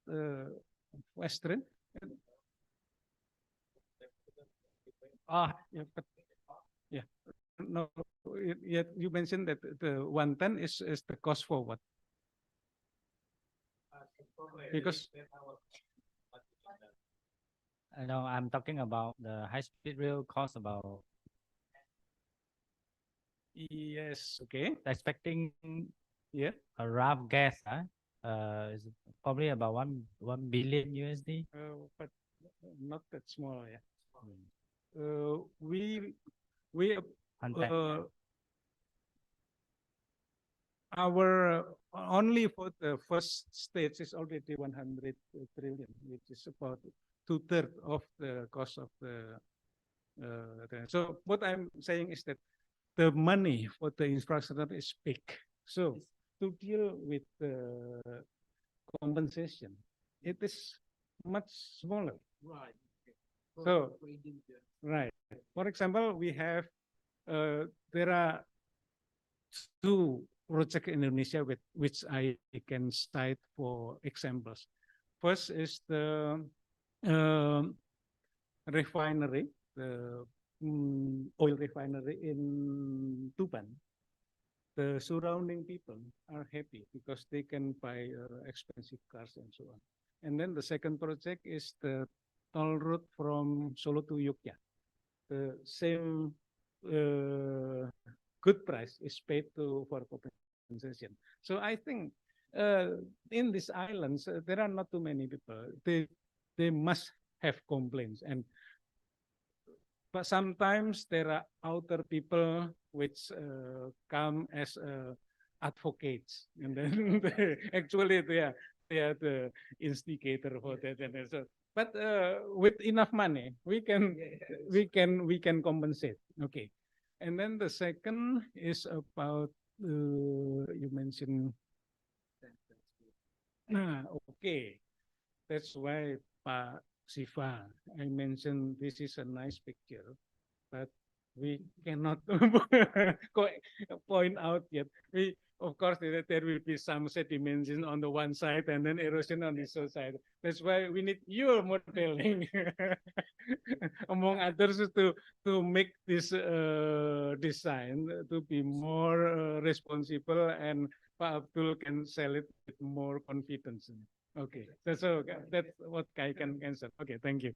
[SPEAKER 5] Western. Yeah, but yeah, no, yet you mentioned that the 110 is the cost for what? Because
[SPEAKER 6] No, I'm talking about the high-speed rail cost about
[SPEAKER 5] yes, okay,
[SPEAKER 6] expecting
[SPEAKER 5] yeah,
[SPEAKER 6] a rough guess, is probably about 1 billion USD.
[SPEAKER 5] but not that small, yeah.
[SPEAKER 6] Mm.
[SPEAKER 5] We
[SPEAKER 6] Contact.
[SPEAKER 5] our only for the first stage is already 100 trillion, which is about 2/3 of the cost of the. So what I'm saying is that the money for the infrastructure is big. So to deal with the compensation, it is much smaller.
[SPEAKER 1] Right.
[SPEAKER 5] So, right. For example, we have there are two projects in Indonesia with which I can cite for examples. First is the refinery, the oil refinery in Tuban. The surrounding people are happy because they can buy expensive cars and so on. And then the second project is the toll route from Solo to Yogyakarta. The same good price is paid for compensation. So I think in these islands there are not too many people. They must have complaints, but sometimes there are outer people which come as advocates, and then actually they are the instigator for that. And so, but with enough money, we can compensate. Okay, and then the second is about you mentioned. Okay, that's why Pak Siva, I mentioned this is a nice picture, but we cannot point out yet. Of course, there will be some sedimentation on the one side and then erosion on the other side. That's why we need your modeling, among others, to make this design to be more responsible, and Pak Abdul can sell it with more confidence. Okay, that's what I can answer. Okay, thank you.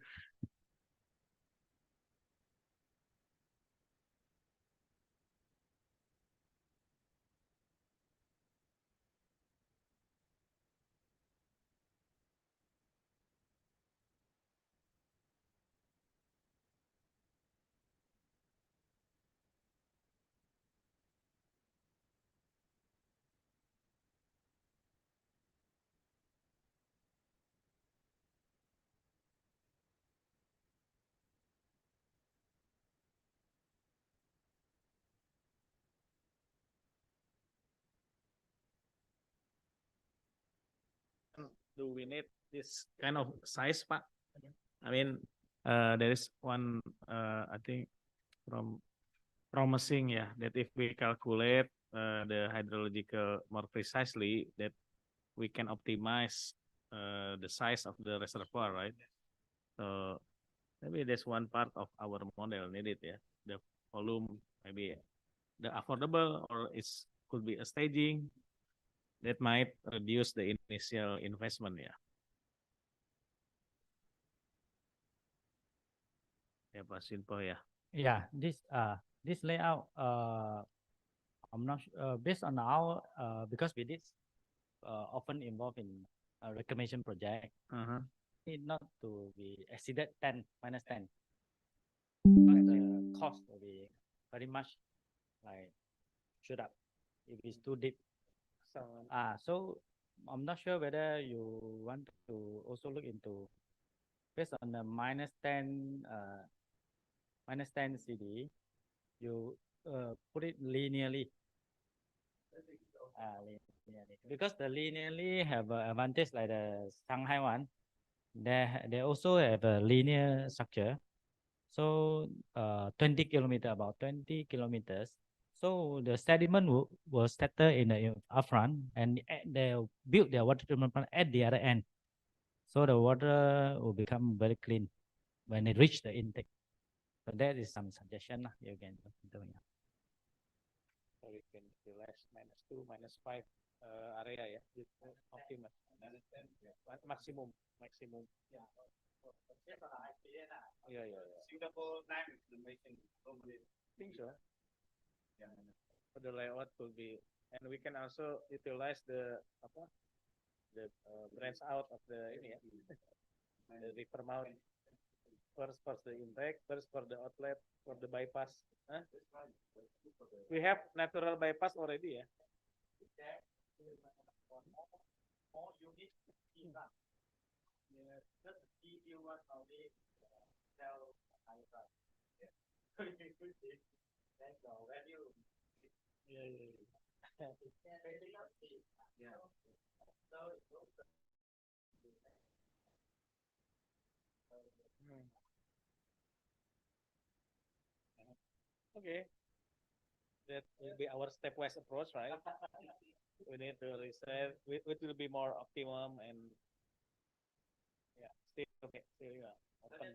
[SPEAKER 8] Do we need this kind of size, Pak? I mean, there is one, I think, from promising, yeah, that if we calculate the hydrological more precisely, that we can optimize the size of the reservoir, right? So maybe that's one part of our model needed, yeah. The volume, maybe the affordable, or it could be a staging that might reduce the initial investment, yeah. Yeah, Pak Sinpo, yeah.
[SPEAKER 6] Yeah, this layout, I'm not based on our because we did often involved in a reclamation project. Need not to be exceeded 10 minus 10. But the cost will be very much like shoot up if it's too deep. So I'm not sure whether you want to also look into based on the minus 10 CD, you put it linearly. Because the linearly have an advantage like the Shanghai one. They also have a linear structure. So 20 kilometers, about 20 kilometers. So the sediment will settle in the upfront, and they build their water treatment plant at the other end. So the water will become very clean when it reach the intake. So that is some suggestion lah you can do. Yeah.
[SPEAKER 8] So we can utilize -2, -5 area ya, optimal. Maximum. Yeah.
[SPEAKER 7] Singapore time implementation.
[SPEAKER 8] Think so. So the layout will be, and we can also utilize the branch out of the ini ya, the river mouth. First for the intake, first for the outlet, for the bypass. Huh? We have natural bypass already ya. Okay, that will be our stepwise approach, right? We need to reset. It will be more optimum and yeah, still okay, still open.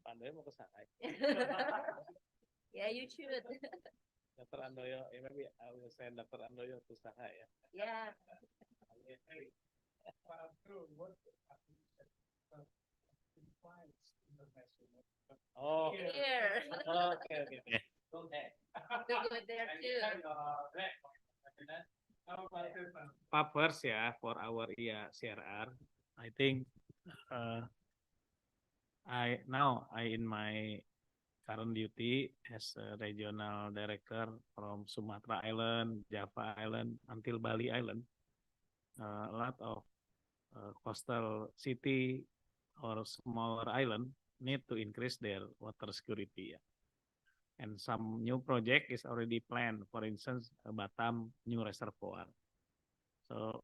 [SPEAKER 8] Pandai mau ke Shanghai.
[SPEAKER 3] Yeah, you should.
[SPEAKER 8] Dr. Andoyo, maybe I will send Dr. Andoyo to Shanghai.
[SPEAKER 3] Yeah.
[SPEAKER 8] Oh,
[SPEAKER 3] Here.
[SPEAKER 8] okay.
[SPEAKER 3] Go there too.
[SPEAKER 8] Papers ya for our CRR. I think I in my current duty as a regional director from Sumatra Island, Java Island until Bali Island. A lot of coastal city or smaller island need to increase their water security. And some new project is already planned. For instance, Batam new reservoir. So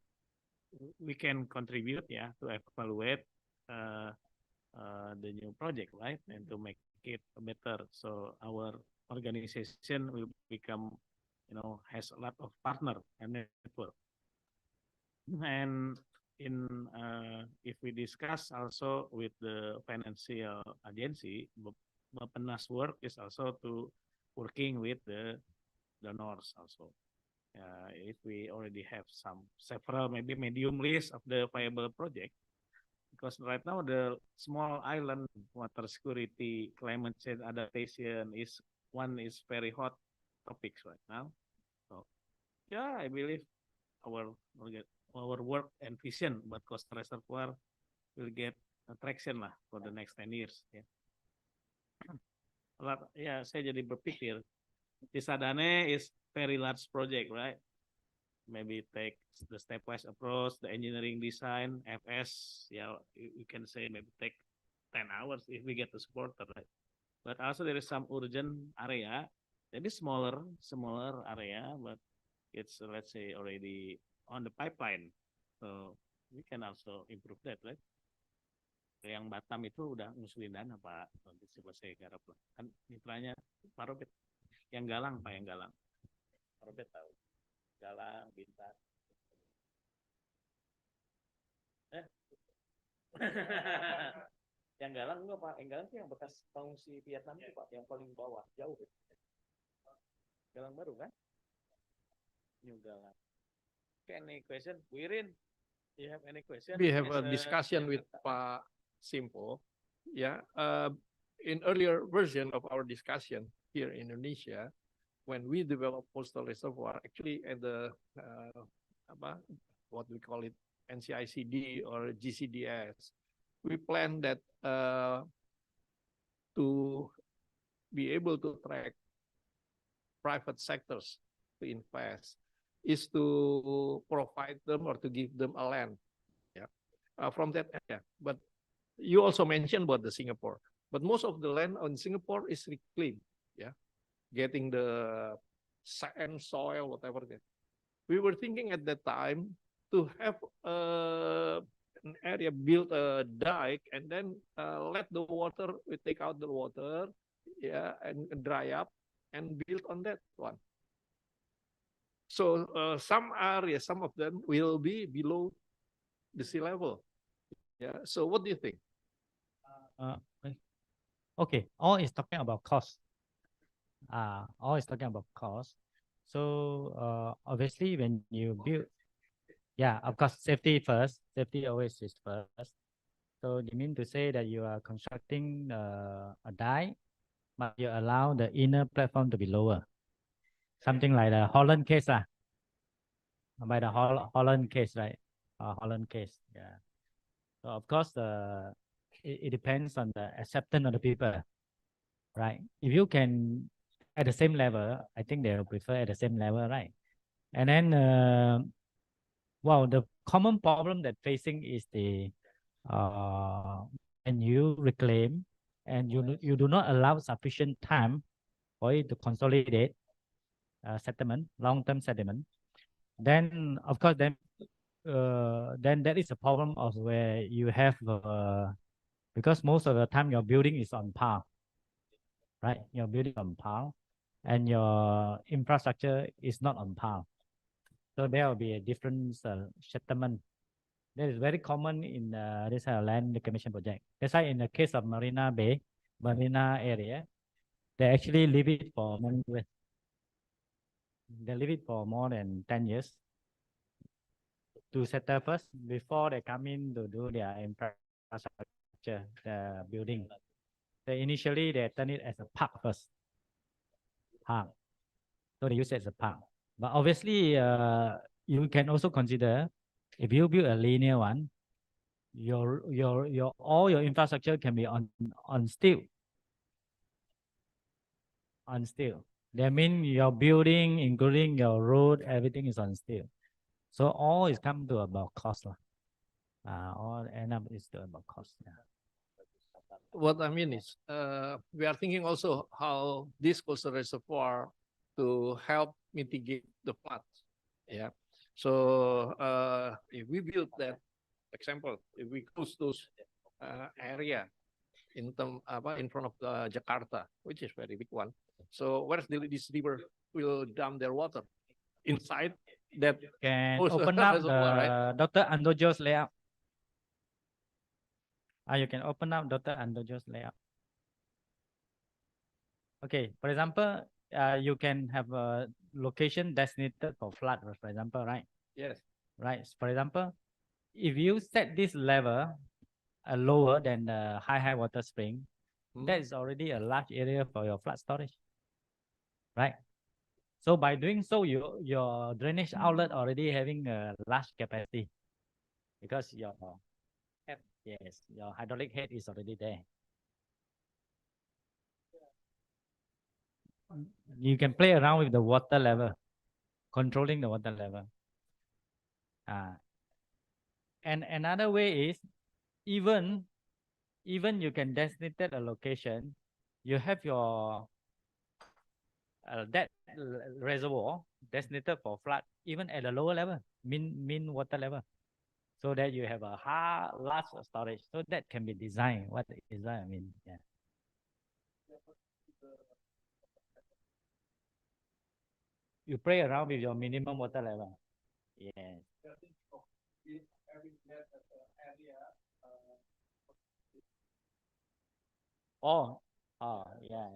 [SPEAKER 8] we can contribute to evaluate the new project, right, and to make it better. So our organization will become, has a lot of partner and network. And if we discuss also with the financial agency, Bappenas work is also to working with the donors also. If we already have several maybe medium list of the viable project, because right now the small island water security, climate change adaptation is very hot topics right now. So yeah, I believe our work and vision about coastal reservoir will get traction lah for the next 10 years. Saya jadi berpikir, Cisadane is very large project, right? Maybe take the stepwise approach, the engineering design, FS, you can say maybe take 10 hours if we get the supporter, right? But also there is some urgent area, jadi smaller area, but it's, let's say, already on the pipeline. So we can also improve that, right? Yang Batam itu udah ngusulin dana Pak, nanti coba saya garap lah. Kan mitranya Pak Robert, yang Galang Pak, yang Galang. Pak Robert tahu, Galang, Bintan. Yang Galang enggak Pak, yang Galang itu yang bekas pengungsi Vietnam itu Pak, yang paling bawah, jauh. Galang baru kan? New Galang. Okay, any question? Wirin, you have any question?
[SPEAKER 4] We have a discussion with Pak Simpo. In earlier version of our discussion here in Indonesia, when we develop coastal reservoir, actually at the what we call it NCICD or GCDS, we plan that to be able to track private sectors to invest is to provide them or to give them a land from that area. But you also mentioned about the Singapore, but most of the land on Singapore is reclaimed, getting the sand, soil, whatever that. We were thinking at that time to have an area, build a dike, and then let the water, we take out the water, and dry up, and build on that one. So some areas, some of them will be below the sea level. Yeah. So what do you think?
[SPEAKER 6] Okay, all is talking about cost. All is talking about cost. So obviously when you build, yeah, of course, safety first. Safety always is first. So you mean to say that you are constructing a die, but you allow the inner platform to be lower. Something like the Holland case, by the Holland case, right? Holland case, yeah. So of course, it depends on the acceptance of the people, right? If you can at the same level, I think they will prefer at the same level, right? And then, well, the common problem that facing is the when you reclaim and you do not allow sufficient time for it to consolidate settlement, long-term settlement, then of course then that is a problem of where you have because most of the time your building is on par, right? Your building on par, and your infrastructure is not on par. So there will be a different settlement. That is very common in this land reclamation project. That's why in the case of Marina Bay, Marina area, they actually leave it for many years. They leave it for more than 10 years to settle first before they come in to do their infrastructure, the building. They initially they turn it as a park first. Park. So they use it as a park. But obviously, you can also consider if you build a linear one, your all your infrastructure can be on steel. On steel. That means your building, including your road, everything is on steel. So all is come to about cost. All end up is to about cost. Yeah.
[SPEAKER 4] What I mean is, we are thinking also how this coastal reservoir to help mitigate the floods. Yeah. So if we build that, example, if we close those area in front of Jakarta, which is very big one. So where's this river will dump their water inside that?
[SPEAKER 6] Can open up
[SPEAKER 4] reservoir, right?
[SPEAKER 6] Dr. Andojo's layout. You can open up Dr. Andojo's layout. Okay, for example, you can have a location designated for flood, for example, right?
[SPEAKER 4] Yes.
[SPEAKER 6] Right. For example, if you set this level lower than the high water spring, that is already a large area for your flood storage, right? So by doing so, your drainage outlet already having a large capacity because your head, yes, your hydraulic head is already there. You can play around with the water level, controlling the water level. And another way is even you can designate a location. You have your that reservoir designated for flood even at a lower level, mean water level, so that you have a large storage. So that can be designed. What is that? I mean, yeah. You play around with your minimum water level. Yes. Oh, yeah.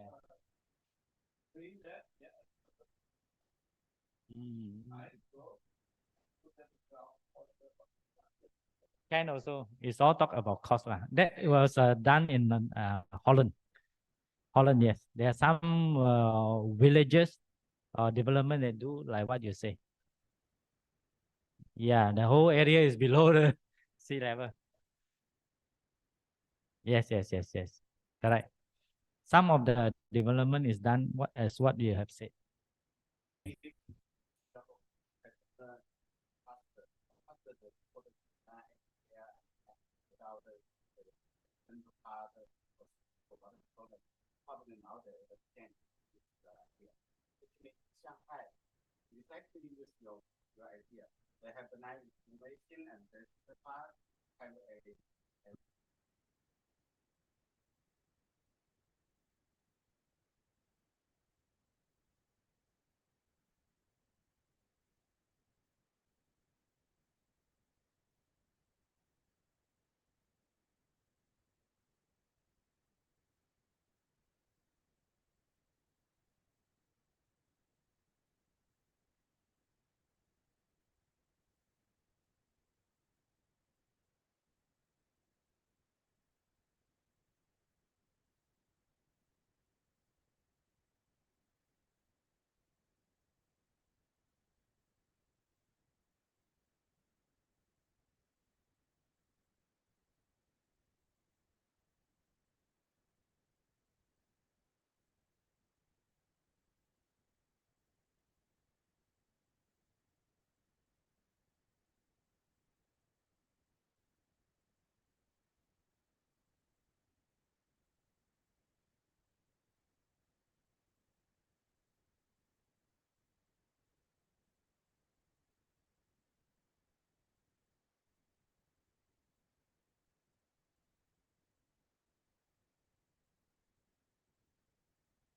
[SPEAKER 6] Can also, it's all talk about cost. That was done in Holland. Holland, yes. There are some villages or development that do like what you say. Yeah, the whole area is below the sea level. Yes. Correct. Some of the development is done as what you have said.
[SPEAKER 7] Exactly with your idea. They have the nice innovation and the part have a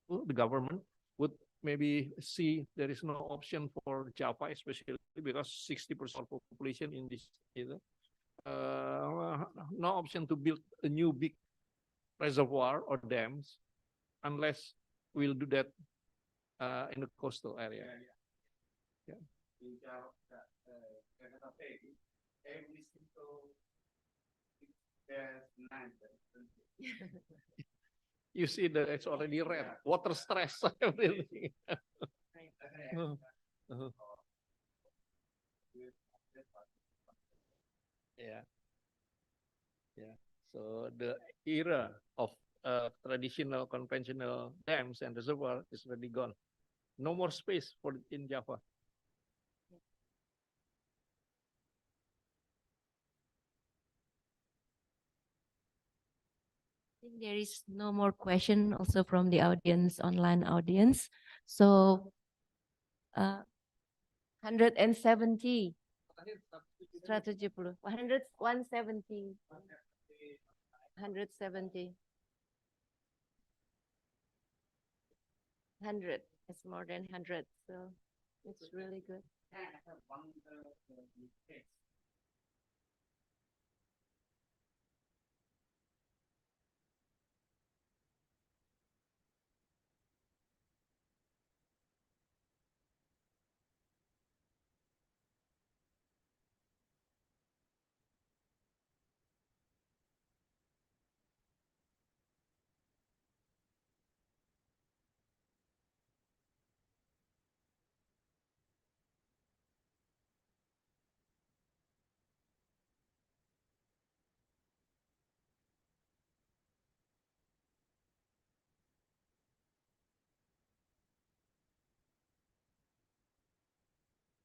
[SPEAKER 4] the government would maybe see there is no option for Java, especially because 60% of population in this, no option to build a new big reservoir or dams unless we'll do that in the coastal area. Yeah.
[SPEAKER 7] Every single there's 9.
[SPEAKER 4] You see that it's already red, water stress, everything. Yeah. Yeah. So the era of traditional conventional dams and reservoir is already gone. No more space for in Java.
[SPEAKER 3] I think there is no more question also from the audience, online audience. So 170 strategy 170 100 it's more than 100, so it's really good.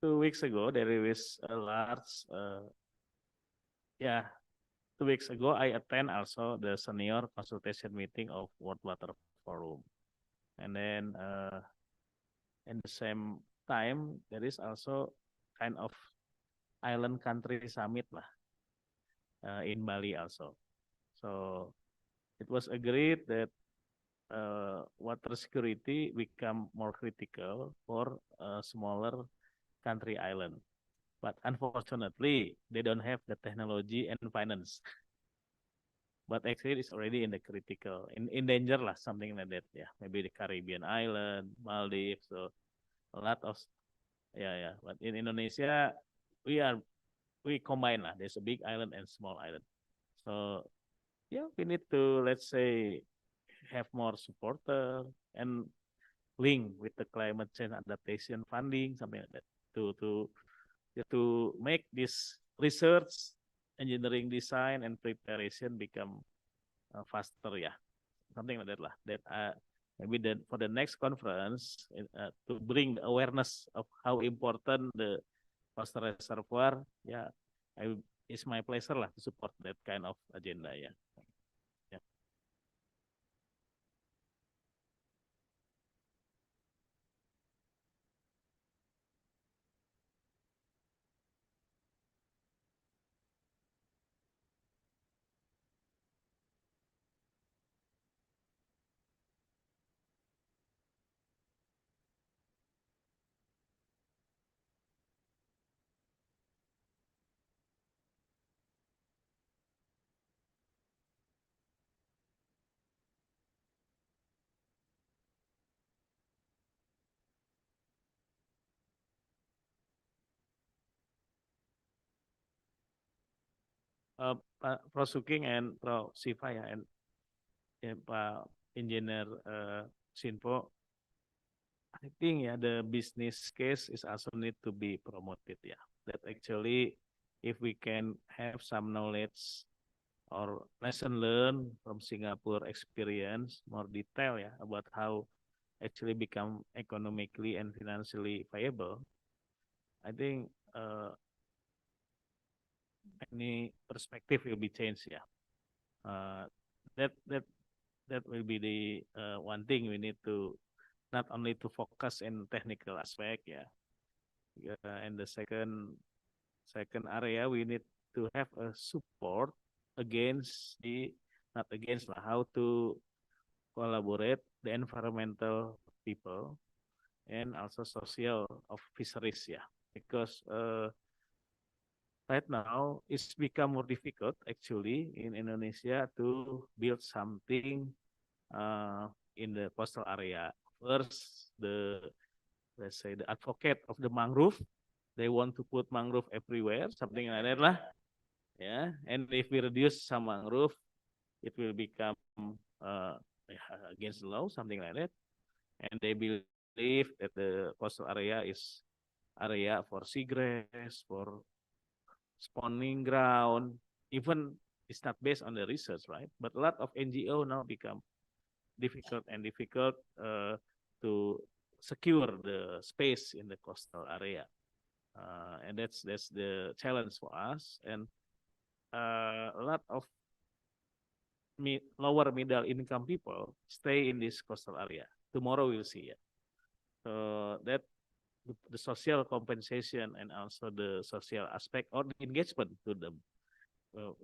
[SPEAKER 8] 2 weeks ago, there is a large, 2 weeks ago, I attend also the senior consultation meeting of World Water Forum. And then in the same time, there is also kind of island country summit lah, in Bali also. So it was agreed that water security become more critical for smaller country island. But unfortunately, they don't have the technology and finance. But actually, it's already in the critical, in danger lah, something like that. Yeah, maybe the Caribbean island, Maldives, so a lot of, yeah. But in Indonesia, we combine lah. There's a big island and small island. So yeah, we need to, let's say, have more supporter and link with the climate change adaptation funding, something like that, to make this research, engineering design, and preparation become faster, yeah, something like that lah. That maybe then for the next conference to bring the awareness of how important the coastal reservoir, yeah, it's my pleasure lah to support that kind of agenda, yeah. Pak Prosuking and Pro Siva ya, and Pak Engineer Sinpo, I think the business case is also need to be promoted, yeah. That actually, if we can have some knowledge or lesson learned from Singapore experience, more detail about how actually become economically and financially viable, I think any perspective will be changed, yeah. That will be the one thing we need to not only to focus in technical aspect, yeah. And the second area we need to have a support against not against how to collaborate the environmental people and also social of fisheries, yeah, because right now it's become more difficult actually in Indonesia to build something in the coastal area. First, let's say the advocate of the mangrove, they want to put mangrove everywhere, something like that lah. Yeah, and if we reduce some mangrove, it will become against the law, something like that. And they believe that the coastal area is area for seagrass, for spawning ground. Even it's not based on the research, right? But a lot of NGO now become difficult to secure the space in the coastal area, and that's the challenge for us. And a lot of lower middle income people stay in this coastal area. Tomorrow we'll see. Yeah. So that the social compensation and also the social aspect or the engagement to them.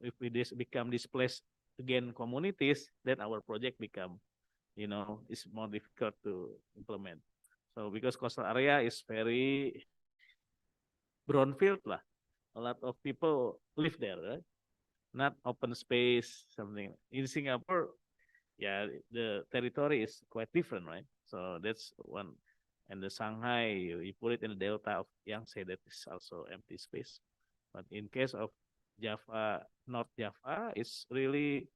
[SPEAKER 8] If we become displaced again communities, then our project become, is more difficult to implement. So because coastal area is very brownfield lah, a lot of people live there, right? Not open space, something. In Singapore, yeah, the territory is quite different, right? So that's one. And the Shanghai, you put it in the delta of Yangtze, that is also empty space. But in case of Java, North Java, it's really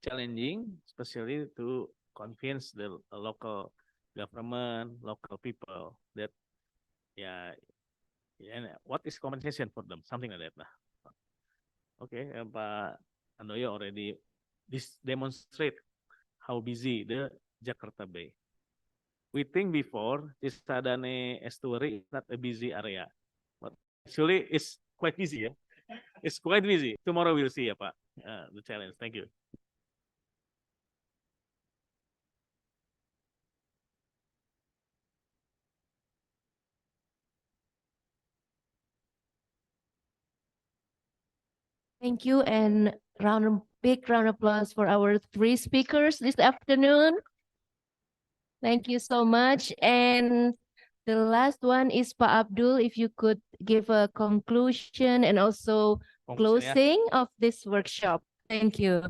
[SPEAKER 8] challenging, especially to convince the local government, local people that, yeah, and what is compensation for them, something like that. Okay, Pak Andoyo already demonstrate how busy the Jakarta Bay. We think before this Sadane estuary is not a busy area, but actually it's quite busy. Yeah? It's quite busy. Tomorrow we'll see, Pak, the challenge. Thank you.
[SPEAKER 3] Thank you, and big round of applause for our 3 speakers this afternoon. Thank you so much. And the last one is Pak Abdul, if you could give a conclusion and also closing of this workshop. Thank you.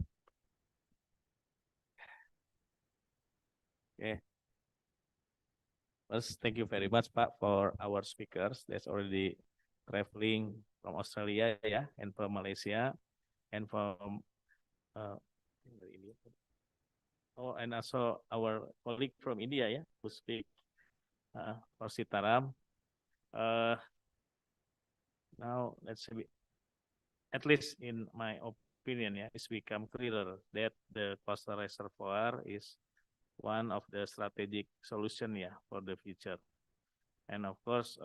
[SPEAKER 8] Okay. First, thank you very much, Pak, for our speakers that's already traveling from Australia, yeah, and from Malaysia, and from and also our colleague from India, yeah, who speak for Sitaram. Now let's say, at least in my opinion, yeah, it's become clearer that the coastal reservoir is one of the strategic solution, yeah, for the future. And of course,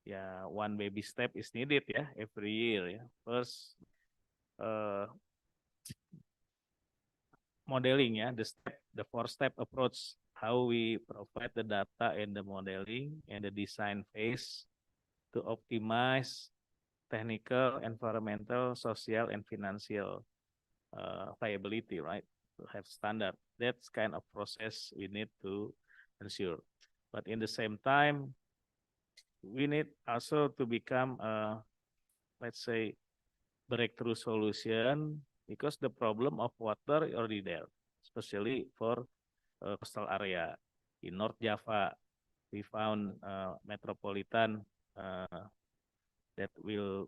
[SPEAKER 8] yeah, one baby step is needed, yeah, every year, yeah. First, modeling, yeah, the 4-step approach, how we provide the data and the modeling and the design phase to optimize technical, environmental, social, and financial viability, right? To have standard. That's kind of process we need to ensure. But in the same time, we need also to become, let's say, breakthrough solution, because the problem of water is already there, especially for coastal area. In North Java, we found metropolitan that will,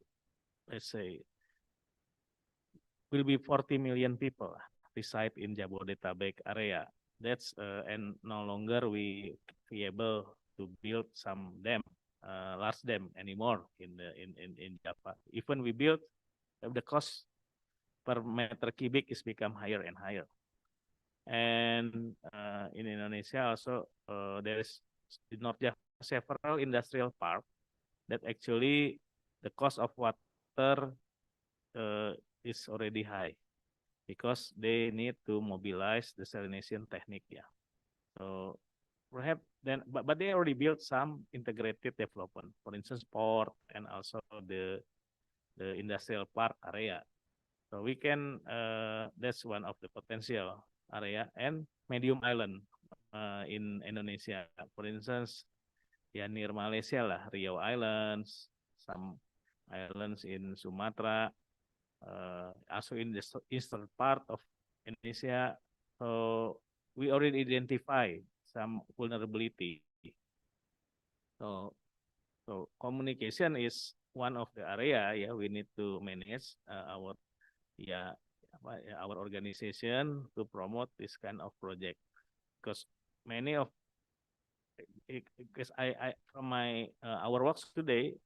[SPEAKER 8] let's say, will be 40 million people reside in Jabodetabek area. That's and no longer we able to build some dam, large dam anymore in Java. Even we build, the cost per meter cubic is become higher and higher. And in Indonesia also there is in North Java several industrial park that actually the cost of water is already high because they need to mobilize the salination technique. Yeah. So perhaps then, but they already built some integrated development, for instance, port and also the industrial park area. So we can, that's one of the potential area, and medium island in Indonesia. For instance, ya near Malaysia lah, Riau Islands, some islands in Sumatra, also in the eastern part of Indonesia. So we already identify some vulnerability. So communication is one of the area, yeah, we need to manage our our organization to promote this kind of project, because many of, because I from my our works today,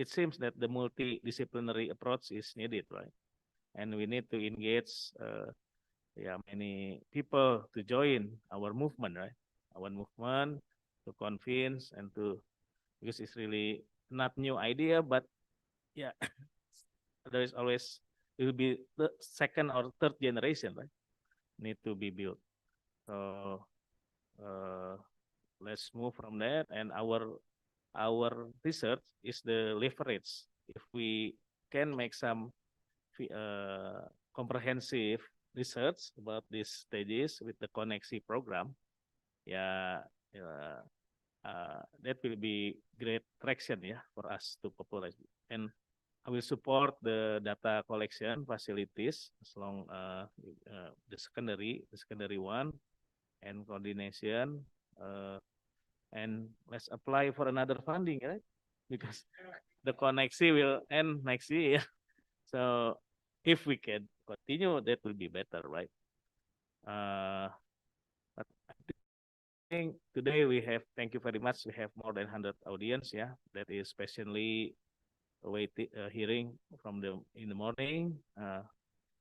[SPEAKER 8] it seems that the multidisciplinary approach is needed, right? And we need to engage many people to join our movement, right? Our movement to convince and to, because it's really not new idea, but yeah, there is always, it will be the second or third generation, right? Need to be built. So let's move from that. And our research is the leverage. If we can make some comprehensive research about these stages with the Koneksi program, that will be great traction, yeah, for us to popularize. And I will support the data collection facilities as long the secondary one, and coordination, and let's apply for another funding, right? Because the Koneksi will end next year. So if we can continue, that will be better, right? But I think today we have, thank you very much, we have more than 100 audience, yeah, that is patiently waiting, hearing from the in the morning.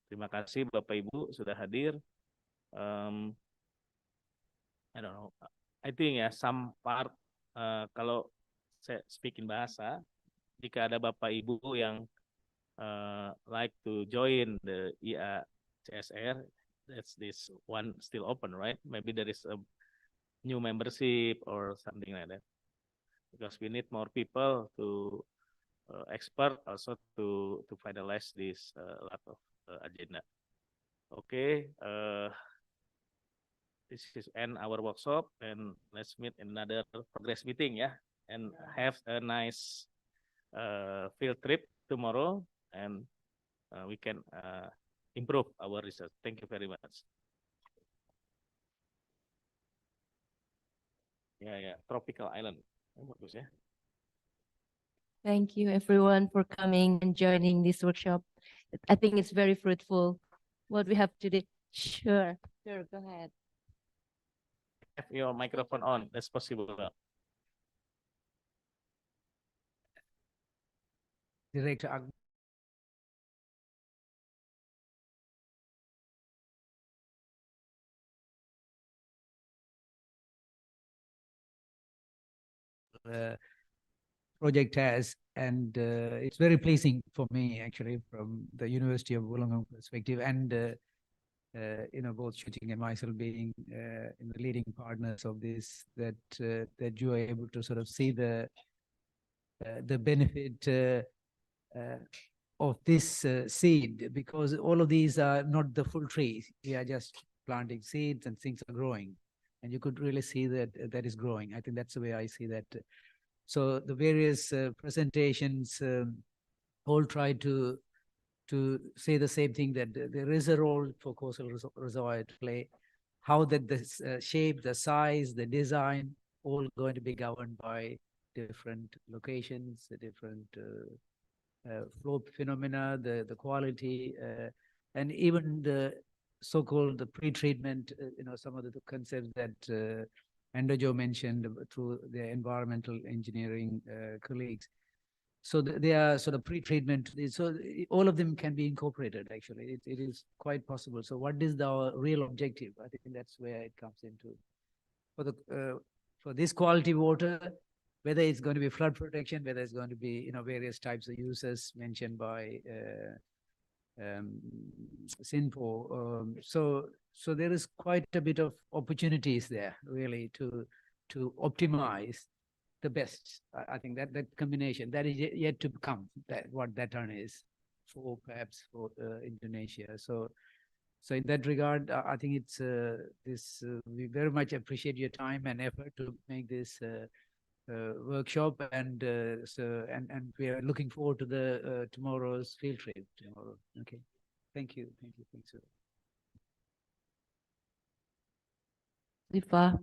[SPEAKER 8] Terima kasih Bapak Ibu sudah hadir. I don't know. I think ya some part, kalau saya speaking bahasa, jika ada Bapak Ibu yang like to join the IA CSR, that's this one still open, right? Maybe there is a new membership or something like that, because we need more people to expert also to finalize this lot of agenda. Okay, this is end our workshop, and let's meet in another progress meeting, yeah, and have a nice field trip tomorrow, and we can improve our research. Thank you very much. Yeah, tropical island. Bagus ya.
[SPEAKER 3] Thank you everyone for coming and joining this workshop. I think it's very fruitful. What we have today. Sure, go ahead.
[SPEAKER 8] Have your microphone on, that's possible.
[SPEAKER 1] Director Akbar. Project has, and it's very pleasing for me actually from the University of Wollongong perspective, and both Shooting and myself being in the leading partners of this, that you are able to sort of see the benefit of this seed, because all of these are not the full trees. We are just planting seeds and things are growing, and you could really see that that is growing. I think that's the way I see that. So the various presentations all try to say the same thing, that there is a role for coastal reservoir to play. How that the shape, the size, the design, all going to be governed by different locations, the different flow phenomena, the quality, and even the so-called the pre-treatment. Some of the concepts that Andojo mentioned through the environmental engineering colleagues. So they are sort of pre-treatment. So all of them can be incorporated, actually. It is quite possible. So what is the real objective? I think that's where it comes into. For this quality water, whether it's going to be flood protection, whether it's going to be various types of uses mentioned by SINPO. So there is quite a bit of opportunities there, really, to optimize the best. I think that combination that is yet to come, that what that turn is. 4 perhaps for Indonesia. So in that regard, I think it's we very much appreciate your time and effort to make this workshop, and we are looking forward to the tomorrow's field trip tomorrow. Okay, thank you, thanks.
[SPEAKER 3] Siva.